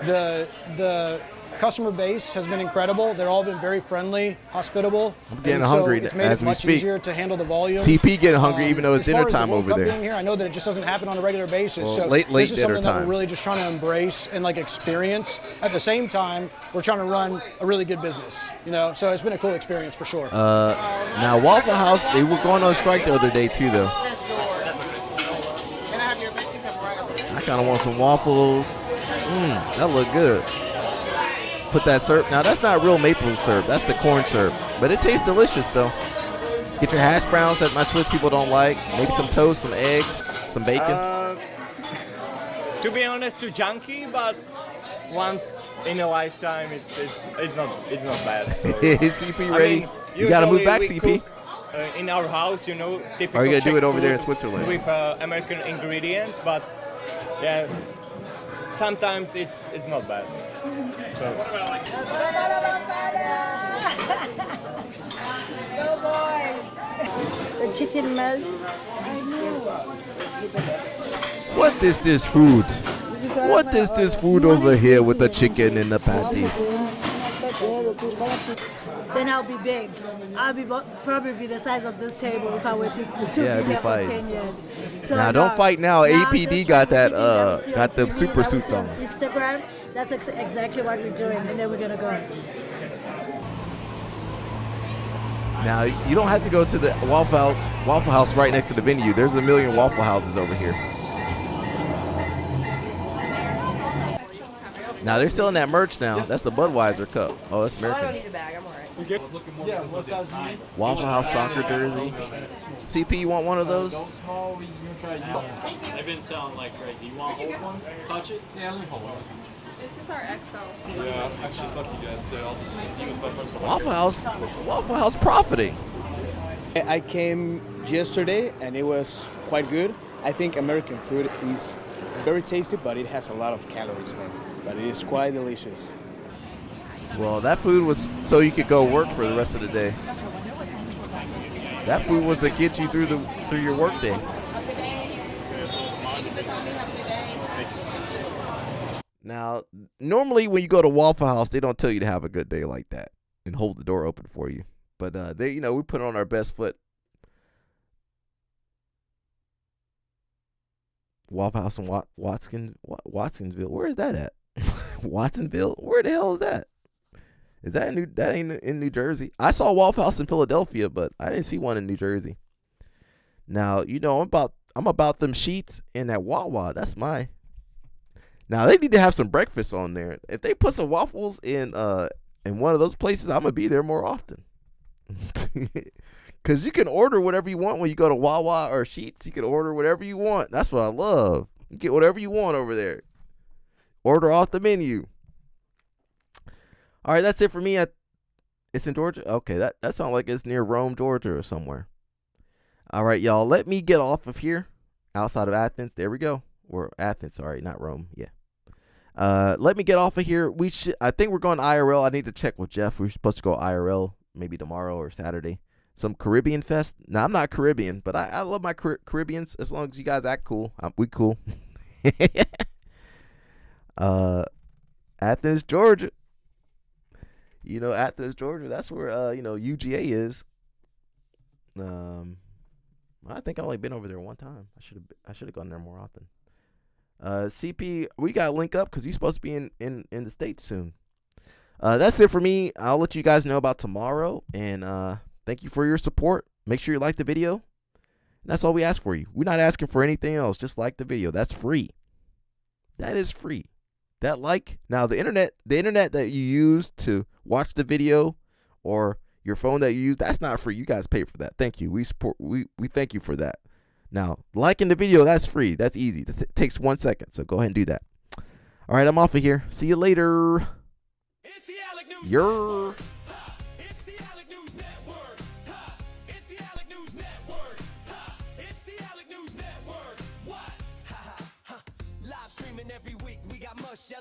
The customer base has been incredible. They've all been very friendly, hospitable. I'm getting and hungry it's made as it we much speak. easier to handle the volume. CP getting hungry even though it's as far dinner as the time World over Cup there. Being here, I know that it just doesn't happen on a regular basis. Well, so late this is dinner something that time. we're really just trying to embrace and experience. At the same time, we're trying to run a really good business. So it's been a cool experience for sure. Now Waffle House, they were going on strike the other day too, though. I kind of want some waffles. That look good. Put that syrup. Now that's not real maple syrup. That's the corn syrup, but it tastes delicious though. Get your hash browns that my Swiss people don't like. Maybe some toast, some eggs, some bacon. To be honest, too junky, but once in a lifetime, it's not bad. So, CP ready? You gotta move back, CP. In our house, typical. Are you gonna do Czech it over there in food Switzerland? with American ingredients? But yes, sometimes it's not bad. So. Go boys! The chicken melts. What is this food? What is this food over here with the chicken and the patty? Then I'll be big. I'll be probably be the size of this table if I were to Yeah, be it'd be here for fine. 10 years. So Now don't fight now. I'm APD just got trying that to keep them got them COTV, super that we suits see on. Instagram. That's exactly what we're doing, and then we're gonna go. Now, you don't have to go to the Waffle House right next to the venue. There's a million Waffle Houses over here. Now, they're selling that merch now. That's the Budweiser cup. Oh, that's American. I don't need a bag. I'm all right. You good? Yeah, what size do you need? Waffle House soccer jersey. CP, you want one of those? Go small, you can try it. They've been selling like crazy. You want to hold one? Touch it? Yeah, let me hold one. This is our XO. Yeah, actually, fuck you guys too. I'll just see you with Waffle House profiting. I came yesterday and it was quite good. I think American food is very tasty, but it has a lot of calories, man. But it is quite delicious. Well, that food was so you could go work for the rest of the day. That food was to get you through your work day. Now, normally when you go to Waffle House, they don't tell you to have a good day like that and hold the door open for you. But they, we put on our best foot. Waffle House in Watsonville. Where is that at? Watsonville? Where the hell is that? Is that that ain't in New Jersey? I saw Waffle House in Philadelphia, but I didn't see one in New Jersey. Now, I'm about them sheets in that Wawa. That's my. Now they need to have some breakfast on there. If they put some waffles in one of those places, I'm gonna be there more often. Cause you can order whatever you want when you go to Wawa or Sheets. You can order whatever you want. That's what I love. You get whatever you want over there. Order off the menu. All right, that's it for me. It's in Georgia. Okay, that sounds like it's near Rome, Georgia, or somewhere. All right, y'all. Let me get off of here. Outside of Athens. There we go. Or Athens. Sorry, not Rome. Yeah. Let me get off of here. I think we're going IRL. I need to check with Jeff. We're supposed to go IRL maybe tomorrow or Saturday. Some Caribbean fest. Now, I'm not Caribbean, but I love my Caribbeans as long as you guys act cool. We cool. Athens, Georgia. Athens, Georgia. That's where UGA is. I think I've only been over there one time. I should have gone there more often. CP, we got to link up because you're supposed to be in the States soon. That's it for me. I'll let you guys know about tomorrow. And thank you for your support. Make sure you like the video. And that's all we ask for you. We're not asking for anything else. Just like the video. That's free. That is free. That like. Now, the internet that you use to watch the video or your phone that you use, that's not free. You guys pay for that. Thank you. We thank you for that. Now, liking the video, that's free. That's easy. It takes 1 second. So go ahead and do that. All right, I'm off of here. See you later. You're.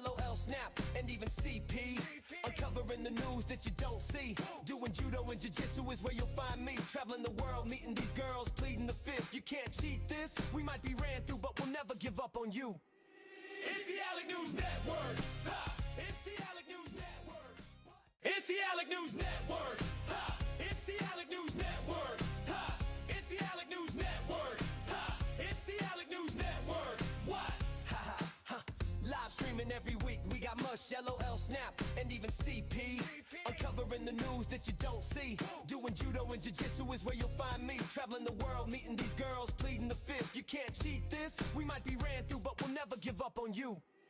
LOL snap and even CP uncovering the news that you don't see. Doing judo and jiu-jitsu is where you'll find me. Traveling the world, meeting these girls, pleading the fifth. You can't cheat this. We might be ran through, but we'll never give up on you. It's the Alec News Network. It's the Alec News Network. It's the Alec News Network. It's the Alec News Network. It's the Alec News Network. It's the Alec News Network. What? Live streaming every week. We got Mush, LOL Snap, and even CP uncovering the news that you don't see. Doing judo and jiu-jitsu is where you'll find me. Traveling the world, meeting these girls, pleading the fifth. You can't cheat this. We might be ran through, but we'll never give up on you.